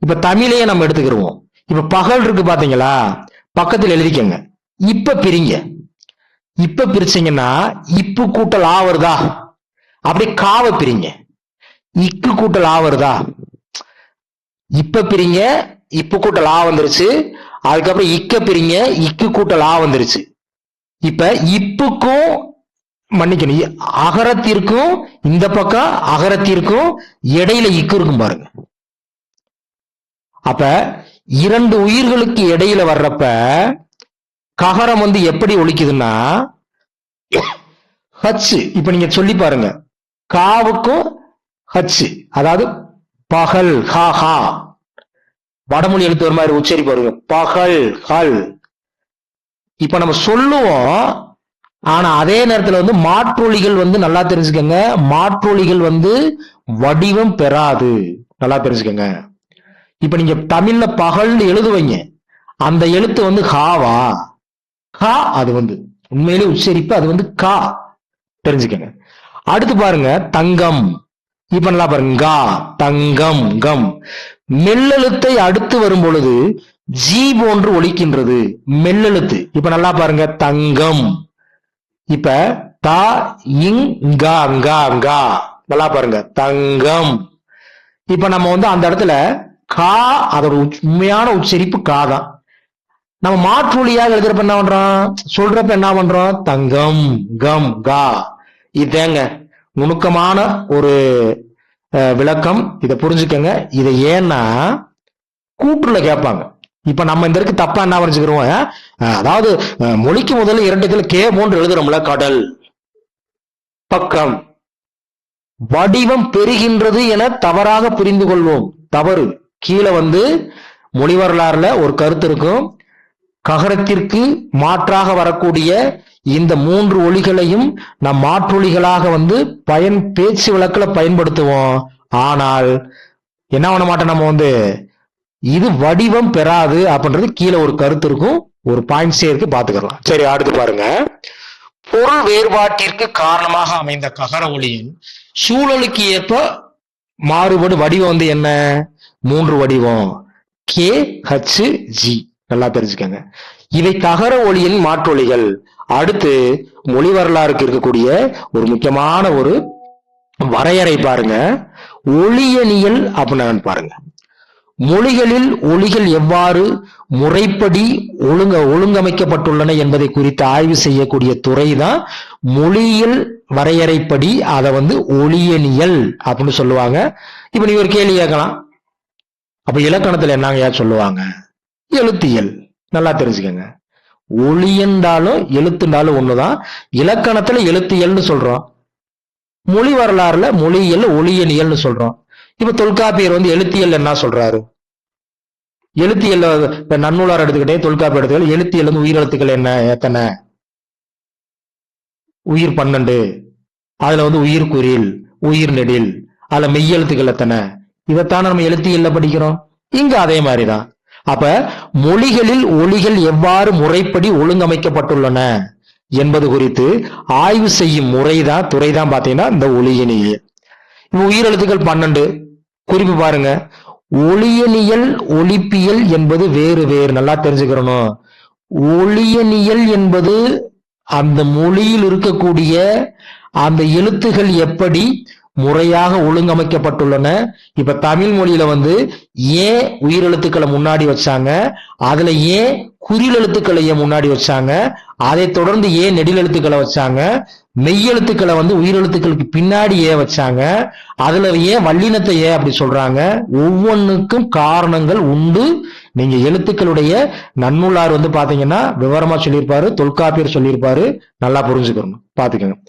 இப்ப தமிழையே நம்ம எடுத்துக்கிருவோம். இப்ப பகல் இருக்கு பாத்தீங்களா, பக்கத்துல எழுதிக்கங்க. இப்ப பிரிங்க, இப்ப பிரிச்சீங்கன்னா இப்பு கூட்டல் ஆ வருதா, அப்படி காவை பிரிங்க, இக்கு கூட்டல் ஆ வருதா, இப்ப பிரிங்க, இப்பு கூட்டல் ஆ வந்துருச்சு. அதுக்கப்புறம் இக்க பிரிங்க, இக்கு கூட்டல் ஆ வந்துருச்சு. இப்ப இப்புக்கும் மன்னிக்கணும், அகரத்திற்கும் இந்த பக்கம் அகரத்திற்கும் இடையில இக்கு இருக்கும் பாருங்க. அப்ப இரண்டு உயிர்களுக்கு இடையில வர்றப்ப ககரம் வந்து எப்படி ஒலிக்குதுன்னா ஹச். இப்ப நீங்க சொல்லி பாருங்க, காவுக்கும் ஹச், அதாவது பகல் ஹா ஹா, வடமொழி எழுத்து ஒரு மாதிரி உச்சரிப்பு வருங்க, பகல் ஹல். இப்ப நம்ம சொல்லுவோம், ஆனா அதே நேரத்துல வந்து மாற்றொலிகள் வந்து நல்லா தெரிஞ்சுக்கங்க, மாற்றொலிகள் வந்து வடிவம் பெறாது, நல்லா தெரிஞ்சுக்கங்க. இப்ப நீங்க தமிழ்ல பகல்னு எழுதுவீங்க, அந்த எழுத்து வந்து ஹாவா, கா, அது வந்து உண்மையிலே உச்சரிப்பு அது வந்து கா, தெரிஞ்சுக்கங்க. அடுத்து பாருங்க தங்கம். இப்ப நல்லா பாருங்க, கா தங்கம் கம், மெல்லெழுத்தை அடுத்து வரும் பொழுது ஜி போன்று ஒலிக்கின்றது, மெல்லெழுத்து. இப்ப நல்லா பாருங்க, தங்கம். இப்ப தா இங் கா கா கா, நல்லா பாருங்க, தங்கம். இப்ப நம்ம வந்து அந்த இடத்துல கா, அதோட உண்மையான உச்சரிப்பு கா தான். நம்ம மாற்றொலியாக எழுதுறப்ப என்ன பண்றோம், சொல்றப்ப என்ன பண்றோம், தங்கம் கம் கா. இதேங்க நுணுக்கமான ஒரு விளக்கம், இதை புரிஞ்சுக்கங்க. இதை ஏன்னா கூற்றுல கேட்பாங்க. இப்ப நம்ம இந்த இருக்கு தப்பா என்ன வரைஞ்சுக்கிறோம், அதாவது மொழிக்கு முதல்ல இரண்டு கே போன்று எழுதுறோம்ல, கடல் பக்கம், வடிவம் பெறுகின்றது என தவறாக புரிந்து கொள்வோம், தவறு. கீழே வந்து மொழி வரலாறுல ஒரு கருத்து இருக்கும், ககரத்திற்கு மாற்றாக வரக்கூடிய இந்த மூன்று ஒலிகளையும் நம் மாற்றொலிகளாக வந்து பேச்சு வழக்கில் பயன்படுத்துவோம். ஆனால் என்ன பண்ண மாட்டோம், நம்ம வந்து இது வடிவம் பெறாது அப்படின்றது கீழே ஒரு கருத்து இருக்கும், ஒரு பாயிண்ட்ஸே இருக்கு, பாத்துக்கலாம். சரி, அடுத்து பாருங்க, பொருள் வேறுபாட்டிற்கு காரணமாக அமைந்த ககர ஒலியின் சூழலுக்கு ஏற்ப மாறுபடு வடிவம் வந்து என்ன, மூன்று வடிவம், கே ஹச் ஜி, நல்லா தெரிஞ்சுக்கங்க. இவை ககர ஒலியின் மாற்றொலிகள். அடுத்து மொழி வரலாறுக்கு இருக்கக்கூடிய ஒரு முக்கியமான ஒரு வரையறை பாருங்க, ஒளியனியல் அப்படின்னு பாருங்க. மொழிகளில் ஒலிகள் எவ்வாறு முறைப்படி ஒழுங்கமைக்கப்பட்டுள்ளன என்பதை குறித்து ஆய்வு செய்யக்கூடிய துறை தான் மொழியியல் வரையறைப்படி அதை வந்து ஒளியனியல் அப்படின்னு சொல்லுவாங்க. இப்ப நீ ஒரு கேள்வி கேட்கலாம், அப்ப இலக்கணத்துல என்னங்க சொல்லுவாங்க, எழுத்தியல். நல்லா தெரிஞ்சுக்கங்க, ஒளி என்றாலும் எழுத்துண்டாலும் ஒண்ணுதான். இலக்கணத்துல எழுத்தியல்னு சொல்றோம், மொழி வரலாறுல மொழியியல் ஒளியனியல்னு சொல்றோம். இப்ப தொல்காப்பியர் வந்து எழுத்தியல் என்ன சொல்றாரு, எழுத்தியல் நன்னூலார் எடுத்துக்கிட்டே தொல்காப்பியர் எடுத்துக்கிட்டு எழுத்தியல் வந்து உயிரெழுத்துக்கள் என்ன எத்தனை, உயிர் 12, அதுல வந்து உயிர் குறில் உயிர் நெடில், அதுல மெய்யெழுத்துக்கள் எத்தனை, இதைத்தானே நம்ம எழுத்தியல்ல படிக்கிறோம். இங்க அதே மாதிரிதான். அப்ப மொழிகளில் ஒலிகள் எவ்வாறு முறைப்படி ஒழுங்கமைக்கப்பட்டுள்ளன என்பது குறித்து ஆய்வு செய்யும் முறைதான் துறைதான் பாத்தீங்கன்னா இந்த ஒளியனியல். உயிரெழுத்துக்கள் 12 குறிப்பு பாருங்க, ஒளியனியல் ஒலிப்பியல் என்பது வேறு வேறு, நல்லா தெரிஞ்சுக்கிறணும். ஒளியனியல் என்பது அந்த மொழியில் இருக்கக்கூடிய அந்த எழுத்துகள் எப்படி முறையாக ஒழுங்கமைக்கப்பட்டுள்ளன. இப்ப தமிழ் மொழியில வந்து ஏன் உயிரெழுத்துக்களை முன்னாடி வச்சாங்க, அதுல ஏன் குறில் எழுத்துக்களை ஏன் முன்னாடி வச்சாங்க, அதை தொடர்ந்து ஏன் நெடில் எழுத்துக்களை வச்சாங்க, மெய்யெழுத்துக்களை வந்து உயிரெழுத்துக்களுக்கு பின்னாடி ஏன் வச்சாங்க, அதுல ஏன் வல்லினத்தை ஏன் அப்படி சொல்றாங்க, ஒவ்வொன்றுக்கும் காரணங்கள் உண்டு. நீங்க எழுத்துக்களுடைய நன்னூலார் வந்து பாத்தீங்கன்னா விவரமா சொல்லியிருப்பாரு, தொல்காப்பியர் சொல்லியிருப்பாரு, நல்லா புரிஞ்சுக்கணும், பாத்துக்கோங்க.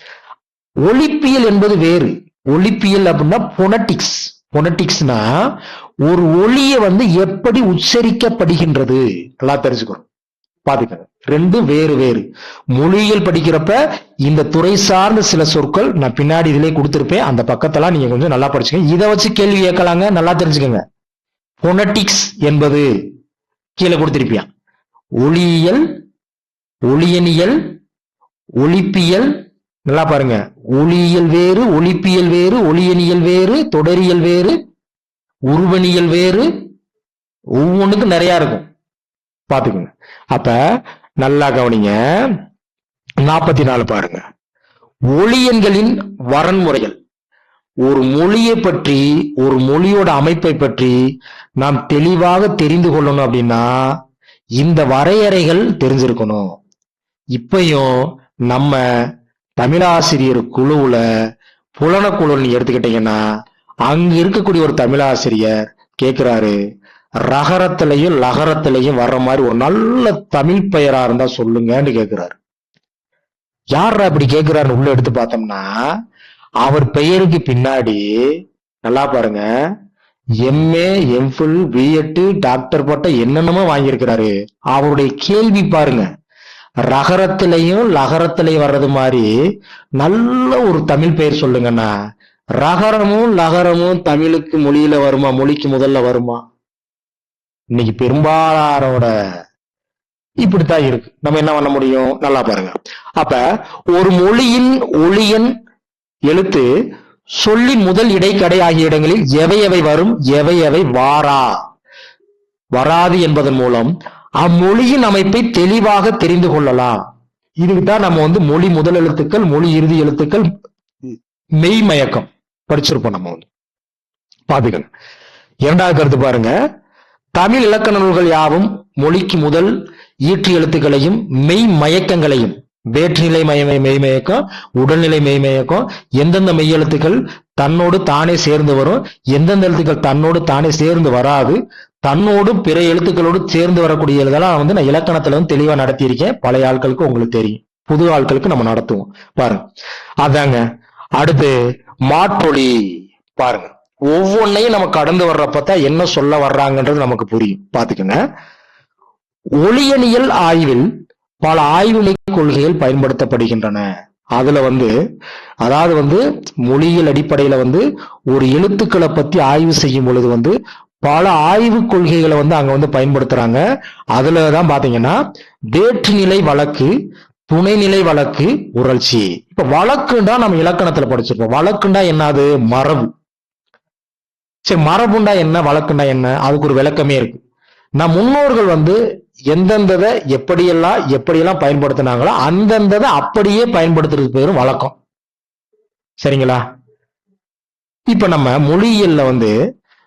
ஒலிப்பியல் என்பது வேறு. ஒலிப்பியல் அப்படின்னா பொனட்டிக்ஸ். பொனட்டிக்ஸ்னா ஒரு ஒலியை வந்து எப்படி உச்சரிக்கப்படுகின்றது, நல்லா தெரிஞ்சுக்கணும், பாத்துக்கோங்க. ரெண்டும் வேறு வேறு. மொழியியல் படிக்கிறப்ப இந்த துறை சார்ந்த சில சொற்கள் நான் பின்னாடி இதிலே கொடுத்திருப்பேன், அந்த பக்கத்தெல்லாம் நீங்க கொஞ்சம் நல்லா படிச்சுக்கங்க. இதை வச்சு கேள்வி கேட்கலாங்க, நல்லா தெரிஞ்சுக்கங்க. பொனட்டிக்ஸ் என்பது கீழே கொடுத்திருப்பியான். ஒளியியல், ஒளியனியல், ஒலிப்பியல். நல்லா பாருங்க, ஒளியியல் வேறு, ஒலிப்பியல் வேறு, ஒளியனியல் வேறு, தொடரியல் வேறு, உருவனியல் வேறு, ஒவ்வொன்றுக்கும் நிறைய இருக்கும், பாத்துக்கோங்க. அப்ப நல்லா கவனிங்க. 44 பாருங்க. ஒளியன்களின் வரன்முறைகள். ஒரு மொழியை பற்றி, ஒரு மொழியோட அமைப்பை பற்றி நாம் தெளிவாக தெரிந்து கொள்ளணும் அப்படின்னா இந்த வரையறைகள் தெரிஞ்சிருக்கணும். இப்பயும் நம்ம தமிழாசிரியர் குழுவுல புலனக்குழுன்னு எடுத்துக்கிட்டீங்கன்னா அங்க இருக்கக்கூடிய ஒரு தமிழாசிரியர் கேட்கிறாரு, ரகரத்திலையும் லகரத்திலையும் வர்ற மாதிரி ஒரு நல்ல தமிழ் பெயரா இருந்தா சொல்லுங்கன்னு கேட்கிறாரு. யாரா இப்படி கேட்கிறாருன்னு உள்ள எடுத்து பார்த்தோம்னா அவர் பெயருக்கு பின்னாடி நல்லா பாருங்க, எம்ஏ, எம்ஃபில், பிஎட், டாக்டர் பட்டம் என்னென்னமோ வாங்கியிருக்கிறாரு. அவருடைய கேள்வி பாருங்க, ரகரத்திலையும் லகரத்திலையும் வர்றது மாதிரி நல்ல ஒரு தமிழ் பெயர் சொல்லுங்கன்னா, ரகரமும் லகரமும் தமிழுக்கு மொழியில வருமா? மொழிக்கு முதல்ல வருமா? இன்னைக்கு பெரும்பாலானோட இப்படித்தான் இருக்கு. நம்ம என்ன பண்ண முடியும்? நல்லா பாருங்க. அப்ப ஒரு மொழியின் ஒளியன் எழுத்து சொல்லின் முதல் இடைக்கடை ஆகிய இடங்களில் எவை எவை வரும், எவை எவை வராது என்பதன் மூலம் அம்மொழியின் அமைப்பை தெளிவாக தெரிந்து கொள்ளலாம். இதுக்குதான் நம்ம மொழி முதல் எழுத்துக்கள், மொழி இறுதி எழுத்துக்கள், மெய்மயக்கம் படிச்சிருப்போம். நம்ம பாத்துக்கங்க. இரண்டாவது கருத்து பாருங்க, தமிழ் இலக்கண நூல்கள் யாவும் மொழிக்கு முதல் ஈற்று எழுத்துக்களையும் மெய் மயக்கங்களையும், வேற்றுநிலை மெய்மயக்கம், உடல்நிலை மெய்மயக்கம், எந்தெந்த மெய் எழுத்துக்கள் தன்னோடு தானே சேர்ந்து வரும், எந்தெந்த எழுத்துக்கள் தன்னோடு தானே சேர்ந்து வராது, தன்னோடு பிற எழுத்துக்களோடு சேர்ந்து வரக்கூடிய இதெல்லாம் நான் இலக்கணத்துல தெளிவா நடத்தியிருக்கேன். பழைய ஆட்களுக்கு உங்களுக்கு தெரியும், புது ஆட்களுக்கு நம்ம நடத்துவோம் பாருங்க. அதாங்க. அடுத்து மாற்றொலி பாருங்க. ஒவ்வொன்னையும் நம்ம கடந்து வர்றப்பதான் என்ன சொல்ல வர்றாங்கன்றது நமக்கு புரியும். பாத்துக்கங்க. ஒளியனியல் ஆய்வில் பல ஆய்வு கொள்கைகள் பயன்படுத்தப்படுகின்றன. அதுல அதாவது மொழியியல் அடிப்படையில ஒரு எழுத்துக்களை பத்தி ஆய்வு செய்யும் பொழுது பல ஆய்வு கொள்கைகளை அங்க பயன்படுத்துறாங்க. அதுலதான் பாத்தீங்கன்னா வேற்றுநிலை வழக்கு, துணைநிலை வழக்கு, உறழ்ச்சி. இப்ப வழக்குண்டா நம்ம இலக்கணத்துல படிச்சிருப்போம். வழக்குண்டா என்னது? மரபு. சரி, மரபுண்டா என்ன, வழக்குண்டா என்ன? அதுக்கு ஒரு விளக்கமே இருக்கு. நம் முன்னோர்கள் எந்தெந்ததை எப்படியெல்லாம் பயன்படுத்தினாங்களோ அந்தந்ததை அப்படியே பயன்படுத்துறது பேரும் வழக்கம். சரிங்களா? இப்ப நம்ம மொழியியல்ல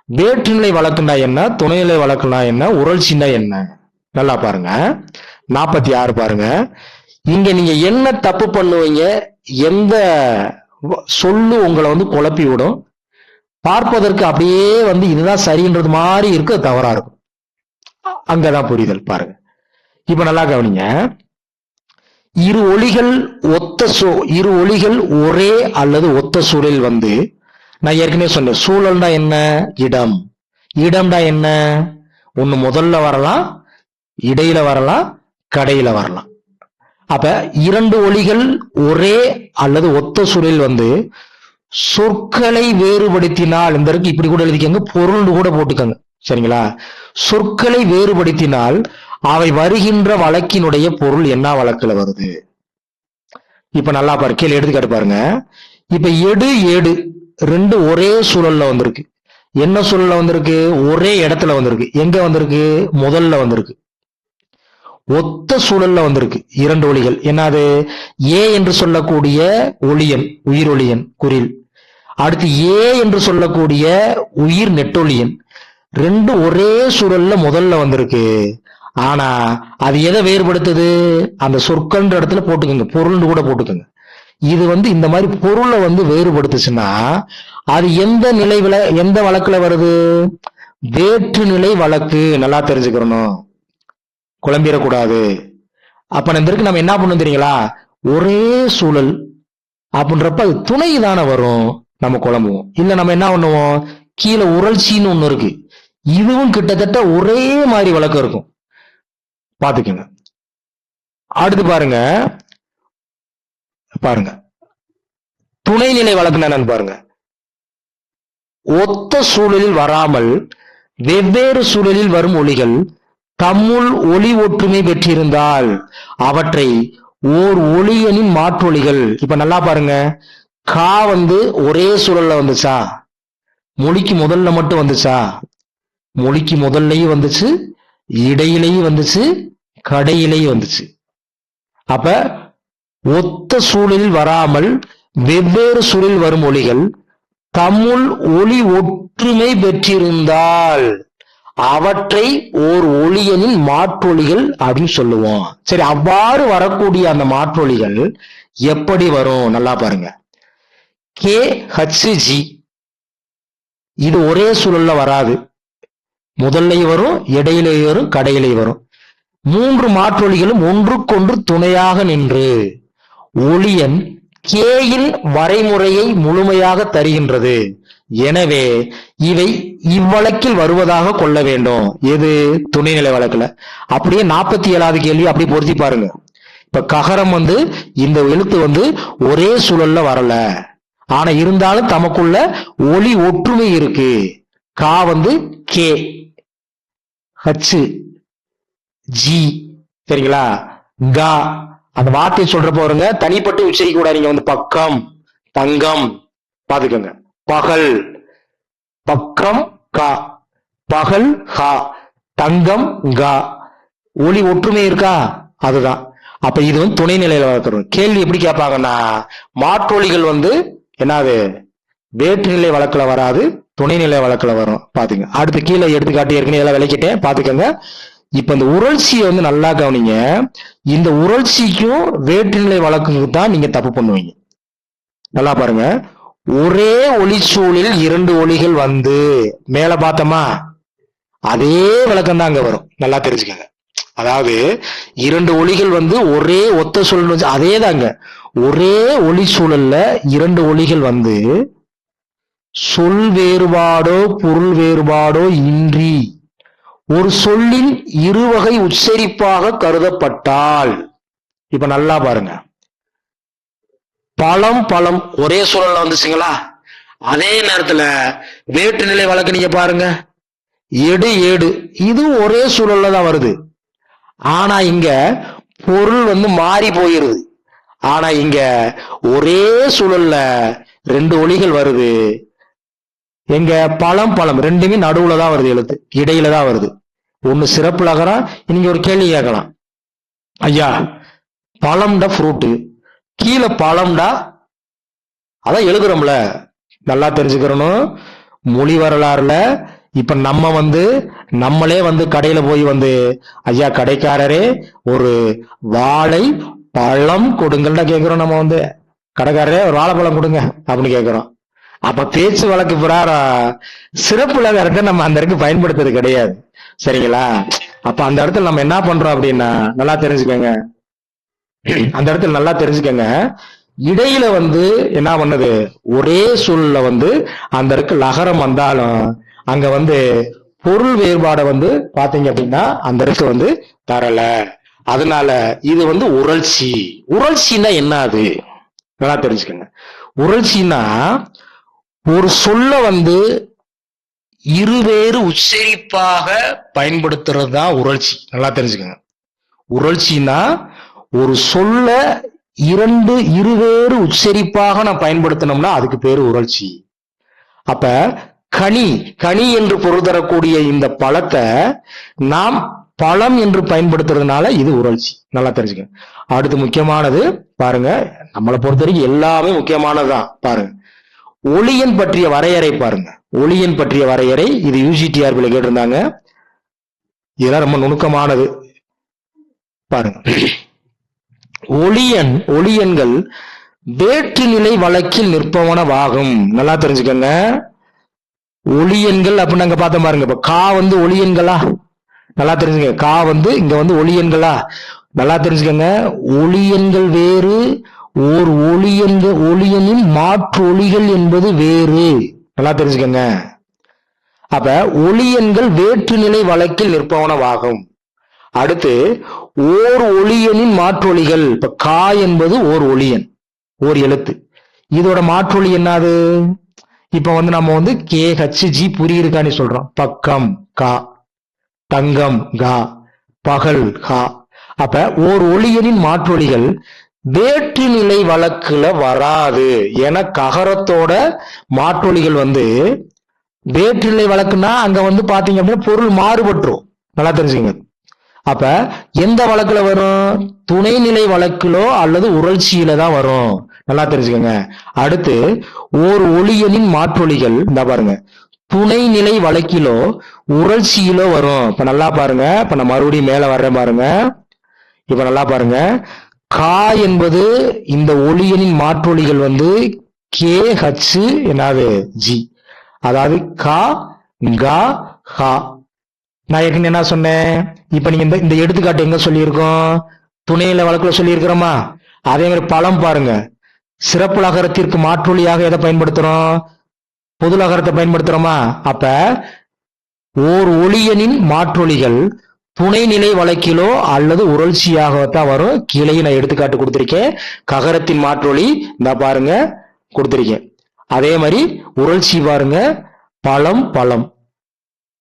வேற்றுநிலை வழக்குண்டா என்ன, துணைநிலை வழக்குண்டா என்ன, உறழ்ச்சிண்டா என்ன? நல்லா பாருங்க. 46 பாருங்க. இங்க நீங்க என்ன தப்பு பண்ணுவீங்க, எந்த சொல்லு உங்களை குழப்பி விடும், பார்ப்பதற்கு அப்படியே இதுதான் சரின்றது மாதிரி இருக்கு, தவறா இருக்கும். அங்கதான் புரிதல் பாருங்க. இப்ப நல்லா கவனிங்க. இரு ஒலிகள் ஒரே அல்லது ஒத்த சூழல் நான் ஏற்கனவே சொன்னேன். சூழல்னா என்ன? இடம். இடம்டா என்ன? ஒண்ணு முதல்ல வரலாம், இடையில வரலாம், கடையில வரலாம். அப்ப இரண்டு ஒலிகள் ஒரே அல்லது ஒத்த சூழல் சொற்களை வேறுபடுத்தினால், இந்த இருக்கு இப்படி கூட எழுதிக்கங்க, பொருள் கூட போட்டுக்கங்க. சரிங்களா? சொற்களை வேறுபடுத்தினால் அவை வருகின்ற வழக்கினுடைய பொருள் என்ன வழக்குல வருது? இப்ப நல்லா பாரு, கீழே எடுத்துக்காட்டு பாருங்க. இப்ப எடு ஏடு ரெண்டு ஒரே சூழல்ல வந்திருக்கு. என்ன சூழல்ல வந்திருக்கு? ஒரே இடத்துல வந்திருக்கு. எங்க வந்திருக்கு? முதல்ல வந்திருக்கு. ஒத்த சூழல்ல வந்திருக்கு இரண்டு ஒலிகள். என்னது? ஏ என்று சொல்லக்கூடிய ஒளியன், உயிர் ஒளியன் குறில். அடுத்து ஏ என்று சொல்லக்கூடிய உயிர் நெட்டொலியன். ரெண்டு ஒரே சூழல்ல முதல்ல வந்திருக்கு. ஆனா அது எதை வேறுபடுத்துது? அந்த சொற்கன்ற இடத்துல போட்டுக்கோங்க, பொருள் கூட போட்டுக்கோங்க. இது இந்த மாதிரி பொருளை வேறுபடுத்துச்சுன்னா அது எந்த நிலையில, எந்த வழக்குல வருது? வேற்று நிலை வழக்கு. நல்லா தெரிஞ்சுக்கிறணும், குழம்பிடக்கூடாது. அப்ப இந்த இருக்கு நம்ம என்ன பண்ணணும் தெரியுங்களா? ஒரே சூழல் அப்படின்றப்ப அது துணை தானே வரும், நம்ம குழம்புவோம். இல்ல நம்ம என்ன பண்ணுவோம், கீழே உறழ்ச்சின்னு ஒண்ணு இருக்கு, இதுவும் கிட்டத்தட்ட ஒரே மாதிரி வழக்கம் இருக்கும். பாத்துக்கோங்க. அடுத்து பாருங்க பாருங்க துணைநிலை வழக்குன்னா என்னன்னு பாருங்க. ஒத்த சூழலில் வராமல் வெவ்வேறு சூழலில் வரும் ஒலிகள் தம்முள் ஒலி ஒற்றுமை பெற்றிருந்தால் அவற்றை ஓர் ஒலியனின் மாற்றொலிகள். இப்ப நல்லா பாருங்க, கா ஒரே சூழல்ல வந்துச்சா, மொழிக்கு முதல்ல மட்டும் வந்துச்சா? மொழிக்கு முதல்லையும் வந்துச்சு, இடையிலையும் வந்துச்சு, கடையிலையும் வந்துச்சு. அப்ப ஒத்த சூழலில் வராமல் வெவ்வேறு சூழலில் வரும் ஒலிகள் தம்முள் ஒலி ஒற்றுமை பெற்றிருந்தால் அவற்றை ஓர் ஒலியனின் மாற்றொலிகள் அப்படின்னு சொல்லுவோம். சரி, அவ்வாறு வரக்கூடிய அந்த மாற்றொலிகள் எப்படி வரும்? நல்லா பாருங்க. கே ஹச் ஜி இது ஒரே சூழல்ல வராது, முதல்லையும் வரும், இடையிலேயும் வரும், கடையிலேயும் வரும். மூன்று மாற்றொலிகளும் ஒன்றுக்கொன்று துணையாக நின்று ஒலியன் கேயின் வரைமுறையை முழுமையாக தருகின்றது. எனவே இவை இவ்வழக்கில் வருவதாக கொள்ள வேண்டும். எது? துணைநிலை வழக்குல. அப்படியே 47வது கேள்வி அப்படி பொருத்தி பாருங்க. இப்ப ககரம் இந்த எழுத்து ஒரே சூழல்ல வரல, ஆனா இருந்தாலும் தமக்குள்ள ஒலி ஒற்றுமை இருக்கு. கா கே, ஹச் ஜி, சரிங்களா? கா அந்த வார்த்தையை சொல்ற போறங்க தனிப்பட்டு உச்சரிக்க கூடாது. நீங்க பக்கம், தங்கம் பாத்துக்கோங்க. பகல், பக்கம் கா, பகல் ஹா, தங்கம் கா, ஒலி ஒற்றுமை இருக்கா? அதுதான். அப்ப இது துணைநிலையில வளர்க்கணும். கேள்வி எப்படி கேட்பாங்கன்னா, மாற்றொலிகள் என்னது வேற்றுநிலை வழக்குல வராது, துணைநிலை வழக்குல வரும். பாத்துங்க. அடுத்து கீழே எடுத்துக்காட்டி ஏற்கனவே எல்லாம் விளக்கிட்டேன், பாத்துக்கோங்க. இப்ப இந்த உரட்சியை நல்லா கவனிங்க. இந்த உரட்சிக்கும் வேற்றுநிலை வழக்குக்கு தான் நீங்க தப்பு பண்ணுவீங்க. நல்லா பாருங்க. ஒரே ஒளிச்சூழில் இரண்டு ஒலிகள் மேல பார்த்தோமா, அதே விளக்கம் தான் அங்க வரும். நல்லா தெரிஞ்சுக்கங்க. அதாவது இரண்டு ஒலிகள் ஒரே ஒத்த சூழல் அதே தாங்க. ஒரே ஒளி சூழல்ல இரண்டு ஒலிகள் சொல் வேறுபாடோ பொருள் வேறுபாடோ இன்றி ஒரு சொல்லின் இருவகை உச்சரிப்பாக கருதப்பட்டால், இப்ப நல்லா பாருங்க, பழம் பழம் ஒரே சூழல்ல வந்துச்சுங்களா, அதே நேரத்துல வேற்றுநிலை வழக்கு நீங்க பாருங்க, எடு ஏடு இது ஒரே சூழல்ல தான் வருது. ஆனா இங்க பொருள் மாறி போயிருது. ஆனா இங்க ஒரே சூழல்ல ரெண்டு ஒலிகள் வருது. எங்க பழம் பழம் ரெண்டுமே நடுவுல தான் வருது, எழுத்து இடையில தான் வருது. ஒண்ணு சிறப்பு லகரம். நீங்க ஒரு கேள்வி கேட்கலாம், ஐயா பழம்டா ஃப்ரூட்டு, கீழே பழம்டா, அதான் எழுதுறோம்ல. நல்லா தெரிஞ்சுக்கிறணும். மொழி வரலாறுல இப்ப நம்ம நம்மளே கடையில போய் ஐயா கடைக்காரரே ஒரு வாழை பழம் கொடுங்கள்டா கேட்கிறோம். நம்ம கடைக்காரரே ஒரு வாழைப்பழம் கொடுங்க அப்படின்னு கேட்கிறோம். அப்ப பேச்சு வழக்கு பிரகாரம் சிறப்பு லகரத்தை நம்ம அந்த இடத்துக்கு பயன்படுத்துறது கிடையாது, சரிங்களா? அப்ப அந்த இடத்துல நம்ம என்ன பண்றோம் அப்படின்னா, நல்லா தெரிஞ்சுக்கோங்க. அந்த இடத்துல நல்லா தெரிஞ்சுக்கோங்க, இடையில என்ன பண்ணுது, ஒரே சூழல்ல அந்த இடத்துக்கு லகரம் வந்தாலும் அங்க பொருள் வேறுபாடை பாத்தீங்க அப்படின்னா அந்த இடத்துக்கு தரல. அதனால இது உரட்சி. உரட்சின்னா என்ன? அது நல்லா தெரிஞ்சுக்கோங்க. உரட்சின்னா ஒரு சொல்ல இருவேறு உச்சரிப்பாக பயன்படுத்துறது தான் உரட்சி. நல்லா தெரிஞ்சுக்கோங்க. உரட்சின்னா ஒரு சொல்ல இருவேறு உச்சரிப்பாக நான் பயன்படுத்தணும்னா அதுக்கு பேரு உரட்சி. அப்ப கனி, கனி என்று பொருள் தரக்கூடிய இந்த பழத்தை நாம் பழம் என்று பயன்படுத்துறதுனால இது உரட்சி. நல்லா தெரிஞ்சுக்கோங்க. அடுத்து முக்கியமானது பாருங்க, நம்மளை பொறுத்த வரைக்கும் எல்லாமே முக்கியமானதுதான். பாருங்க, ஒளியன் பற்றிய வரையறை பாருங்க. ஒளியன் பற்றிய வரையறை இது யூஜிடிஆர்பில கேட்டிருந்தாங்க. இதெல்லாம் ரொம்ப நுணுக்கமானது பாருங்க. ஒளியன்கள் வேற்றுநிலை வழக்கில் நிற்பவனவாகும். நல்லா தெரிஞ்சுக்கோங்க. ஒளியன்கள் அப்படின்னு நாங்க பார்த்தோம் பாருங்க. இப்ப கா ஒளியன்களா? நல்லா தெரிஞ்சுக்கங்க. கா இங்க ஒளியன்களா? நல்லா தெரிஞ்சுக்கோங்க. ஒளியன்கள் வேறு, ஓர் ஒளியனின் மாற்று ஒலிகள் என்பது வேறு. நல்லா தெரிஞ்சுக்கோங்க. அப்ப ஒளியன்கள் வேற்றுநிலை வழக்கில் நிற்பவனவாகும். அடுத்து ஓர் ஒளியனின் மாற்றொலிகள். இப்ப கா என்பது ஓர் ஒளியன், ஓர் எழுத்து. இதோட மாற்றொலி என்னது? இப்ப நம்ம KHG புரியிருக்கான்னு சொல்றோம். பக்கம் கா, தங்கம் கா, பகல் கா. அப்ப ஓர் ஒளியனின் மாற்றொலிகள் வேற்றுநிலை வழக்குல வராது. என ககரத்தோட மாற்றொலிகள் வேற்றுநிலை வழக்குன்னா அங்க பாத்தீங்க அப்படின்னா பொருள் மாறுபட்டுரும். நல்லா தெரிஞ்சுங்க. அப்ப எந்த வழக்குல வரும்? துணைநிலை வழக்கிலோ அல்லது உரட்சியில தான் வரும். நல்லா தெரிஞ்சுக்கங்க. அடுத்து ஓர் ஒளியனின் மாற்றொலிகள் இந்த பாருங்க, துணைநிலை வழக்கிலோ உரட்சியிலோ வரும். இப்ப நல்லா பாருங்க. இப்ப நான் மறுபடியும் மேல வர்றேன் பாருங்க. இப்ப நல்லா பாருங்க. கா என்பது இந்த ஒளியனின் மாற்றொலிகள் KH என்னது G, அதாவது கா, கா, ஹா. நான் ஏற்கனவே என்ன சொன்னேன்? இப்ப நீங்க இந்த எடுத்துக்காட்டு எங்க சொல்லியிருக்கோம்? துணைநிலை வழக்குல சொல்லியிருக்கிறோமா? அதே மாதிரி பழம் பாருங்க. சிறப்பு லகரத்திற்கு மாற்றொலியாக எதை பயன்படுத்துறோம்? பொது லகரத்தை பயன்படுத்துறோமா? அப்ப ஓர் ஒளியனின் மாற்றொலிகள் துணைநிலை வழக்கிலோ அல்லது உரட்சியாகத்தான் வரும். கீழே நான் எடுத்துக்காட்டு கொடுத்திருக்கேன். ககரத்தின் மாற்றொலி இந்த பாருங்க கொடுத்திருக்கேன். அதே மாதிரி உரட்சி பாருங்க, பழம் பழம்.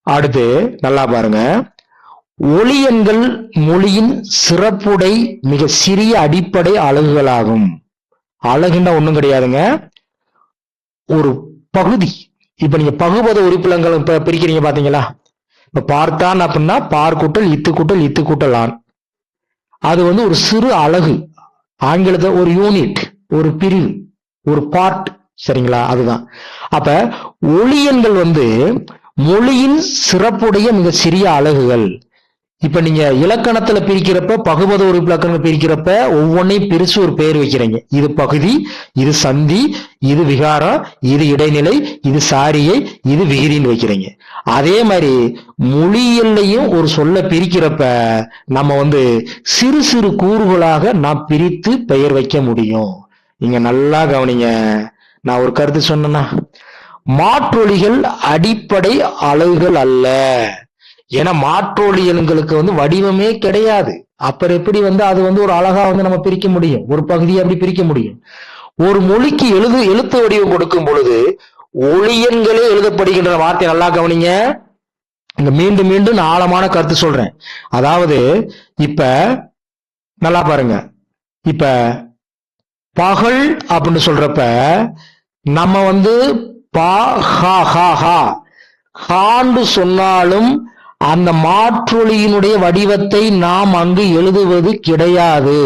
அடுத்து நல்லா பாருங்க, ஒளியன்கள் மொழியின் சிறப்புடை மிக சிறிய அடிப்படை அலகுகளாகும். அலகுன்னா ஒண்ணும் கிடையாதுங்க, ஒரு பகுதி. இப்ப நீங்க பகுபத உறுப்பிலங்கள் பிரிக்கிறீங்க பாத்தீங்களா? இப்ப பார்த்தான் அப்படின்னா பார் கூட்டல் இத்து கூட்டல் இத்து கூட்டல் ஆண். அது ஒரு சிறு அலகு. ஆங்கிலத்தை ஒரு யூனிட், ஒரு பிரிவு, ஒரு பார்ட். சரிங்களா? அதுதான். அப்ப ஒளியன்கள் மொழியின் சிறப்புடைய மிக சிறிய அலகுகள். இப்ப நீங்க இலக்கணத்துல பிரிக்கிறப்ப, பகுபத உறுப்பிலக்கணம் பிரிக்கிறப்ப ஒவ்வொன்னையும் பிரிச்சு ஒரு பேர் வைக்கிறீங்க. இது பகுதி, இது சந்தி, இது விகாரம், இது இடைநிலை, இது சாரியை, இது விகிதின்னு வைக்கிறீங்க. அதே மாதிரி மொழியிலையும் ஒரு சொல்ல பிரிக்கிறப்ப நம்ம சிறு சிறு கூறுகளாக நாம் பிரித்து பெயர் வைக்க முடியும். நீங்க நல்லா கவனிங்க. நான் ஒரு கருத்து சொன்னேன்னா, மாற்றொலிகள் அடிப்படை அலகுகள் அல்ல. ஏன்னா மாற்றொலிகளுக்கு வடிவமே கிடையாது. அப்புறம் எப்படி அது ஒரு அழகா நம்ம பிரிக்க முடியும்? ஒரு பகுதியை அப்படி பிரிக்க முடியும்? ஒரு மொழிக்கு எழுத்து வடிவம் கொடுக்கும் பொழுது ஒளியன்களே எழுதப்படுகின்ற வார்த்தை நல்லா கவனிங்க. இங்க மீண்டும் மீண்டும் நான் ஆழமான கருத்து சொல்றேன். அதாவது இப்ப நல்லா பாருங்க. இப்ப பகல் அப்படின்னு சொல்றப்ப நம்ம பா ஹா ஹா ஹா ஹாண்டு சொன்னாலும் அந்த மாற்றொலியினுடைய வடிவத்தை நாம் அங்கு எழுதுவது கிடையாது.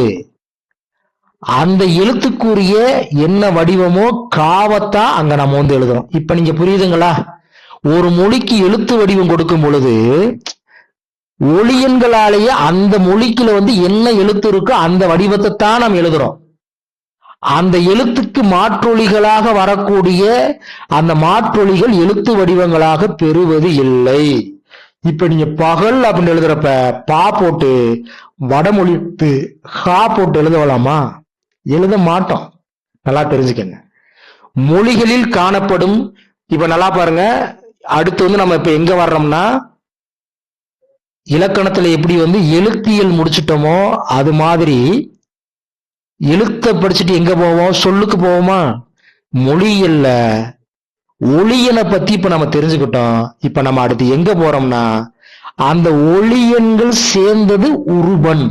அந்த எழுத்துக்குரிய என்ன வடிவமோ காவத்தான் அங்க நம்ம எழுதுறோம். இப்ப நீங்க புரியுதுங்களா? ஒரு மொழிக்கு எழுத்து வடிவம் கொடுக்கும் பொழுது ஒளியன்களாலேயே அந்த மொழிக்குல என்ன எழுத்து இருக்கோ அந்த வடிவத்தை தான் நாம் எழுதுறோம். அந்த எழுத்துக்கு மாற்றொலிகளாக வரக்கூடிய அந்த மாற்றொலிகள் எழுத்து வடிவங்களாக பெறுவது இல்லை. இப்ப நீங்க பகல் அப்படின்னு எழுதுறப்ப பா போட்டு வடமொழித்து ஹா போட்டு எழுதலாமா? எழுத மாட்டோம். நல்லா தெரிஞ்சுக்கங்க. மொழிகளில் காணப்படும், இப்ப நல்லா பாருங்க. அடுத்து நம்ம இப்ப எங்க வர்றோம்னா, இலக்கணத்துல எப்படி எழுத்தியல் முடிச்சிட்டோமோ அது மாதிரி எழுத்த படிச்சுட்டு எங்க போவோம்? சொல்லுக்கு போவோமா? மொழியியல்ல ஒளியனை பத்தி இப்ப நம்ம தெரிஞ்சுக்கிட்டோம். இப்ப நம்ம அடுத்து எங்க போறோம்னா, அந்த ஒளியன்கள் சேர்ந்தது உருபன்,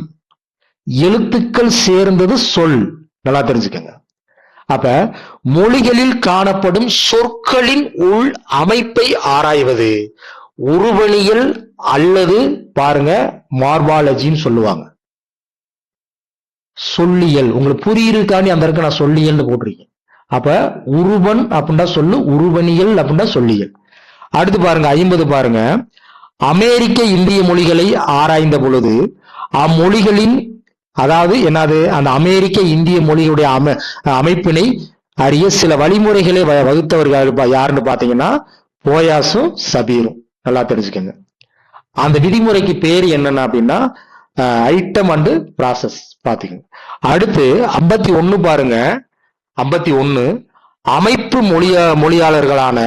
எழுத்துக்கள் சேர்ந்தது சொல். நல்லா தெரிஞ்சுக்கங்க. அப்ப மொழிகளில் காணப்படும் சொற்களின் உள் அமைப்பை ஆராய்வது உருவனியல் அல்லது பாருங்க மார்பாலஜின்னு சொல்லுவாங்க. சொல்லியல் உங்களுக்கு புரியிருக்காண்டி அந்த இருக்க நான் சொல்லியல்னு போட்டிருக்கேன். அப்ப உருவன் அப்படின்னா சொல்லு, உருவனியல் அப்படின்னா சொல்லியல். அடுத்து பாருங்க 50 பாருங்க. அமெரிக்க இந்திய மொழிகளை ஆராய்ந்த பொழுது அம்மொழிகளின் அதாவது என்னது அந்த அமெரிக்க இந்திய மொழிகளுடைய அமைப்பினை அறிய சில வழிமுறைகளை வகுத்தவர்கள் யாருன்னு பாத்தீங்கன்னா போயாசும் சபீரும். நல்லா தெரிஞ்சுக்கங்க. அந்த விதிமுறைக்கு பேர் என்னன்னா அப்படின்னா ஐட்டம் அண்ட் ப்ராசஸ் பாத்தீங்க. அடுத்து 51 பாருங்க. 51 அமைப்பு மொழியாளர்களான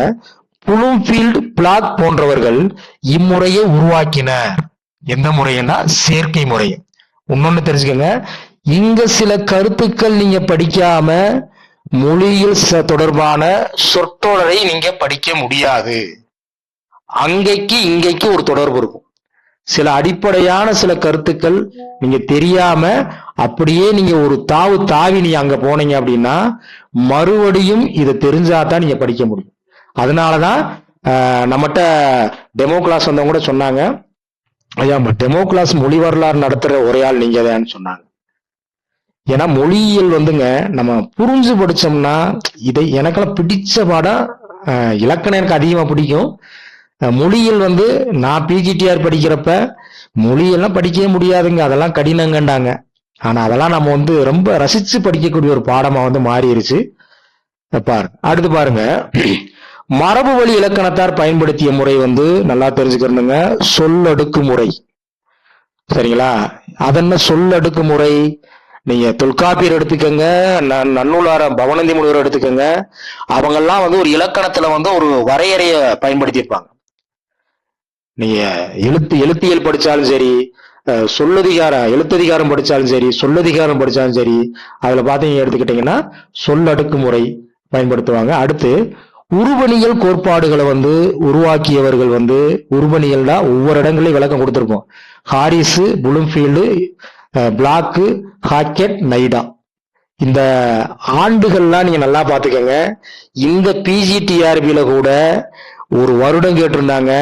புளூம்ஃபீல்ட், பிளாக் போன்றவர்கள் இம்முறையை உருவாக்கினர். எந்த முறைன்னா சேர்க்கை முறை. இன்னொன்னு தெரிஞ்சுக்கங்க, இங்க சில கருத்துக்கள் நீங்க படிக்காம மொழியியல் தொடர்பான சொற்றொடரை நீங்க படிக்க முடியாது. அங்கைக்கு இங்கைக்கு ஒரு தொடர்பு இருக்கும். சில அடிப்படையான சில கருத்துக்கள் நீங்க தெரியாம அப்படியே நீங்க ஒரு தாவி நீங்க அங்க போனீங்க அப்படின்னா மறுபடியும் இதை தெரிஞ்சாதான் நீங்க படிக்க முடியும். அதனாலதான் நம்மகிட்ட டெமோ கிளாஸ் வந்தவங்க கூட சொன்னாங்க, ஐயா டெமோ கிளாஸ் மொழி வரலாறு நடத்துற ஒரே ஆள் நீங்க தான் சொன்னாங்க. ஏன்னா மொழியியல் வந்துங்க நம்ம புரிஞ்சு படிச்சோம்னா, இதை எனக்கெல்லாம் பிடிச்ச பாடம் இலக்கணம் எனக்கு அதிகமா பிடிக்கும். மொழியியல் வந்து நான் பிஜிடிஆர் படிக்கிறப்ப மொழியெல்லாம் படிக்கவே முடியாதுங்க, அதெல்லாம் கடினங்கண்டாங்க. ஆனா அதெல்லாம் நம்ம வந்து ரொம்ப ரசிச்சு படிக்கக்கூடிய ஒரு பாடமா வந்து மாறிடுச்சு. பாருங்க, அடுத்து பாருங்க, மரபு வழி இலக்கணத்தார் பயன்படுத்திய முறை வந்து நல்லா தெரிஞ்சுக்கிறதுங்க, சொல்லடுக்கு முறை. சரிங்களா? அதென்ன சொல்லடுக்கு முறை? நீங்க தொல்காப்பியர் எடுத்துக்கங்க, நன்னூலார பவனந்தி முனிவர் எடுத்துக்கங்க, அவங்கெல்லாம் வந்து ஒரு இலக்கணத்துல வந்து ஒரு வரையறைய பயன்படுத்தியிருப்பாங்க. நீங்க எழுத்தியல் படிச்சாலும் சரி, எழுத்ததிகாரம் படிச்சாலும் சரி, சொல்லதிகாரம் படிச்சாலும் சரி, அதுல பாத்தீங்க எடுத்துக்கிட்டீங்கன்னா சொல்லடுக்கு முறை பயன்படுத்துவாங்க. அடுத்து உருவனியல் கோட்பாடுகளை வந்து உருவாக்கியவர்கள் வந்து, உருவனியல்னா ஒவ்வொரு இடங்களையும் விளக்கம் கொடுத்திருப்போம். Harris, Bloomfield, Bloch, Hockett, Nida. இந்த ஆண்டுகள்லாம் நீங்க நல்லா பாத்துக்கங்க. இந்த பிஜிடிஆர்பியில கூட ஒரு வருடம் கேட்டிருந்தாங்க.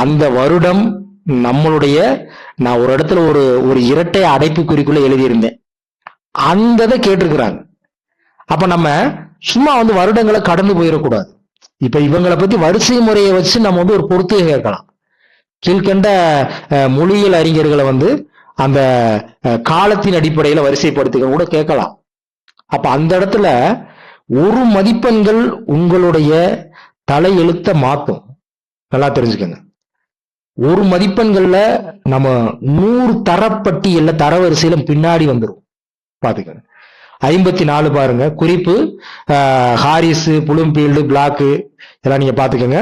அந்த வருடம் நம்மளுடைய, நான் ஒரு இடத்துல ஒரு இரட்டை அடைப்புக்குறிக்குள்ள எழுதியிருந்தேன், அந்த இதை கேட்டிருக்கிறாங்க. அப்ப நம்ம சும்மா வந்து வருடங்களை கடந்து போயிடக்கூடாது. இப்ப இவங்களை பத்தி வரிசை முறையை வச்சு நம்ம வந்து ஒரு பொறுத்து கேட்கலாம். கீழ்கண்ட மொழியியல் அறிஞர்களை வந்து அந்த காலத்தின் அடிப்படையில வரிசைப்படுத்திக்க கூட கேட்கலாம். அப்ப அந்த இடத்துல ஒரு மதிப்பெண்கள் உங்களுடைய தலை எழுத்த மாத்தும். நல்லா தெரிஞ்சுக்கங்க, ஒரு மதிப்பெண்கள்ல நம்ம 100 தரப்பட்டியல்ல தரவரிசையில பின்னாடி வந்துடும். பாத்துக்கங்க. 54 பாருங்க, குறிப்பு ஹாரிஸ், புளூம்ஃபீல்டு, பிளாக்கு, இதெல்லாம் நீங்க பாத்துக்கங்க.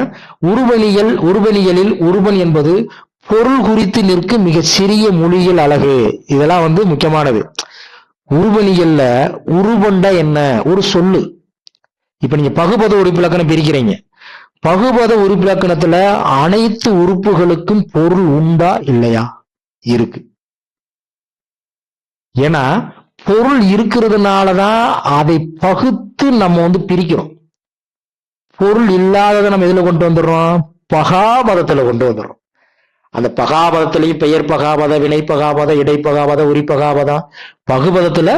உருவனியலில் உருவன் என்பது பொருள் குறித்து நிற்கும் மிக சிறிய மொழியியல் அழகு. இதெல்லாம் வந்து முக்கியமானது. உருவனியல்ல உருவண்டா என்ன? ஒரு சொல்லு. இப்ப நீங்க பகுபத உறுப்பிலக்கணம் பிரிக்கிறீங்க, பகுபத உறுப்பிலக்கணத்துல அனைத்து உறுப்புகளுக்கும் பொருள் உண்டா இல்லையா? இருக்கு. ஏன்னா பொருள் இருக்கிறதுனாலதான் அதை பகுத்து நம்ம வந்து பிரிக்கிறோம். பொருள் இல்லாததை நம்ம எதுல கொண்டு வந்துடுறோம்? பகாபதத்துல கொண்டு வந்துடுறோம். அந்த பகாபதத்திலையும் பெயர் பகாபத, வினை பகாபத, இடைப்பகாபத, உரிப்பகாபதம். பகுபதத்துல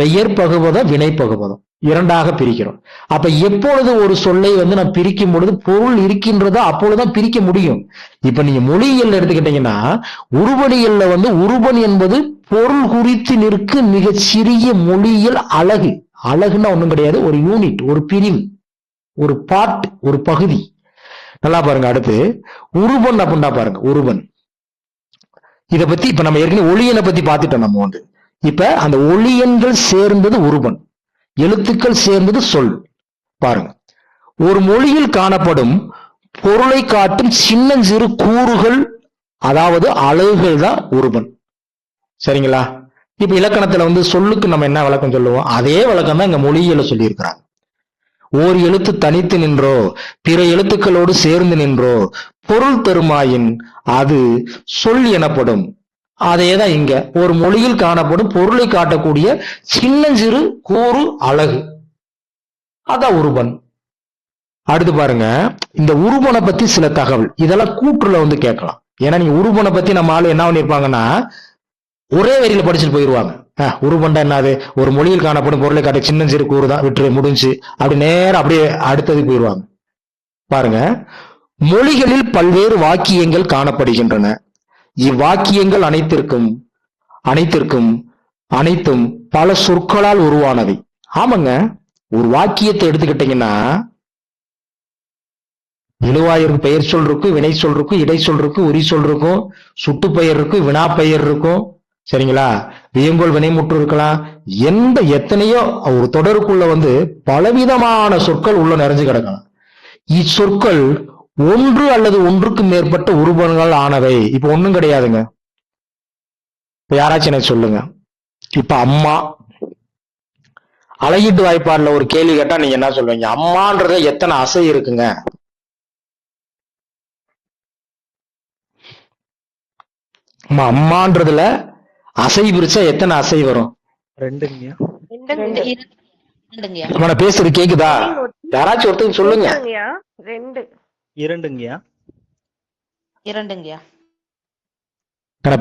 பெயர் பகுபத, வினை பகுபதம் இரண்டாக பிரிக்கிறோம். அப்ப எப்பொழுது ஒரு சொல்லை வந்து நான் பிரிக்கும் பொழுது பொருள் இருக்கின்றதோ அப்பொழுதுதான் பிரிக்க முடியும். இப்ப நீங்க மொழியியல் எடுத்துக்கிட்டீங்கன்னா, உருவனியல்ல வந்து உருவன் என்பது பொருள் குறித்து நிற்கும் மிக சிறிய மொழியியல் அழகு. அழகுன்னா ஒண்ணும் கிடையாது, ஒரு யூனிட், ஒரு பிரிவு, ஒரு பார்ட், ஒரு பகுதி. நல்லா பாருங்க. அடுத்து உருவன் அப்படின்னா பாருங்க, உருவன். இத பத்தி இப்ப நம்ம ஏற்கனவே ஒளியனை பத்தி பார்த்துட்டோம். நம்ம வந்து இப்ப அந்த ஒளியன்கள் சேர்ந்தது உருவன், எழுத்துக்கள் சேர்ந்தது சொல். பாருங்க, ஒரு மொழியில் காணப்படும் பொருளை காட்டும் சின்னஞ்சிறு கூறுகள், அதாவது அலகுகள் தான் உருவன். சரிங்களா? இப்ப இலக்கணத்துல வந்து சொல்லுக்கு நம்ம என்ன விளக்கம் சொல்லுவோம், அதே விளக்கம் தான் இங்க மொழியியல சொல்லி இருக்கிறாங்க. ஓர் எழுத்து தனித்து நின்றோ பிற எழுத்துக்களோடு சேர்ந்து நின்றோ பொருள் தருமாயின் அது சொல் எனப்படும். அதேதான் இங்க ஒரு மொழியில் காணப்படும் பொருளை காட்டக்கூடிய சின்னஞ்சிறு கூறு அழகு, அதான் உருவன். அடுத்து பாருங்க, இந்த உருவனை பத்தி சில தகவல், இதெல்லாம் கூற்றுல வந்து கேட்கலாம். ஏன்னா நீங்க உருவனை பத்தி நம்ம ஆளு என்ன பண்ணிருப்பாங்கன்னா ஒரே வரியில படிச்சுட்டு போயிருவாங்க. உருவண்டா என்னது? ஒரு மொழியில் காணப்படும் பொருளை காட்ட சின்னஞ்சிறு கூறு தான், விட்டு முடிஞ்சு அப்படி நேரம் அப்படியே அடுத்தது போயிருவாங்க. பாருங்க, மொழிகளில் பல்வேறு வாக்கியங்கள் காணப்படுகின்றன. இவ்வாக்கியங்கள் அனைத்தும் பல சொற்களால் உருவானவை. ஆமாங்க, ஒரு வாக்கியத்தை எடுத்துக்கிட்டீங்கன்னா எழுவாயிரம் பெயர் சொல் இருக்கும், வினை சொல் இருக்கும், இடை சொல் இருக்கும், உரி சொல் இருக்கும், சுட்டு பெயர் இருக்கும், வினா பெயர் இருக்கும். சரிங்களா? வியங்கோல் வினைமுற்று இருக்கலாம். எத்தனையோ ஒரு தொடருக்குள்ள வந்து பலவிதமான சொற்கள் உள்ள நிறைஞ்சு கிடக்கலாம். இச்சொற்கள் ஒன்று அல்லது ஒன்றுக்கு மேற்பட்ட உருவங்கள் ஆனவை. இப்ப ஒண்ணும் கிடையாதுங்க, யாராச்சும் எனக்கு சொல்லுங்க. இப்ப அம்மா அழகீட்டு வாய்ப்பாடுல ஒரு கேள்வி கேட்டா நீங்க என்ன சொல்வீங்க? அம்மான்றத எத்தனை அசை இருக்குங்க? அம்மான்றதுல அசை பிரிச்சா எத்தனை அசை வரும்? ரெண்டுங்கய்யா. பேசுறது கேக்குதா? யாராச்சும் ஒருத்தர் சொல்லுங்க. இரண்டுங்கய்யா.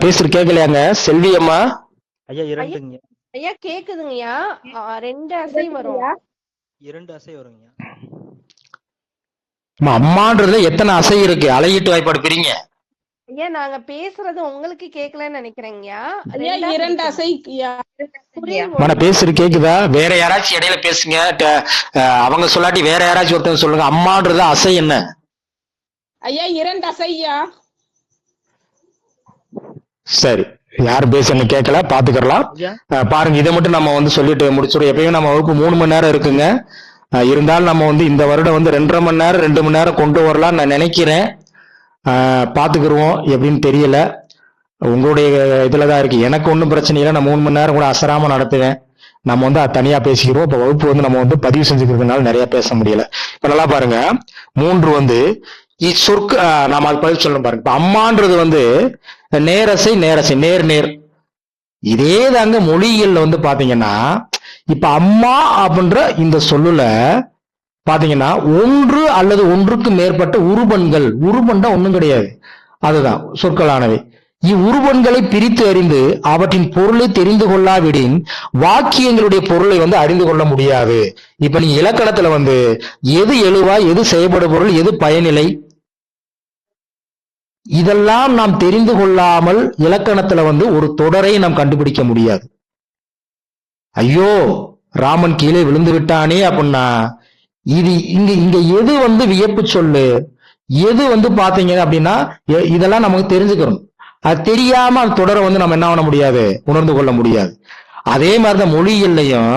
பேசுறது கேட்கலையாங்க செல்வி அம்மா? ஐயா இரண்டுங்கய்யா. ஐயா கேக்குதுங்கய்யா. 2 அசை வரும். 2 அசை வருங்கய்யா. அம்மான்றதுல எத்தனை அசை இருக்கு? அழகீட்டு வாய்ப்பாடு பிரிங்க. ஐயா நாங்க பேசுறது உங்களுக்கு கேட்கலன்னு நினைக்கிறேங்கய்யா. 2 அசை. பேசுறது கேக்குதா? வேற யாராச்சும் இடையில பேசுங்க. அவங்க சொல்லாட்டி வேற யாராச்சும் ஒருத்தர் சொல்லுங்க. அம்மான்றது அசை என்ன? ஐயா 2 அசையா. சரி, யார் பேசணும் கேட்கல, பாத்துக்கலாம். பாருங்க, இதை மட்டும் நம்ம சொல்லிட்டு முடிச்சிடும். எப்பயுமே நம்ம வகுப்பு 3 மணி நேரம் இருக்குங்க. இருந்தாலும் நம்ம இந்த வருடம் 2.5 மணி நேரம் 2 மணி நேரம் கொண்டு வரலாம் நான் நினைக்கிறேன். பாத்துக்கிருவோம், எப்படின்னு தெரியல. உங்களுடைய இதுலதான் இருக்கு. எனக்கு ஒன்றும் பிரச்சனை இல்லை. நான் 3 மணி நேரம் கூட அசராம நடத்துவேன். நம்ம தனியா பேசிக்கிறோம். இப்ப வகுப்பு நம்ம பதிவு செஞ்சுக்கிறதுனால நிறைய பேச முடியல. இப்ப நல்லா பாருங்க, 3 சொற்க நாம அது பதிவு சொல்லணும் பாருங்க. இப்ப அம்மான்றது நேரசை நேரசை நேர் நேர். இதே தாங்க மொழியியல்ல பாத்தீங்கன்னா, இப்ப அம்மா அப்படின்ற இந்த சொல்லுல பாத்தீங்கன்னா 1 அல்லது 1க்கு மேற்பட்ட உருபன்கள், உருபன்தான் ஒண்ணும் கிடையாது, அதுதான் சொற்களானவை. இவ்வுருபன்களை பிரித்து அறிந்து அவற்றின் பொருளை தெரிந்து கொள்ளாவிடின் வாக்கியங்களுடைய பொருளை அறிந்து கொள்ள முடியாது. இப்ப நீங்க இலக்கணத்துல எது எழுவாய், எது செயல்படு பொருள், எது பயனிலை, இதெல்லாம் நாம் தெரிந்து கொள்ளாமல் இலக்கணத்துல ஒரு தொடரை நாம் கண்டுபிடிக்க முடியாது. ஐயோ ராமன் கீழே விழுந்து விட்டானே அப்படின்னா இது இங்க எது வியப்பு சொல்லு, எது பாத்தீங்க அப்படின்னா இதெல்லாம் நமக்கு தெரிஞ்சுக்கணும். அது தெரியாம அந்த தொடரை நம்ம என்ன பண்ண முடியாது, உணர்ந்து கொள்ள முடியாது. அதே மாதிரிதான் மொழியிலையும்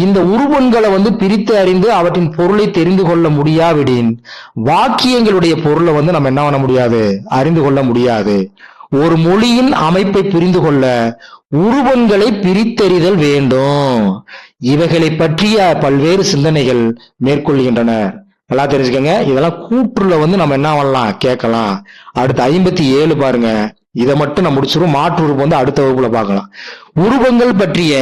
இந்த உருவன்களை பிரித்து அறிந்து அவற்றின் பொருளை தெரிந்து கொள்ள முடியாவிடின் வாக்கியங்களுடைய பொருளை நம்ம என்ன பண்ண முடியாது, அறிந்து கொள்ள முடியாது. ஒரு மொழியின் அமைப்பை புரிந்து கொள்ள உருவன்களை பிரித்தறிதல் வேண்டும். இவைகளை பற்றிய பல்வேறு சிந்தனைகள் மேற்கொள்கின்றன. நல்லா தெரிஞ்சுக்கங்க. இதெல்லாம் கூற்றுல நம்ம என்ன பண்ணலாம், கேட்கலாம். அடுத்து 57 பாருங்க. இதை மட்டும் நான் முடிச்சிடும். மாற்று உருவம் அடுத்த வகுப்புல பார்க்கலாம். உருவங்கள் பற்றிய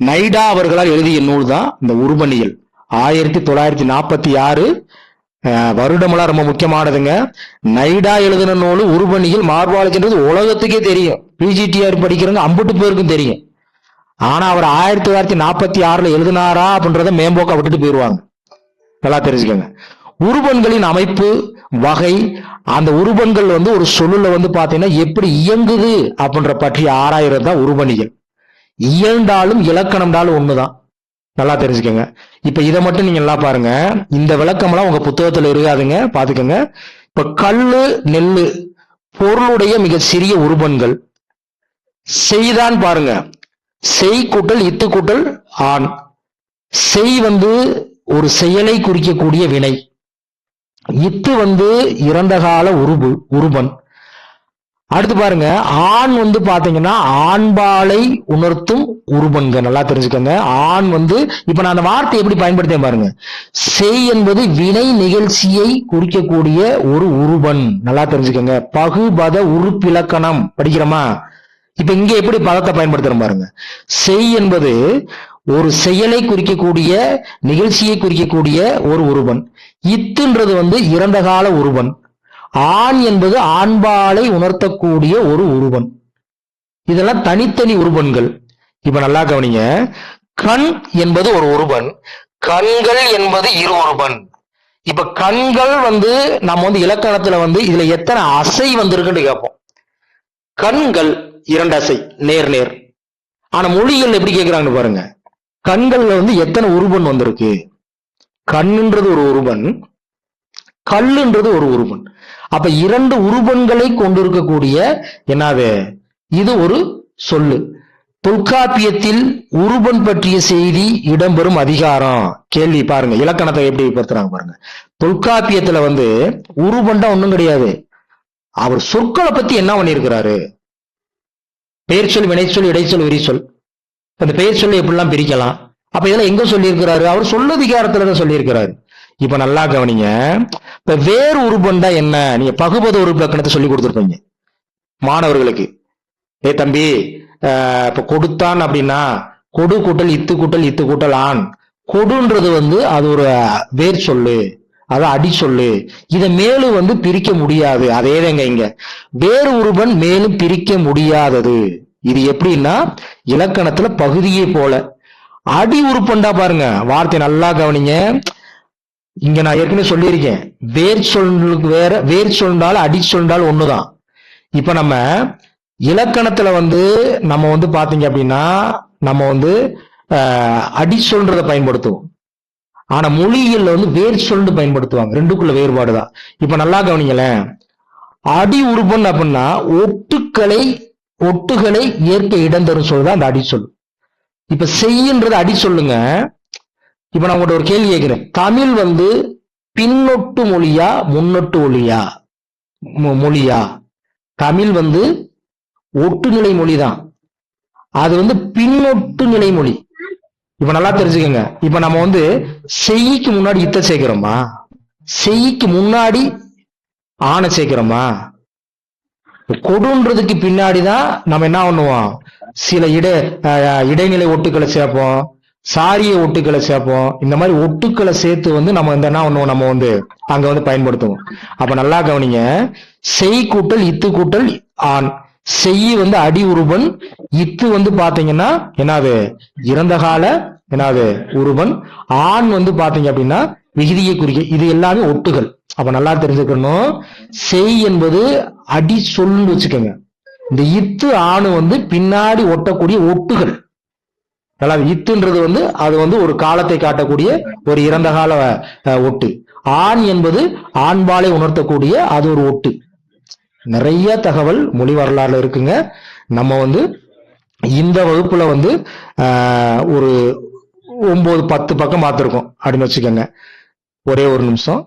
நைடா அவர்களால் எழுதிய நூல் தான் இந்த உருவனியல். 1946 வருடமெல்லாம் ரொம்ப முக்கியமானதுங்க. நைடா எழுதின நூல் உருவனியல் மார்பாலஜின்றது உலகத்துக்கே தெரியும். பிஜிடிஆர் படிக்கிறவங்க 50 பேருக்கும் தெரியும். ஆனா அவர் 1946 எழுதினாரா அப்படின்றத மேம்போக்கா விட்டுட்டு போயிருவாங்க. நல்லா தெரிஞ்சுக்கோங்க. உருவன்களின் அமைப்பு வகை, அந்த உருவன்கள் ஒரு சொல்லுல பாத்தீங்கன்னா எப்படி இயங்குது அப்படின்ற பற்றி ஆராயிறது தான் உருவனியல். இயல்ந்தாலும் இலக்கணம்னாலும் ஒண்ணுதான். நல்லா தெரிஞ்சுக்கோங்க. இப்ப இதை மட்டும் நீங்க எல்லாம் பாருங்க. இந்த விளக்கம் எல்லாம் உங்க புத்தகத்துல இருக்காதுங்க, பாத்துக்கோங்க. இப்ப கல்லு நெல்லு பொருளுடைய மிக சிறிய உருவன்கள். செய்தான் பாருங்க, செய் கூட்டல் இத்து கூட்டல் ஆண். செய் ஒரு செயலை குறிக்கக்கூடிய வினை. இத்து இறந்த கால உருபன். அடுத்து பாருங்க, ஆண் பாத்தீங்கன்னா ஆண்பாலை உணர்த்தும் உருபன்கள். நல்லா தெரிஞ்சுக்கோங்க. ஆண் இப்ப நான் அந்த வார்த்தை எப்படி பயன்படுத்தேன் பாருங்க. செய் என்பது வினை நிகழ்ச்சியை குறிக்கக்கூடிய ஒரு உருபன். நல்லா தெரிஞ்சுக்கோங்க. பகுபத உறுப்பிலக்கணம் படிக்கிறோமா? இப்ப இங்க எப்படி பதத்தை பயன்படுத்துறோம் பாருங்க. செய் என்பது ஒரு செயலை குறிக்கக்கூடிய, நிகழ்ச்சியை குறிக்கக்கூடிய ஒரு உருவன். இத்துன்றது இறந்த கால உருவன். ஆண் என்பது ஆண்பாலை உணர்த்தக்கூடிய ஒரு உருவன். இதெல்லாம் தனித்தனி உருவன்கள். இப்ப நல்லா கவனிங்க. கண் என்பது ஒரு உருவன், கண்கள் என்பது இரு உருவன். இப்ப கண்கள் நம்ம இலக்கணத்துல இதுல எத்தனை அசை இருக்குன்னு கேட்போம். கண்கள் 2 அசை, நேர் நேர். ஆனா மொழிகள் எப்படி கேட்கிறாங்கன்னு பாருங்க. கண்கள்ல எத்தனை உருவன் வந்திருக்கு? கண்ணுன்றது ஒரு உருவன், கல்லுன்றது ஒரு உருவன். அப்ப 2 உருவன்களை கொண்டிருக்கக்கூடிய என்னது இது ஒரு சொல்லு. தொல்காப்பியத்தில் உருவன் பற்றிய செய்தி இடம்பெறும் அதிகாரம். கேள்வி பாருங்க, இலக்கணத்தை எப்படி படுத்துறாங்க பாருங்க. தொல்காப்பியத்துல உருவன்டா ஒண்ணும் கிடையாது. அவர் சொற்களை பத்தி என்ன பண்ணிருக்கிறாரு, பெயர் சொல், வினைச்சொல், இடைச்சொல், விரிச்சொல். அந்த பெயர் சொல்லை எப்படிலாம் பிரிக்கலாம்? அப்ப இதெல்லாம் எங்க சொல்லியிருக்கிறாரு? அவர் சொல்லதிகாரத்துலதான் சொல்லியிருக்கிறாரு. இப்ப நல்லா கவனிங்க. இப்ப வேறு உருபண்டா என்ன? நீங்க பகுபத உருபலக்கணத்தை சொல்லி கொடுத்துருப்பீங்க மாணவர்களுக்கு. தம்பி, இப்ப கொடுத்தான் அப்படின்னா கொடு கூட்டல் இத்து கூட்டல் இத்து கூட்டல் ஆண். கொடுன்றது அது ஒரு வேர் சொல்லு, அது அடி சொல்லு. இதை மேலும் பிரிக்க முடியாது. அதேதாங்க இங்க வேறு உருபன் மேலும் பிரிக்க முடியாதது. இது எப்படின்னா இலக்கணத்துல பகுதியே போல. அடி உருப்பண்டா பாருங்க, வார்த்தை நல்லா கவனிங்க. இங்க நான் ஏற்கனவே சொல்லியிருக்கேன், வேர் சொல்லுக்கு வேற, வேர் சொல்லால் அடி சொல்லால் ஒண்ணுதான். இப்ப நம்ம இலக்கணத்துல நம்ம பாத்தீங்க அப்படின்னா நம்ம அடி சொல்றதை பயன்படுத்துவோம். ஆனா மொழியியல்ல வேர் சொல்னு பயன்படுத்துவாங்க. ரெண்டுக்குள்ள வேறுபாடுதான். இப்ப நல்லா கவனிங்களேன். அடி உருபன் அப்படின்னா ஒட்டுகளை ஏற்க இடம் தரும் சொல்லுதான் அந்த அடி சொல். இப்ப செய்யுன்றது அடி சொல்லுங்க. இப்ப நான் உங்கள்ட்ட ஒரு கேள்வி கேட்கிறேன். தமிழ் பின்னொட்டு மொழியா முன்னொட்டு மொழியா? தமிழ் ஒட்டுநிலை மொழிதான். அது பின்னொட்டு நிலை மொழி. இப்ப நல்லா தெரிஞ்சுக்கங்க. இப்ப நம்ம செய்யிக்கு முன்னாடி இத்த சேர்க்கிறோமா? செய்யிக்கு முன்னாடி ஆணை சேர்க்கிறோமா? கொடுன்றதுக்கு பின்னாடிதான் நம்ம என்ன பண்ணுவோம்? சில இடைநிலை ஒட்டுக்களை சேர்ப்போம், சாரிய ஒட்டுக்களை சேர்ப்போம். இந்த மாதிரி ஒட்டுக்களை சேர்த்து நம்ம என்ன பண்ணுவோம்? நம்ம அங்க பயன்படுத்துவோம். அப்ப நல்லா கவனிங்க. செய் கூட்டல் இத்து கூட்டல் ஆண். செய்யி அடி உருபன், இத்து பாத்தீங்கன்னா என்னது? இறந்த கால என்னது உருபன். ஆண் பாத்தீங்க அப்படின்னா விகுதியை குறிக்க. இது எல்லாமே ஒட்டுகள். அப்ப நல்லா தெரிஞ்சுக்கணும். செய் என்பது அடி சொல்லுன்னு வச்சுக்கோங்க. இந்த இத்து ஆணு பின்னாடி ஒட்டக்கூடிய ஒட்டுகள். இத்துன்றது அது ஒரு காலத்தை காட்டக்கூடிய ஒரு இறந்த கால ஒட்டு. ஆண் என்பது ஆண்பாலை உணர்த்தக்கூடிய அது ஒரு ஒட்டு. நிறைய தகவல் மொழி வரலாறுல இருக்குங்க. நம்ம இந்த வகுப்புல ஒரு 9-10 பக்கம் பார்த்திருக்கோம் அப்படின்னு வச்சுக்கோங்க. ஒரே ஒரு நிமிஷம்.